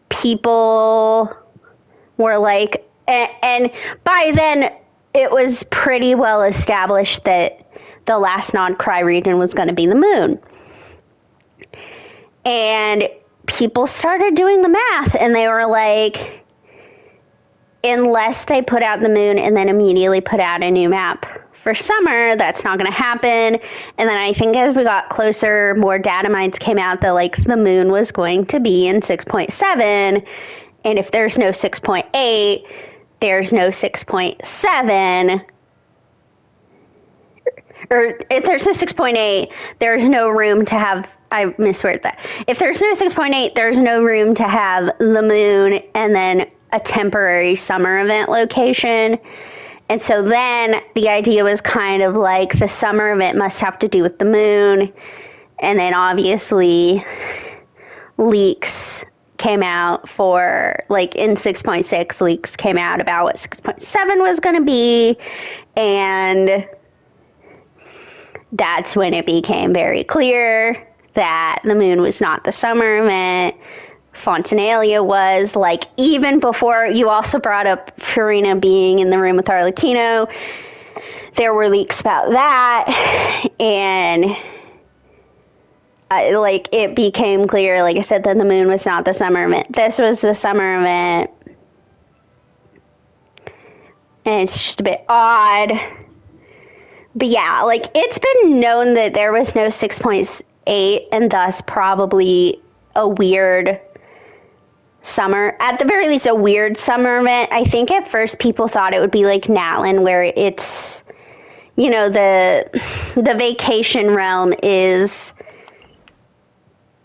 people were like, and by then it was pretty well established that the last Nod Cry region was going to be the moon. And people started doing the math and they were like, unless they put out the moon and then immediately put out a new map for summer, that's not going to happen. And then I think as we got closer, more data mines came out that like the moon was going to be in 6.7. And if there's no 6.8, there's no 6.7. Or if there's no 6.8, there's no room to have, I misworded that. If there's no 6.8, there's no room to have the moon and then a temporary summer event location. And so then the idea was kind of like the summer event must have to do with the moon. And then obviously leaks came out for, like in 6.6, leaks came out about what 6.7 was going to be. And that's when it became very clear that the moon was not the summer event. Fontanalia was, like, even before you also brought up Furina being in the room with Arlecchino, there were leaks about that, and it became clear, like I said, that the moon was not the summer event. This was the summer event, and it's just a bit odd. But yeah, like, it's been known that there was no 6.8, and thus probably a weird summer, at the very least a weird summer event. I think at first people thought it would be like Natlan, where it's, you know, the vacation realm is,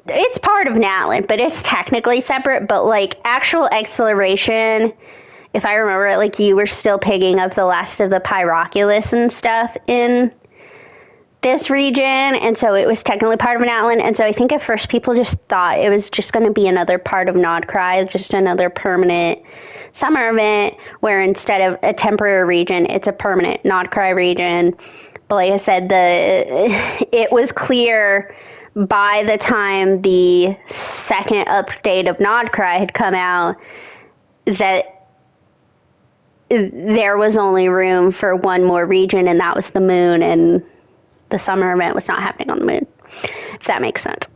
it's part of Natlan, but it's technically separate. But like actual exploration, if I remember it, like you were still picking up the last of the Pyroculus and stuff in this region, and so it was technically part of Natlan. And so I think at first people just thought it was just going to be another part of Nod Cry, just another permanent summer event, where instead of a temporary region, it's a permanent Nod Cry region. But like I said, it was clear by the time the second update of Nod Cry had come out that there was only room for one more region, and that was the moon, and the summer event was not happening on the moon, if that makes sense.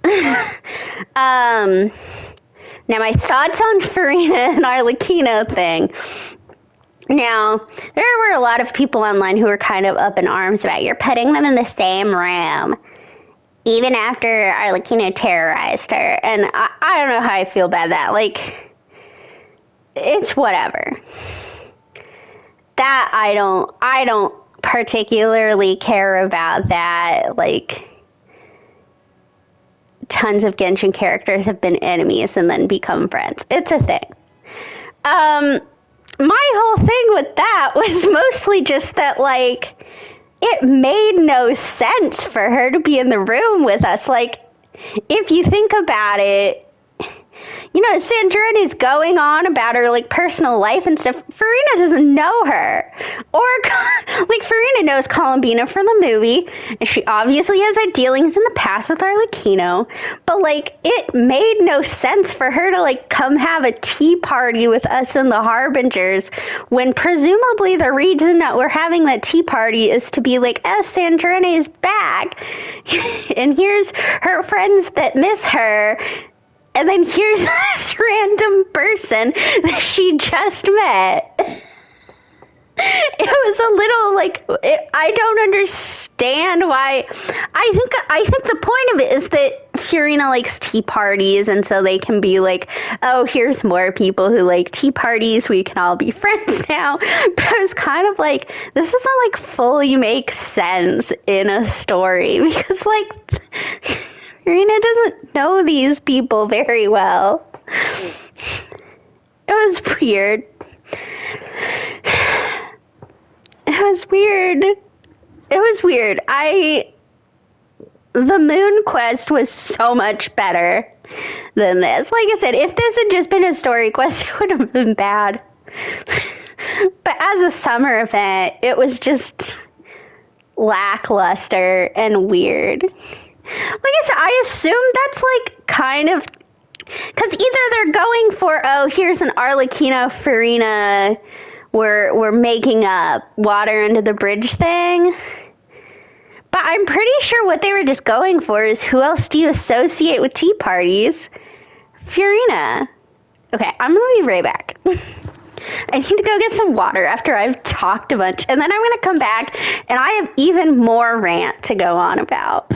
Now, my thoughts on Farina and Arlecchino thing. Now, there were a lot of people online who were kind of up in arms about you're putting them in the same room, even after Arlecchino terrorized her. And I don't know how I feel about that. Like, it's whatever. That I don't particularly care about that. Like, tons of Genshin characters have been enemies and then become friends. It's a thing. My whole thing with that was mostly just that, like, it made no sense for her to be in the room with us. Like, if you think about it, you know, Sandrine is going on about her, like, personal life and stuff. Farina doesn't know her. Or, like, Farina knows Columbina from the movie, and she obviously has had dealings in the past with Arlecchino, but, like, it made no sense for her to, like, come have a tea party with us and the Harbingers, when presumably the reason that we're having that tea party is to be like, Sandrine is back, and here's her friends that miss her, and then here's this random person that she just met. It was a little, like, I don't understand why. I think the point of it is that Farina likes tea parties, and so they can be like, oh, here's more people who like tea parties, we can all be friends now. But I was kind of like, this doesn't, like, fully make sense in a story, because, like, Farina doesn't know these people very well. It was weird. It was weird. The moon quest was so much better than this. Like I said, if this had just been a story quest, it would have been bad. But as a summer event, it was just lackluster and weird. Like I said, I assume that's, like, kind of, because either they're going for, oh, here's an Arlecchino Farina, we're making up water under the bridge thing. But I'm pretty sure what they were just going for is, who else do you associate with tea parties? Farina. Okay, I'm gonna be right back. I need to go get some water after I've talked a bunch, and then I'm gonna come back, and I have even more rant to go on about.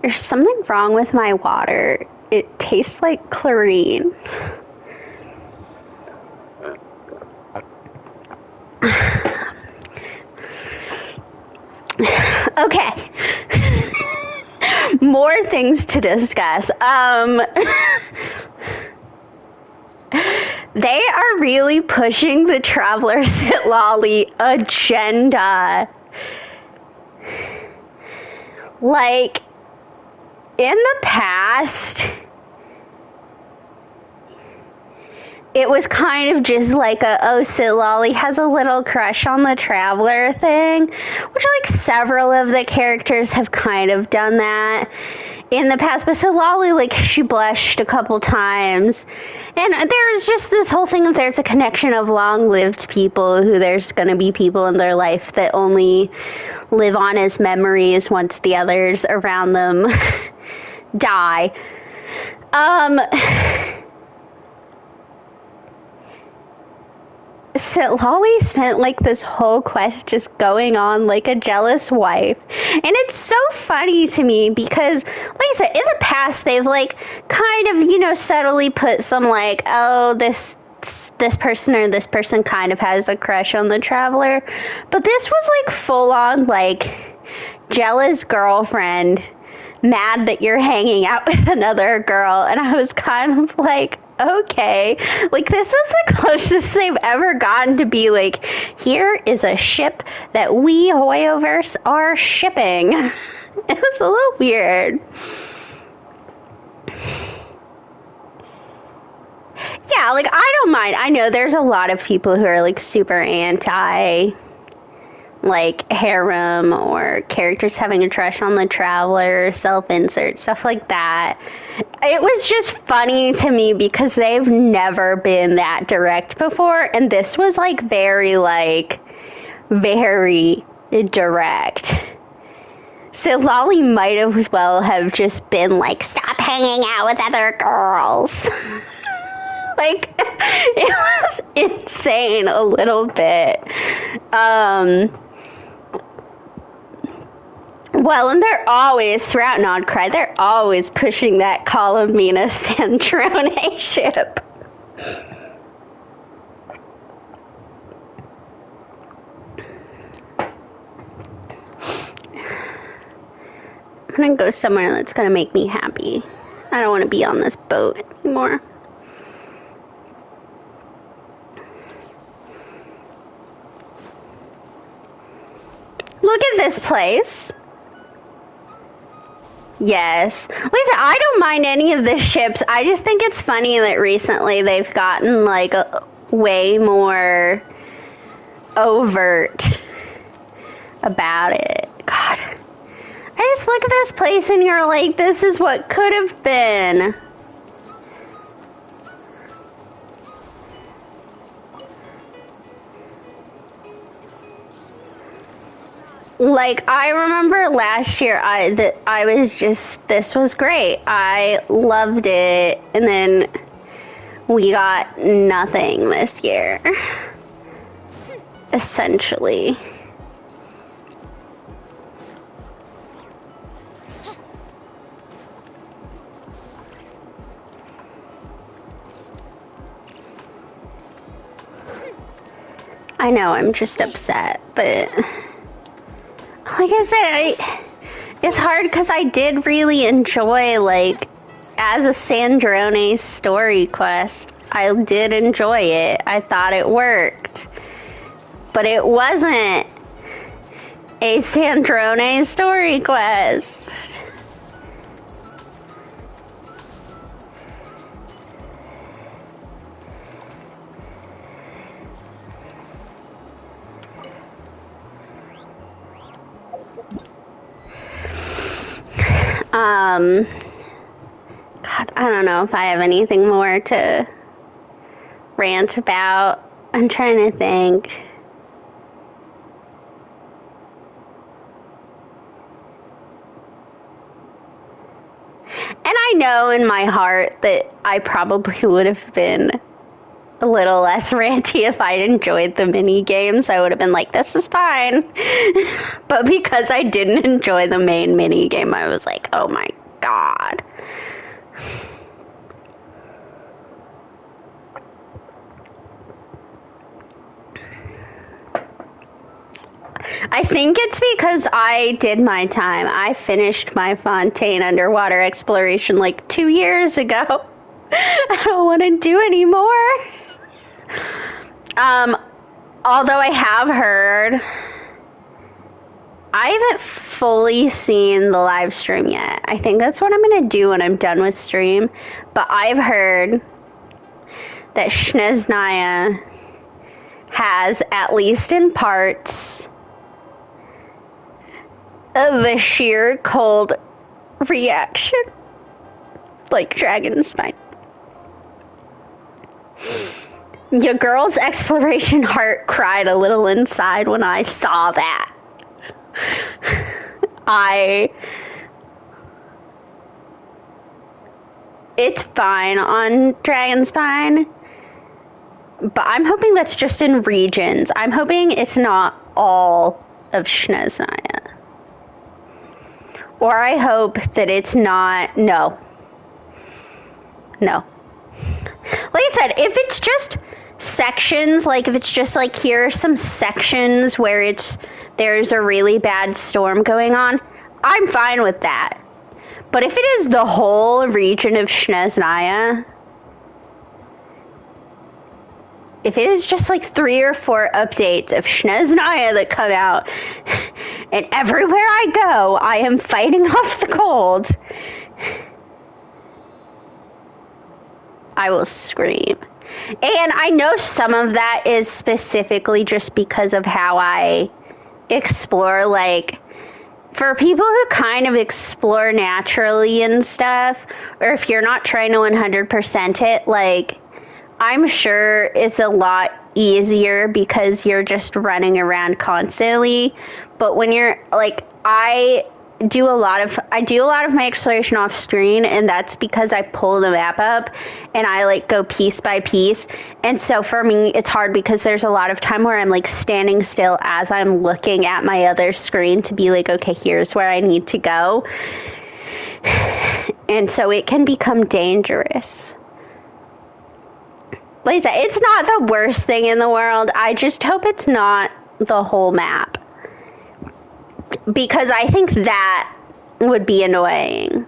There's something wrong with my water. It tastes like chlorine. Okay. More things to discuss. They are really pushing the Traveler Sitlali agenda. Like, in the past, it was kind of just like Sitlali has a little crush on the Traveler thing, which, like, several of the characters have kind of done that in the past, but Sitlali, like, she blushed a couple times, and there's just this whole thing of there's a connection of long-lived people who there's going to be people in their life that only live on as memories once the others around them die. So Lolly spent like this whole quest just going on like a jealous wife. And it's so funny to me because, like I said, in the past they've like kind of, you know, subtly put some like, oh, this person or this person kind of has a crush on the traveler. But this was like full on like jealous girlfriend, mad that you're hanging out with another girl. And I was kind of like, okay, like this was the closest they've ever gotten to be like, here is a ship that we Hoyoverse are shipping. It was a little weird. Yeah, like I don't mind. I know there's a lot of people who are like super anti like harem or characters having a crush on the traveler, self-insert, stuff like that. It was just funny to me because they've never been that direct before, and this was like very direct. So Lolly might as well have just been like, stop hanging out with other girls. Like, it was insane a little bit. Well, and they're always, throughout Nodcry, they're always pushing that Columbina Sandrone ship. I'm gonna go somewhere that's gonna make me happy. I don't want to be on this boat anymore. Look at this place. Yes. Lisa, I don't mind any of the ships. I just think it's funny that recently they've gotten like way more overt about it. God. I just look at this place and you're like, this is what could have been. Like, I remember last year, I was just, this was great. I loved it. And then we got nothing this year. Essentially. I know, I'm just upset, but like I said, it's hard because I did really enjoy, like, as a Sandrone story quest, I did enjoy it. I thought it worked. But it wasn't a Sandrone story quest. God, I don't know if I have anything more to rant about. I'm trying to think. And I know in my heart that I probably would have been a little less ranty if I'd enjoyed the mini games. I would have been like, this is fine. But because I didn't enjoy the main mini game, I was like, oh my God. I think it's because I did my time. I finished my Fontaine underwater exploration like 2 years ago. I don't want to do anymore. Although I have heard, I haven't fully seen the live stream yet. I think that's what I'm going to do when I'm done with stream. But I've heard that Shneznaya has, at least in parts, the sheer cold reaction like Dragon Spine. Your girl's exploration heart cried a little inside when I saw that. It's fine on Dragon Spine. But I'm hoping that's just in regions. I'm hoping it's not all of Snezhnaya. Or I hope that it's not... No. Like I said, if it's just sections, like if it's just like here are some sections where there's a really bad storm going on, I'm fine with that. But if it is the whole region of Snezhnaya... If it is just like 3 or 4 updates of Snezhnaya that come out, and everywhere I go, I am fighting off the cold, I will scream. And I know some of that is specifically just because of how I explore, like, for people who kind of explore naturally and stuff, or if you're not trying to 100% it, like, I'm sure it's a lot easier because you're just running around constantly. But when you're like, I do a lot of my exploration off screen, and that's because I pull the map up and I like go piece by piece. And so for me, it's hard because there's a lot of time where I'm like standing still as I'm looking at my other screen to be like, okay, here's where I need to go. And so it can become dangerous. Like I said, it's not the worst thing in the world. I just hope it's not the whole map. Because I think that would be annoying.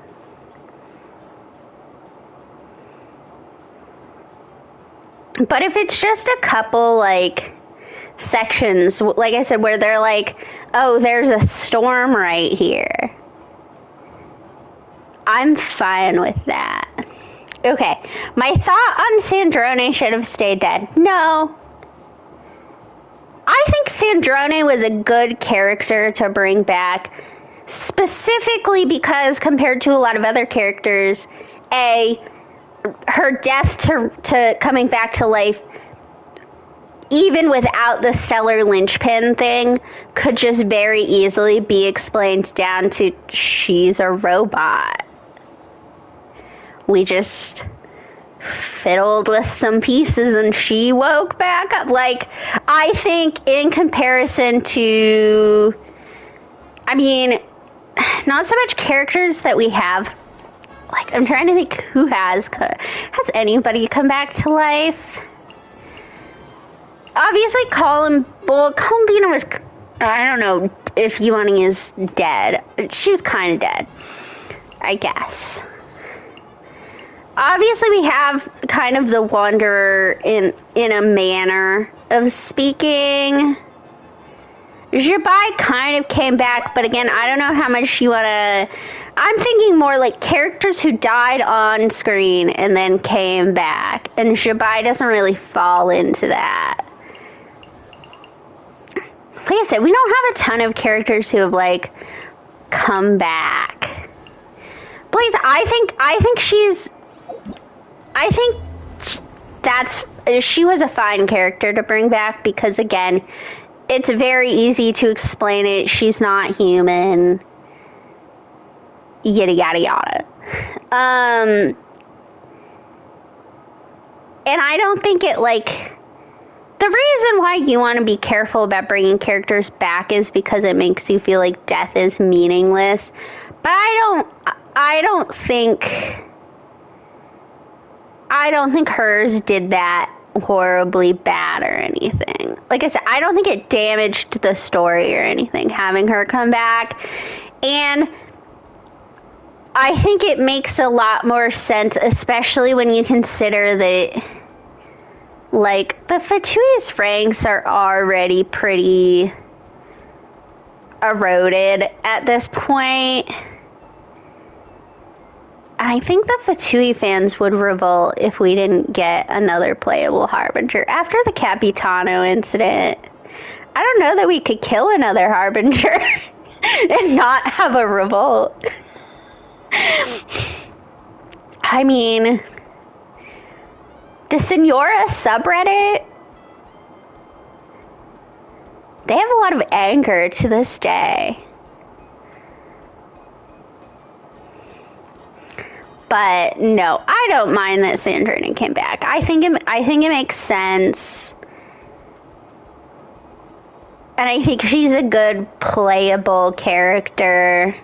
But if it's just a couple, like, sections, like I said, where they're like, oh, there's a storm right here, I'm fine with that. Okay, my thought on Sandrone should have stayed dead. No. I think Sandrone was a good character to bring back, specifically because compared to a lot of other characters, her death to coming back to life, even without the stellar linchpin thing, could just very easily be explained down to she's a robot. We just fiddled with some pieces and she woke back up. Like, I think in comparison to, I mean, not so much characters that we have. Like, I'm trying to think who has anybody come back to life? Obviously, Columbina was, I don't know if Yuani is dead. She was kind of dead, I guess. Obviously, we have kind of the Wanderer in a manner of speaking. Zhibai kind of came back, but again, I don't know how much you want to... I'm thinking more like characters who died on screen and then came back, and Zhibai doesn't really fall into that. Like I said, we don't have a ton of characters who have, like, come back. Blaze, I think she was a fine character to bring back because, again, it's very easy to explain it. She's not human. Yada, yada, yada. And I don't think it, like... The reason why you want to be careful about bringing characters back is because it makes you feel like death is meaningless. But I don't think hers did that horribly bad or anything. Like I said, I don't think it damaged the story or anything, having her come back. And I think it makes a lot more sense, especially when you consider that, like, the Fatui's ranks are already pretty eroded at this point. I think the Fatui fans would revolt if we didn't get another playable Harbinger. After the Capitano incident, I don't know that we could kill another Harbinger and not have a revolt. I mean, the Senora subreddit, they have a lot of anger to this day. But no, I don't mind that Sandrina came back. I think it makes sense. And I think she's a good playable character.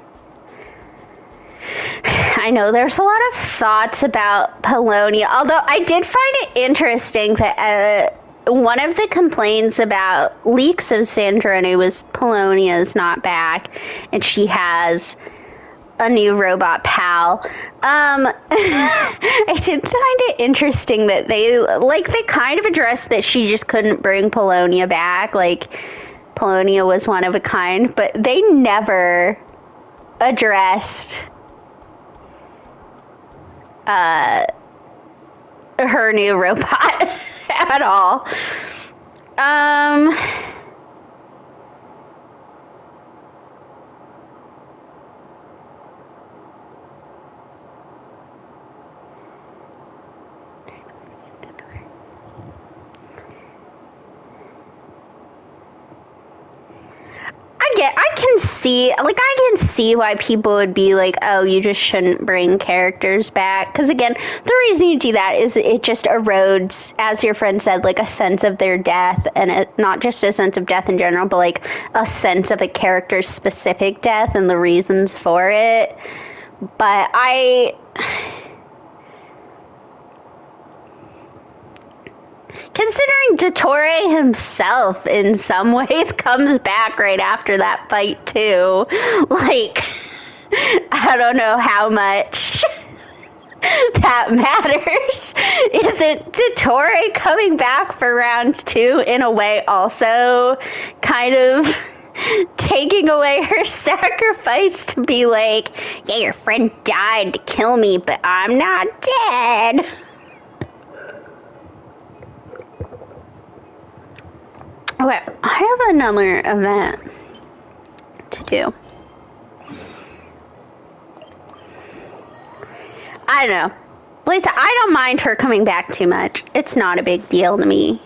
I know there's a lot of thoughts about Polonia, although I did find it interesting that one of the complaints about leaks of Sandrina was Polonia's not back, and she has a new robot pal. I did find it interesting that they kind of addressed that she just couldn't bring Polonia back, like Polonia was one of a kind, but they never addressed her new robot at all. I can see why people would be like, oh, you just shouldn't bring characters back. Because again, the reason you do that is it just erodes, as your friend said, like a sense of their death, and not just a sense of death in general, but like a sense of a character's specific death and the reasons for it. But considering Dottore himself in some ways comes back right after that fight too, like, I don't know how much that matters. Isn't Dottore coming back for round 2 in a way also kind of taking away her sacrifice to be like, yeah, your friend died to kill me, but I'm not dead? Okay, I have another event to do. I don't know. Lisa, I don't mind her coming back too much. It's not a big deal to me.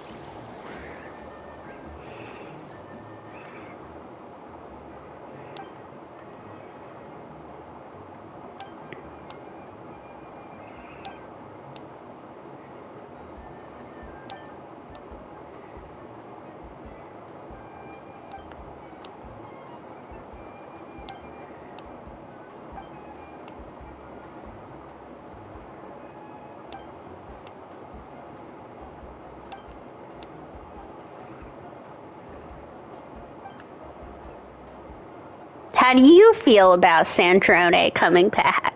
How do you feel about Sandrone coming back?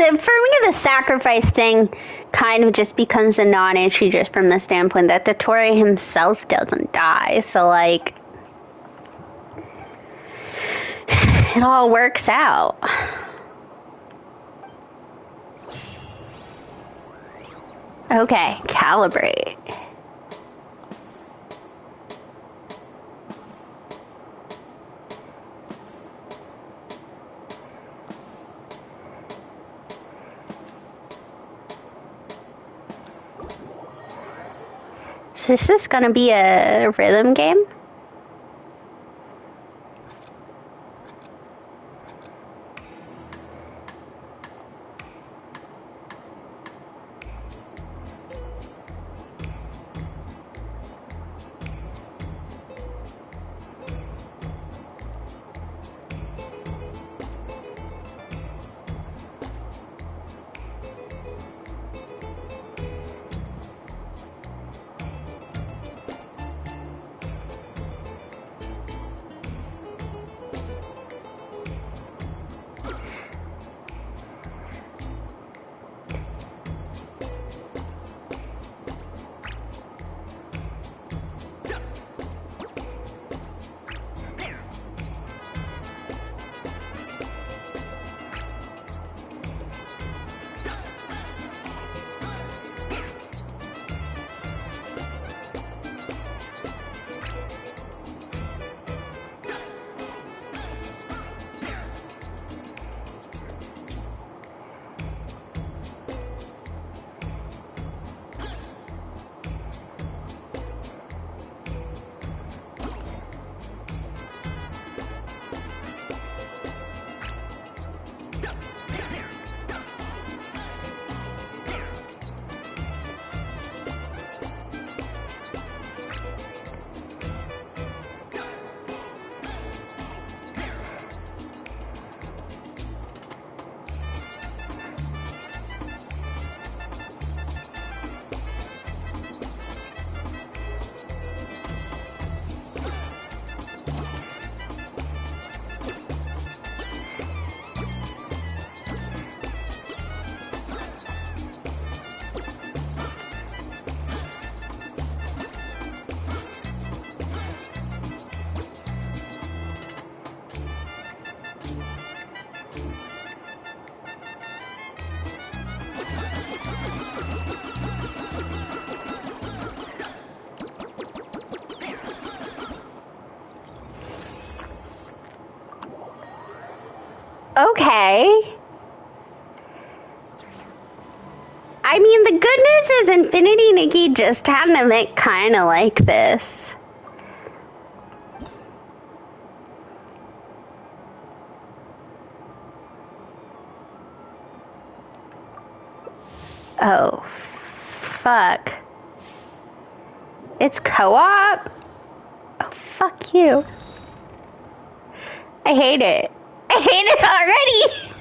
For me, the sacrifice thing kind of just becomes a non-issue just from the standpoint that Dottore himself doesn't die. So, like, it all works out. Okay, calibrate. Is this gonna be a rhythm game? Okay. I mean, the good news is Infinity Nikki just had an event kind of like this. Oh, fuck. It's co-op? Oh, fuck you. I hate it. I hate it already!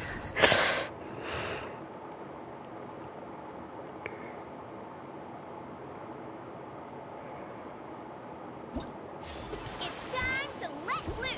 It's time to let loose.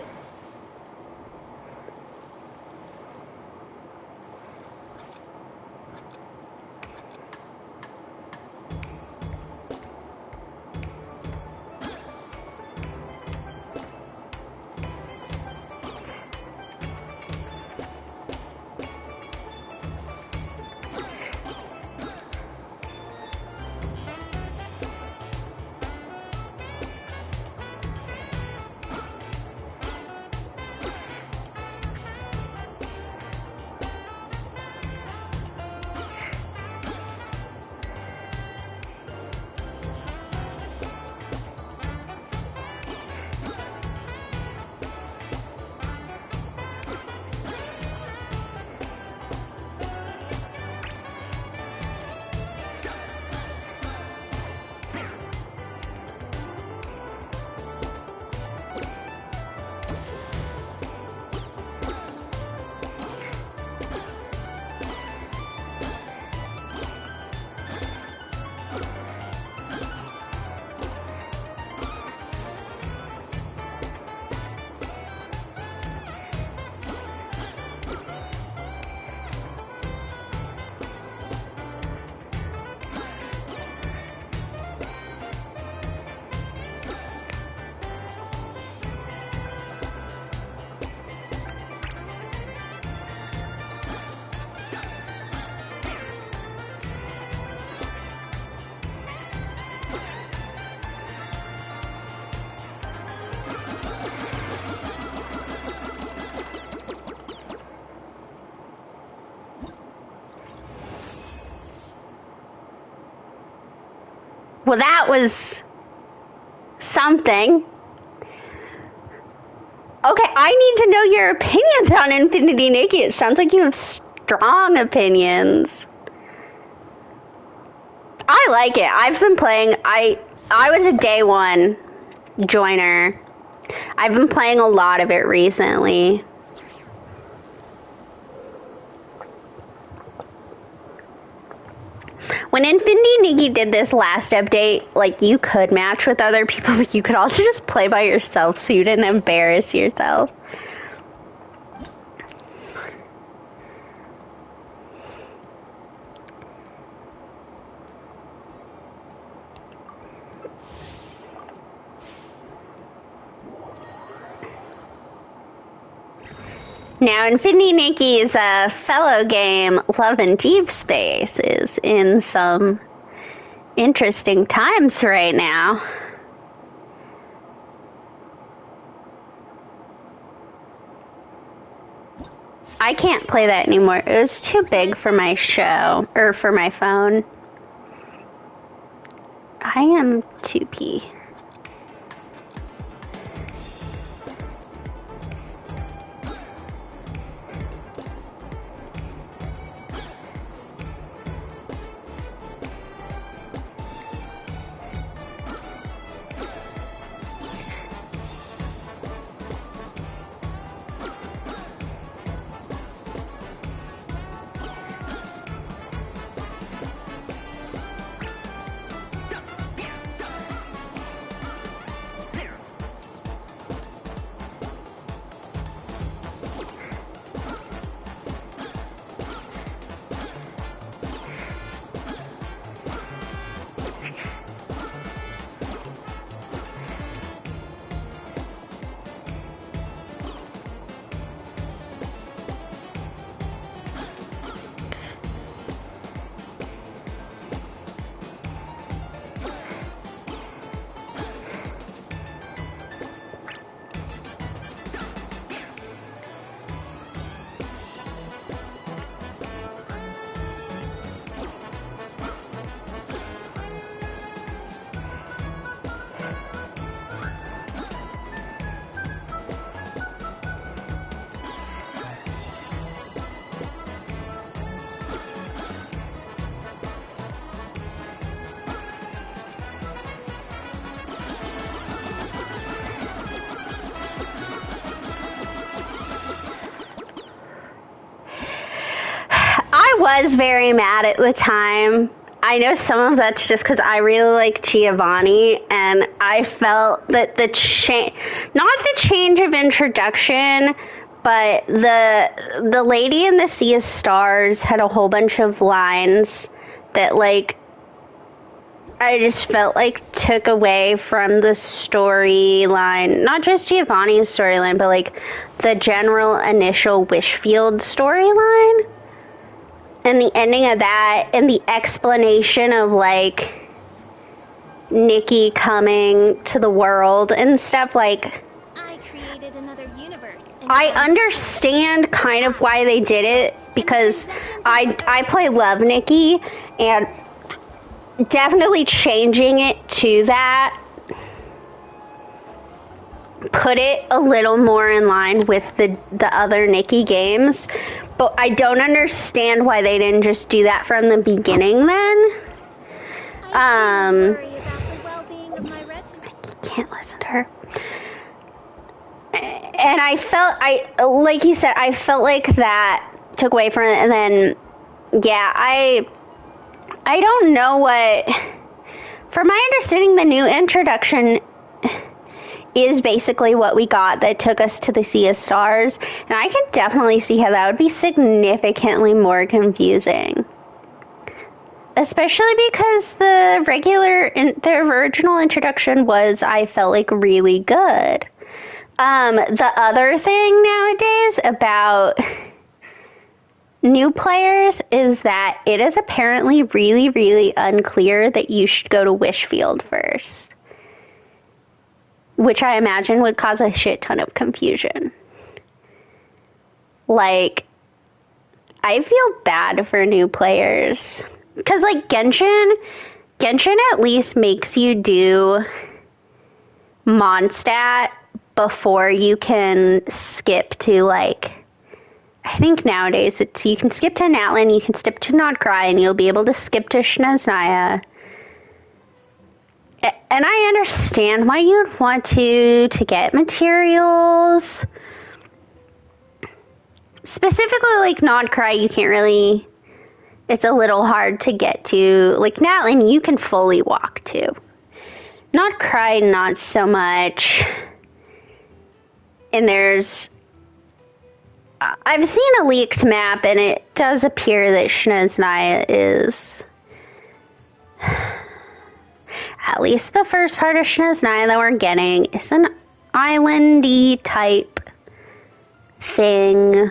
Well, that was something. Okay, I need to know your opinions on Infinity Nikki. It sounds like you have strong opinions. I like it. I've been playing. I was a day one joiner. I've been playing a lot of it recently. When Infinity Nikki did this last update, like, you could match with other people, but you could also just play by yourself so you didn't embarrass yourself. Now, Infinity Nikki's fellow game, Love and Deep Space, is in some interesting times right now. I can't play that anymore. It was too big for my show, or for my phone. I am 2P. was very mad at the time. I know some of that's just because I really like Giovanni, and I felt that the not the change of introduction, but the Lady in the Sea of Stars had a whole bunch of lines that, like, I just felt like took away from the storyline, not just Giovanni's storyline, but like the general initial Wishfield storyline. And the ending of that, and the explanation of, like, Nikki coming to the world and stuff, like, I created another universe. I understand kind of why they did it, because I play Love Nikki, and definitely changing it to that put it a little more in line with the other Nikki games. But I don't understand why they didn't just do that from the beginning then. I can't listen to her. And I felt, like you said, I felt like that took away from it. And then, yeah, I don't know what, from my understanding, the new introduction is basically what we got that took us to the Sea of Stars, and I can definitely see how that would be significantly more confusing. Especially because the original introduction was, I felt like, really good. The other thing nowadays about new players is that it is apparently really, really unclear that you should go to Wishfield first. Which I imagine would cause a shit ton of confusion. Like, I feel bad for new players. Because, like, Genshin at least makes you do Mondstadt before you can skip to, like, I think nowadays you can skip to Natlan, you can skip to Nodcry, and you'll be able to skip to Shneznaya. And I understand why you'd want to get materials. Specifically, like, Nodcry, you can't really, it's a little hard to get to. Like, Natlan, you can fully walk to. Nodcry, not so much. And there's, I've seen a leaked map, and it does appear that Shneznaya is, at least the first part of Shneznaya that we're getting, is an islandy type thing.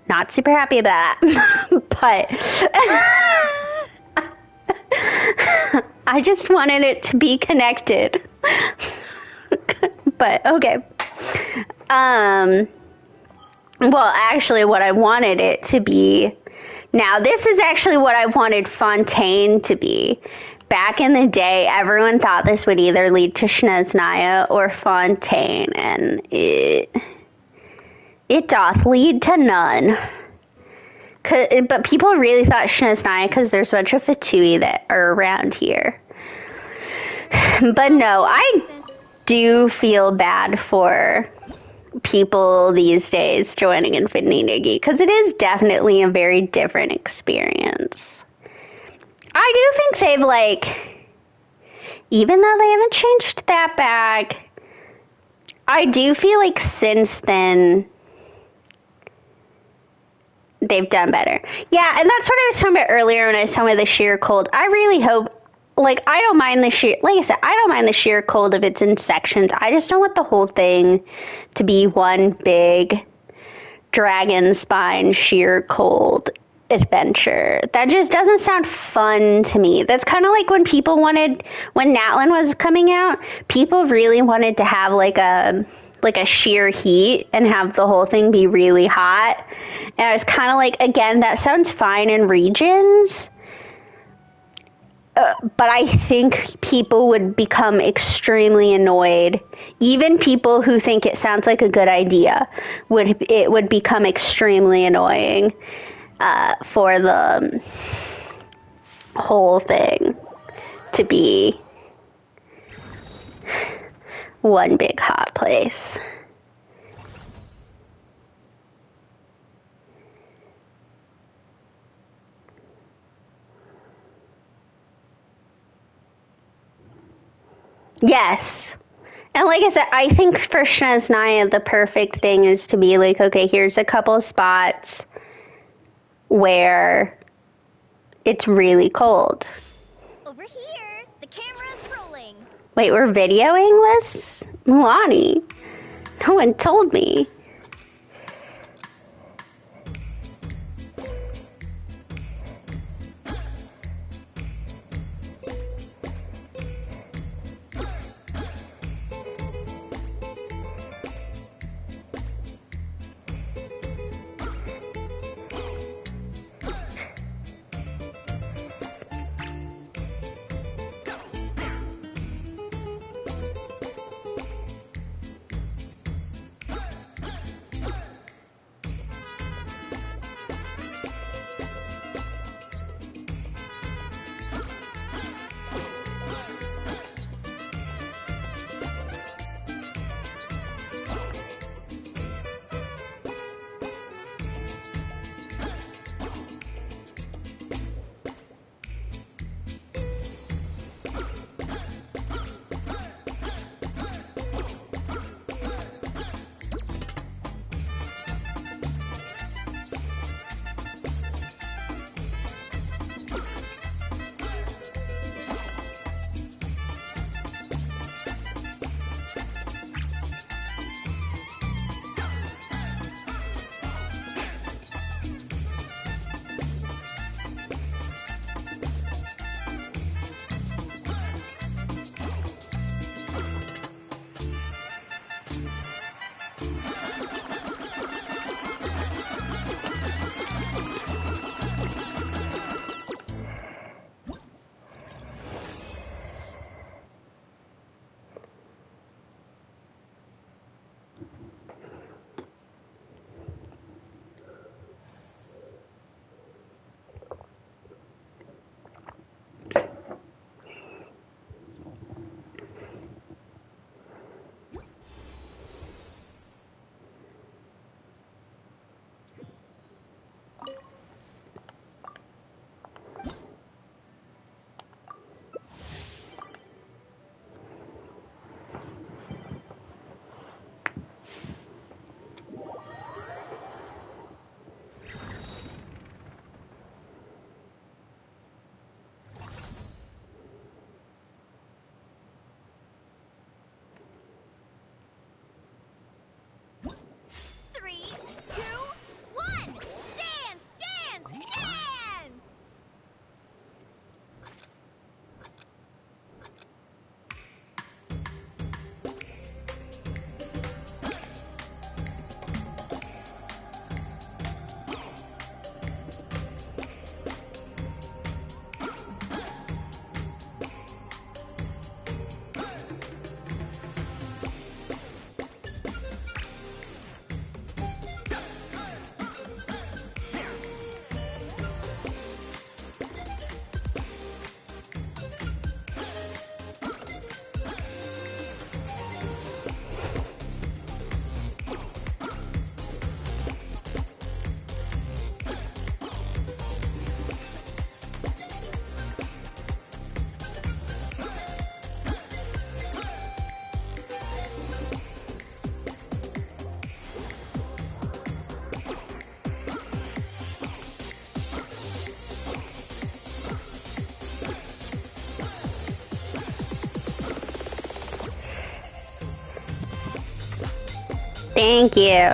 Not super happy about that, but I just wanted it to be connected. But okay. Well, actually, what I wanted it to be. Now, this is actually what I wanted Fontaine to be. Back in the day, everyone thought this would either lead to Shneznaya or Fontaine, and it doth lead to none. But people really thought Shneznaya because there's a bunch of Fatui that are around here. But no, I do feel bad for people these days joining Infinity Niggy, because it is definitely a very different experience. I do think they've, like, even though they haven't changed that back, I do feel like since then they've done better. Yeah, and that's what I was talking about earlier when I was talking about the sheer cold. I really hope, like, I don't mind the sheer, like I said, I don't mind the sheer cold if it's in sections. I just don't want the whole thing to be one big dragon spine sheer cold adventure. That just doesn't sound fun to me. That's kind of like when Natlan was coming out, people really wanted to have like a sheer heat and have the whole thing be really hot. And I was kind of like, again, that sounds fine in regions. But I think people would become extremely annoyed. Even people who think it sounds like a good idea would become extremely annoying for the whole thing to be one big hot place. Yes. And like I said, I think for Snezhnaya, the perfect thing is to be like, okay, here's a couple of spots where it's really cold. Over here, the camera's rolling. Wait, we're videoing this? Milani. No one told me. Thank you.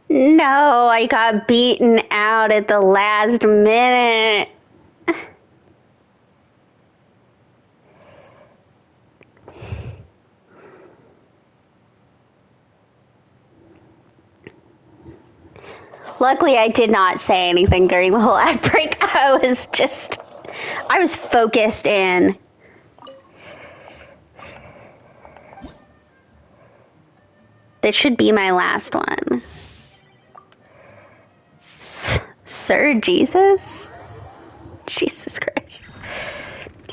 No, I got beaten out at the last minute. Luckily, I did not say anything during the whole ad break. I was focused in. This should be my last one. Sir Jesus? Jesus Christ.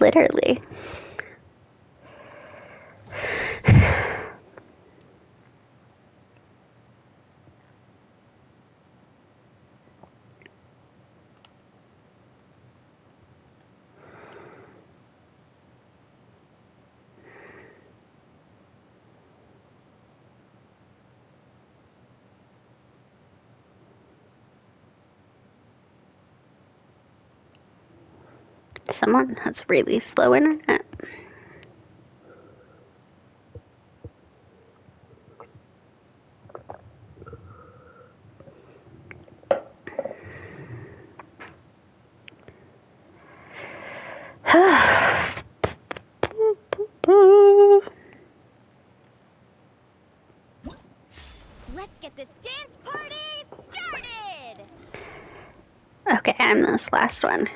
Literally. Someone has really slow internet. Let's get this dance party started! Okay, I'm this last one.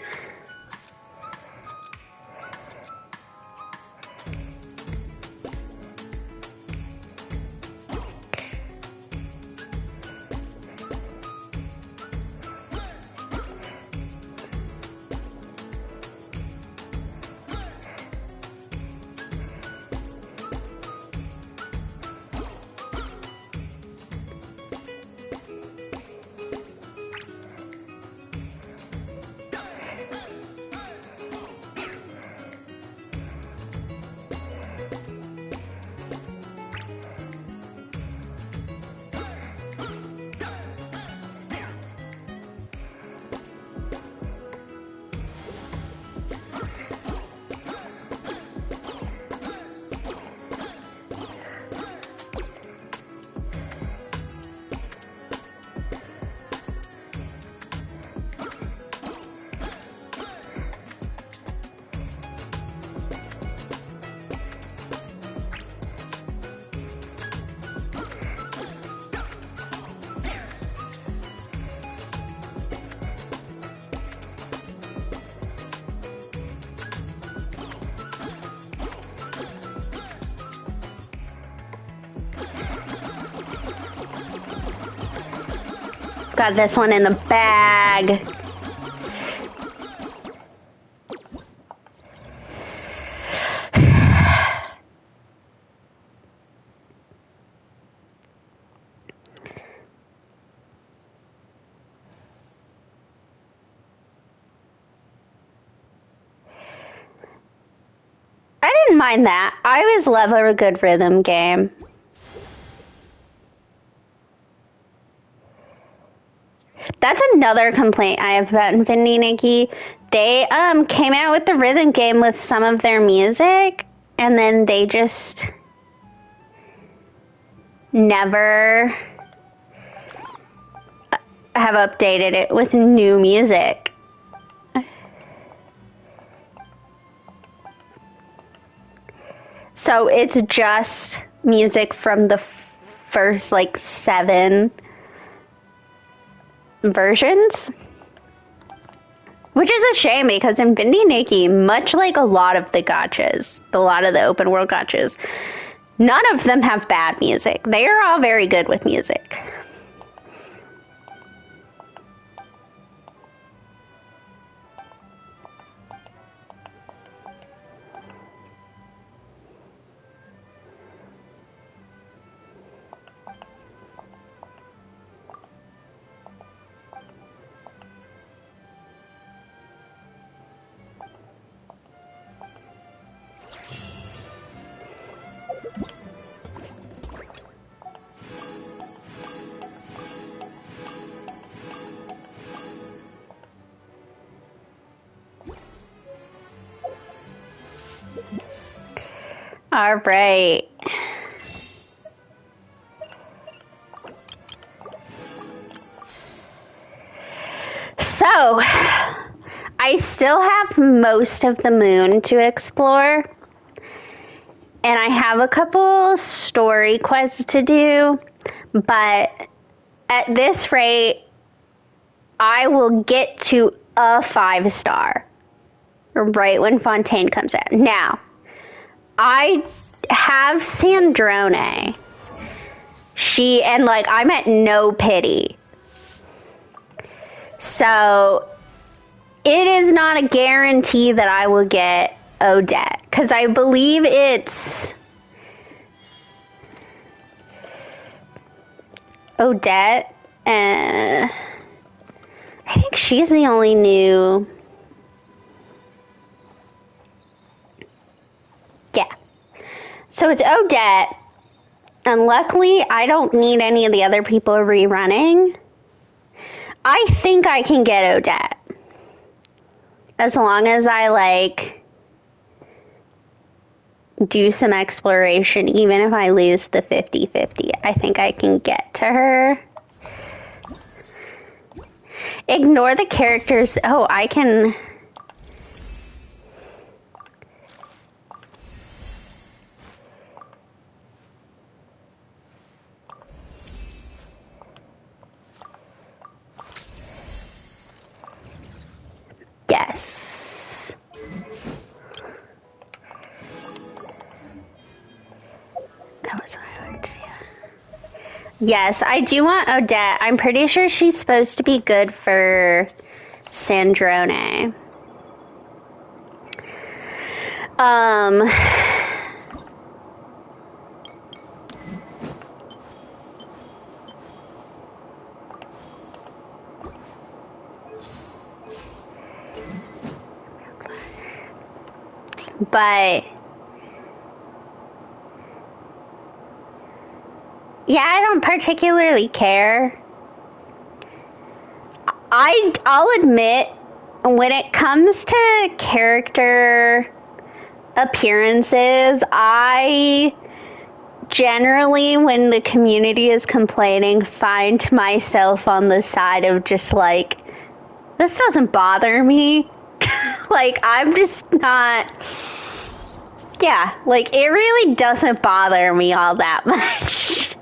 Got this one in the bag. I didn't mind that. I always love a good rhythm game. That's another complaint I have about Infinity Nikki. They came out with the rhythm game with some of their music, and then they just never have updated it with new music. So it's just music from the first, 7 versions. Which is a shame because Infinity Nikki, much like a lot of the gachas, a lot of the open world gachas, none of them have bad music. They are all very good with music. All right. So, I still have most of the moon to explore. And I have a couple story quests to do. But at this rate, I will get to a 5-star right when Fontaine comes out. Now, I have Sandrone. I'm at no pity. So, it is not a guarantee that I will get Odette. Because I believe it's Odette, and I think she's the only new. Yeah. So it's Odette, and luckily I don't need any of the other people rerunning. I think I can get Odette. As long as I, do some exploration, even if I lose the 50-50, I think I can get to her. Ignore the characters. Oh, I can... Yes. That was what I wanted to do. Yes, I do want Odette. I'm pretty sure she's supposed to be good for Sandrone. But yeah, I don't particularly care. I'll admit, when it comes to character appearances, I generally, when the community is complaining, find myself on the side of just this doesn't bother me. I'm just not... Yeah, it really doesn't bother me all that much.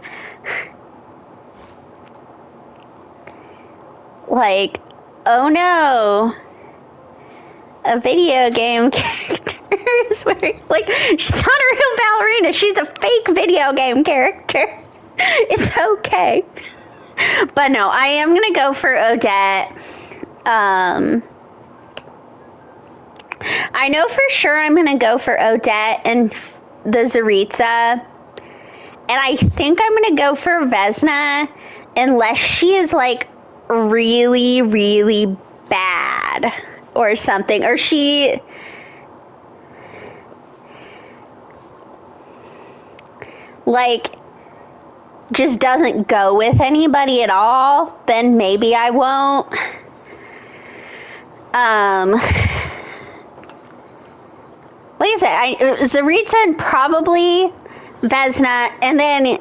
Oh no, a video game character is wearing, she's not a real ballerina, she's a fake video game character. It's okay. But no, I am gonna go for Odette. I know for sure I'm gonna go for Odette and the Zaritza. And I think I'm gonna go for Vesna unless she is really, really bad or something. Or she... just doesn't go with anybody at all, then maybe I won't. Like I said, Zaritza and probably Vesna, and then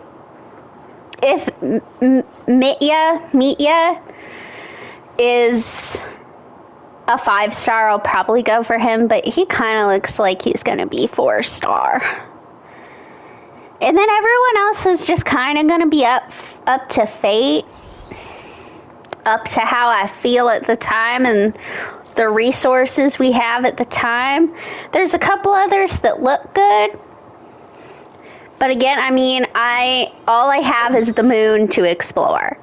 if Mitya is a 5-star, I'll probably go for him, but he kind of looks like he's going to be 4-star. And then everyone else is just kind of going to be up to fate, up to how I feel at the time and the resources we have at the time. There's a couple others that look good. But again, all I have is the moon to explore.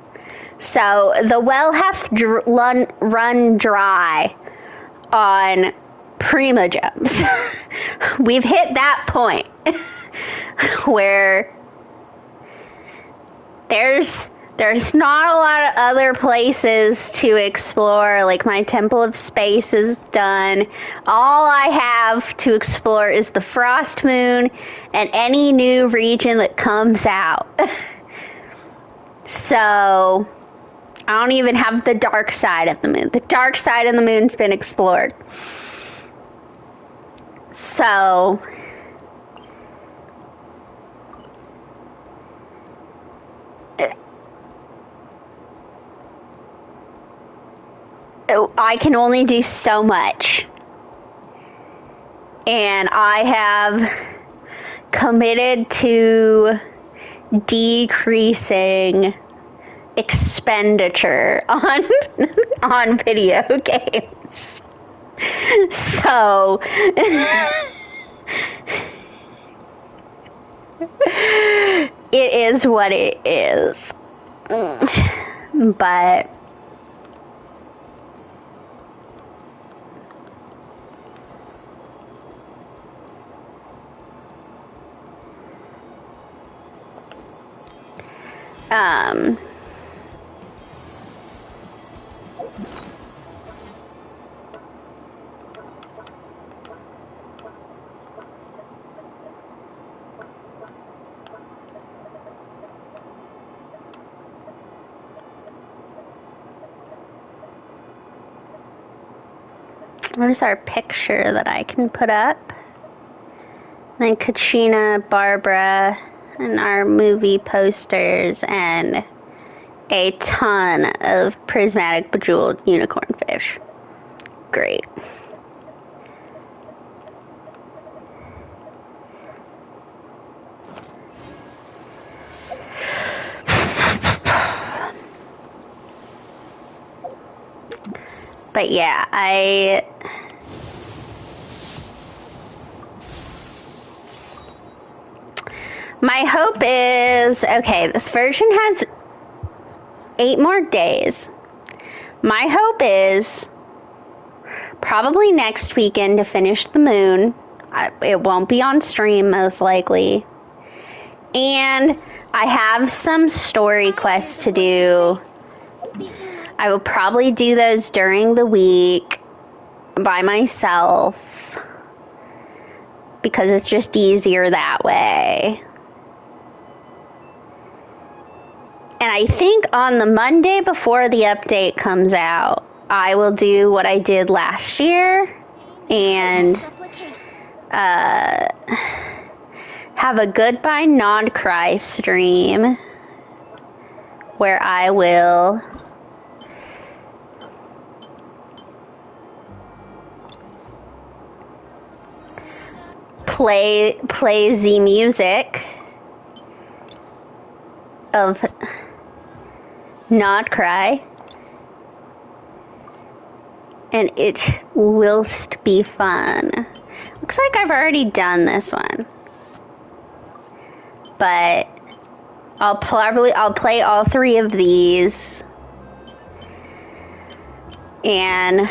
So the well hath run dry on Primogems. We've hit that point where there's not a lot of other places to explore. My Temple of Space is done. All I have to explore is the Frost Moon and any new region that comes out. So I don't even have the dark side of the moon. The dark side of the moon's been explored. So I can only do so much. And I have committed to decreasing expenditure on video games. So, it is what it is. But where's our picture that I can put up? Then Kachina, Barbara, and our movie posters, and a ton of prismatic bejeweled unicorn fish. Great. But yeah, my hope is, okay, this version has 8 more days. My hope is probably next weekend to finish the moon. It won't be on stream, most likely. And I have some story quests to do. I will probably do those during the week by myself because it's just easier that way. And I think on the Monday before the update comes out, I will do what I did last year and have a Goodbye Nod Cry stream where I will play the music of Nod Cry, and it will be fun. Looks like I've already done this one, but I'll play all 3 of these, and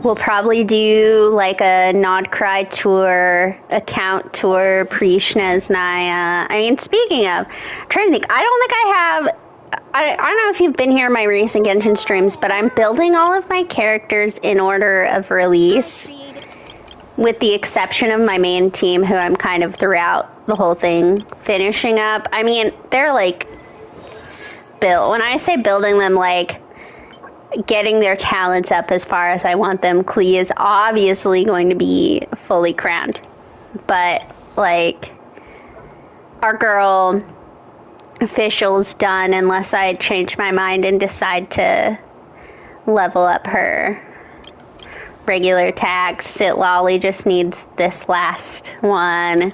we'll probably do like a Nod Cry tour, account tour, pre-Shneznaya. I mean, speaking of, I'm trying to think, I don't know if you've been here in my recent Genshin streams, but I'm building all of my characters in order of release, with the exception of my main team, who I'm kind of throughout the whole thing finishing up. I mean, they're like built. When I say building them, like getting their talents up as far as I want them. Klee is obviously going to be fully crowned, but like our girl official's done unless I change my mind and decide to level up her regular tags. Sitlolly just needs this last one.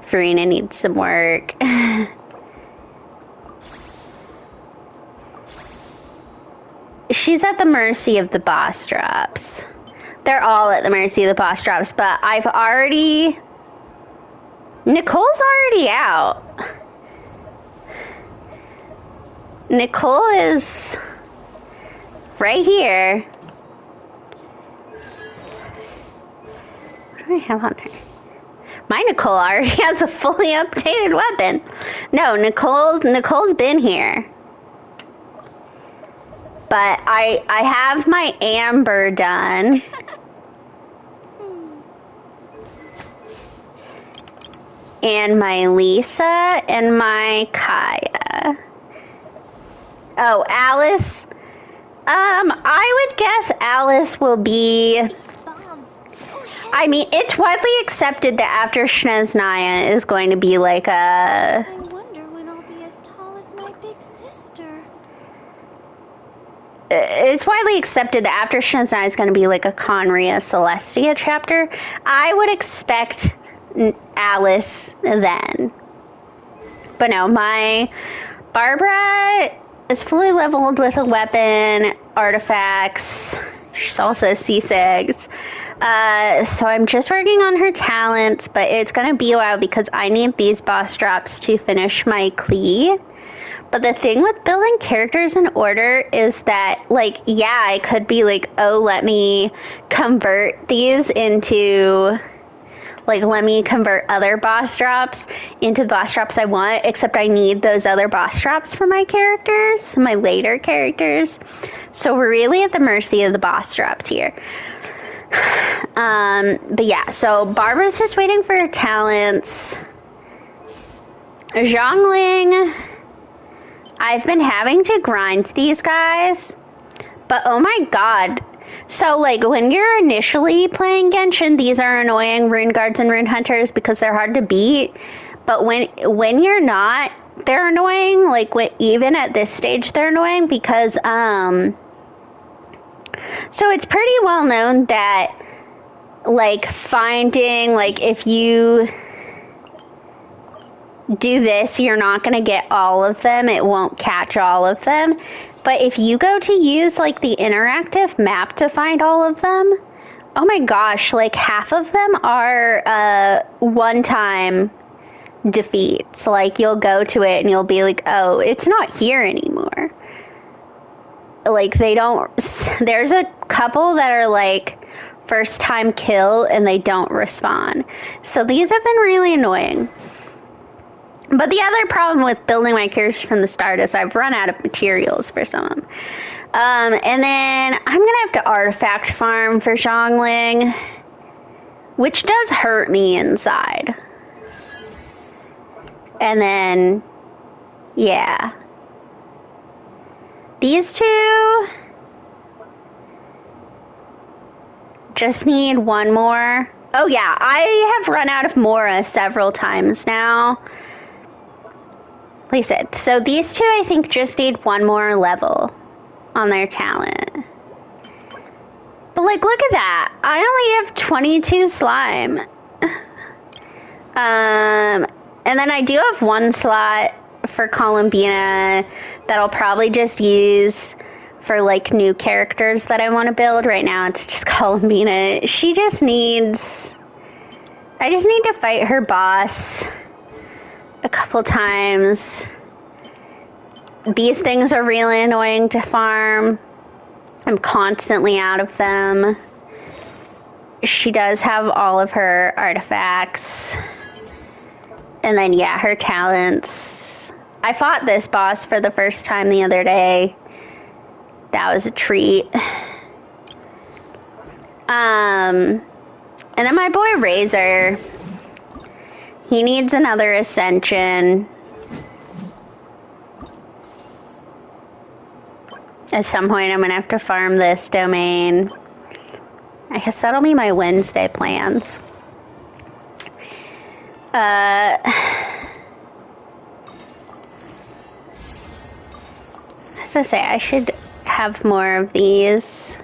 Farina needs some work. She's at the mercy of the boss drops. They're all at the mercy of the boss drops, but Nicole's already out. Nicole is right here. What do I have on her? My Nicole already has a fully updated weapon. No, Nicole's been here. But I have my Amber done. And my Lisa and my Kaya. Oh, Alice. I would guess Alice will be... I mean, it's widely accepted that after Shneznaya is going to be like a... I wonder when I'll be as tall as my big sister. It's widely accepted that after Shneznaya is going to be like a Conria Celestia chapter. I would expect Alice then. But no, my Barbara is fully leveled with a weapon, artifacts. She's also C6. So I'm just working on her talents, but it's going to be a while because I need these boss drops to finish my Klee. But the thing with building characters in order is that, like, yeah, I could be like, oh, let me convert these into, like, let me convert other boss drops into the boss drops I want, except I need those other boss drops for my characters, my later characters. So we're really at the mercy of the boss drops here. But yeah, so Barbara's just waiting for her talents. Zhongling, I've been having to grind these guys, but oh my god. So, like, when you're initially playing Genshin, these are annoying rune guards and rune hunters because they're hard to beat. But when you're not, they're annoying. Like, even at this stage, they're annoying because, so it's pretty well known that, like, finding, like, if you do this, you're not going to get all of them. It won't catch all of them. But if you go to use, like, the interactive map to find all of them, oh my gosh, like, half of them are one-time defeats. Like, you'll go to it and you'll be like, oh, it's not here anymore. Like, they don't... There's a couple that are, like, first-time kill and they don't respawn. So these have been really annoying. But the other problem with building my characters from the start is I've run out of materials for some of them. And then I'm going to have to artifact farm for Zhongling, which does hurt me inside. And then, yeah. These two just need one more. Oh yeah, I have run out of Mora several times now. Like I said, so these two I think just need one more level on their talent. But like, look at that. I only have 22 slime. And then I do have one slot for Columbina that I'll probably just use for like new characters that I want to build. Right now it's just Columbina. She just needs... I just need to fight her boss a couple times. These things are really annoying to farm. I'm constantly out of them. She does have all of her artifacts. And then, yeah, her talents. I fought this boss for the first time the other day. That was a treat. And then my boy Razor. He needs another ascension. At some point, I'm going to have to farm this domain. I guess that'll be my Wednesday plans. As I say, I should have more of these.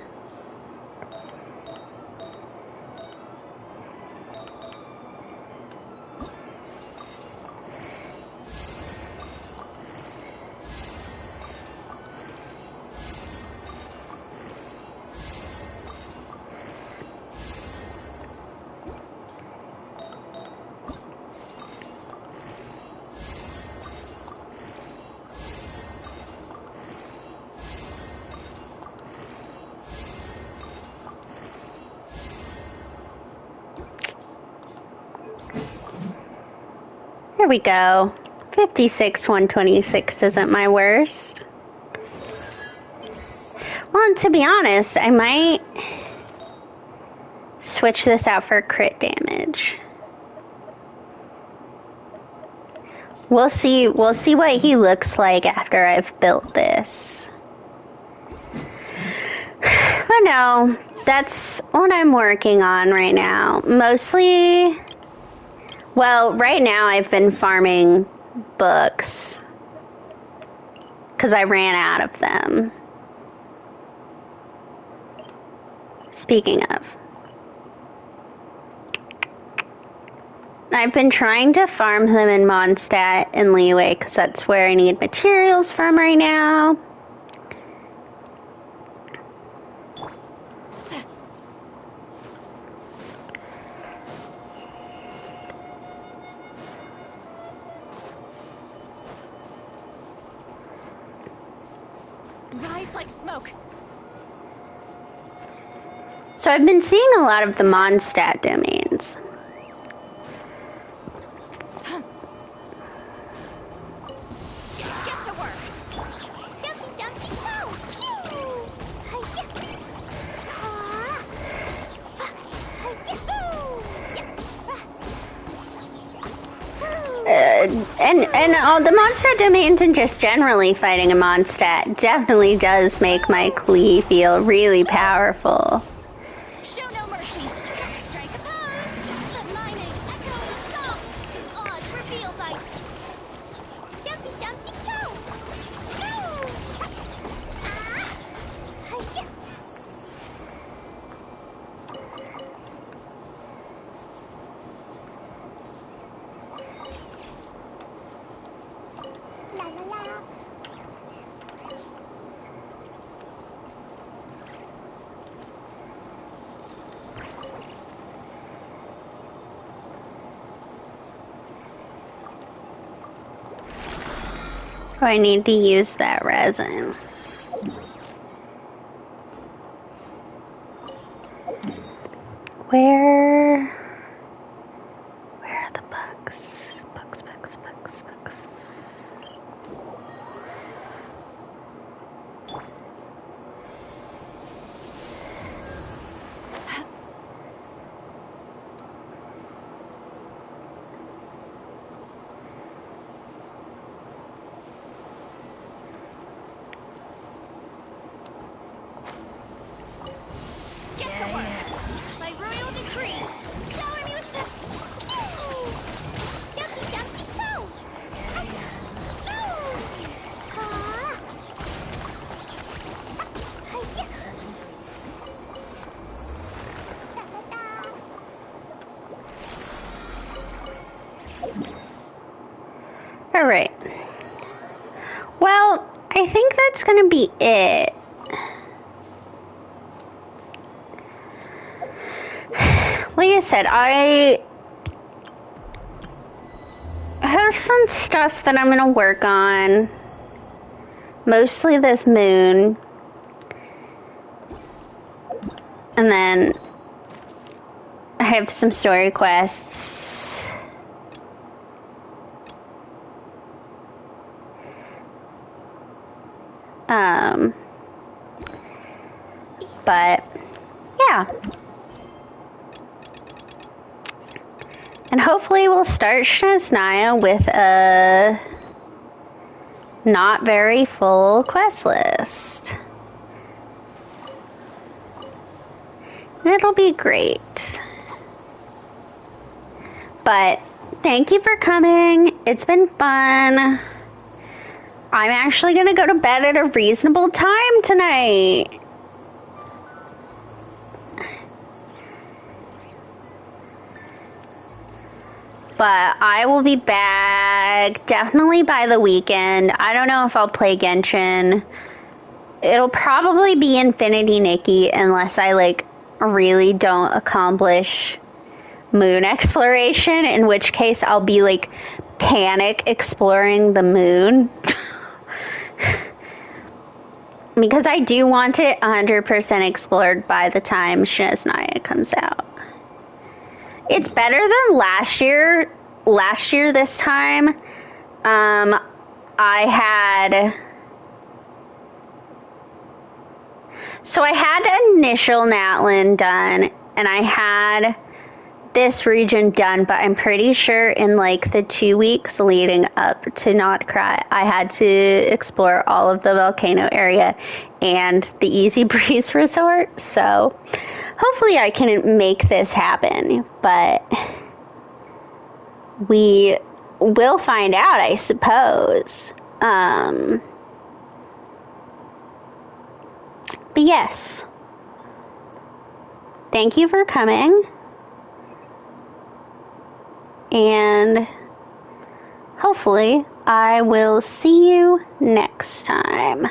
There we go. 56, 126 isn't my worst. Well, and to be honest, I might switch this out for crit damage. We'll see what he looks like after I've built this. But no, that's what I'm working on right now. Mostly... Well, right now I've been farming books because I ran out of them. Speaking of, I've been trying to farm them in Mondstadt and Liyue because that's where I need materials from right now. Rise like smoke. So I've been seeing a lot of the Mondstadt domains. Get to work. Dumpty dumpty go! Pew! And all the Mondstadt domains and just generally fighting a Mondstadt definitely does make my Klee feel really powerful. Show no mercy. Strike opposed. Let lightning echo soft. Odds reveal by Dumpty dumpty go! Go! La la la. Oh, I need to use that resin. Where are the bugs? Bugs. get to work. By royal decree. Shower me with the Dumpty dumpty go! All right. Well, I think that's going to be it. Like I said, I have some stuff that I'm going to work on. Mostly this moon. And then I have some story quests. But yeah. And hopefully we'll start Shnesnaya with a not very full quest list. And it'll be great. But thank you for coming. It's been fun. I'm actually going to go to bed at a reasonable time tonight. But I will be back definitely by the weekend. I don't know if I'll play Genshin. It'll probably be Infinity Nikki unless I really don't accomplish moon exploration, in which case I'll be panic exploring the moon. Because I do want it 100% explored by the time Shnesnaya comes out. It's better than last year. Last year this time, I had initial Natlan done, and I had this region done, but I'm pretty sure in the 2 weeks leading up to Not Cry, I had to explore all of the volcano area and the Easy Breeze Resort, so hopefully I can make this happen, but we will find out, I suppose. But yes. Thank you for coming. And hopefully I will see you next time.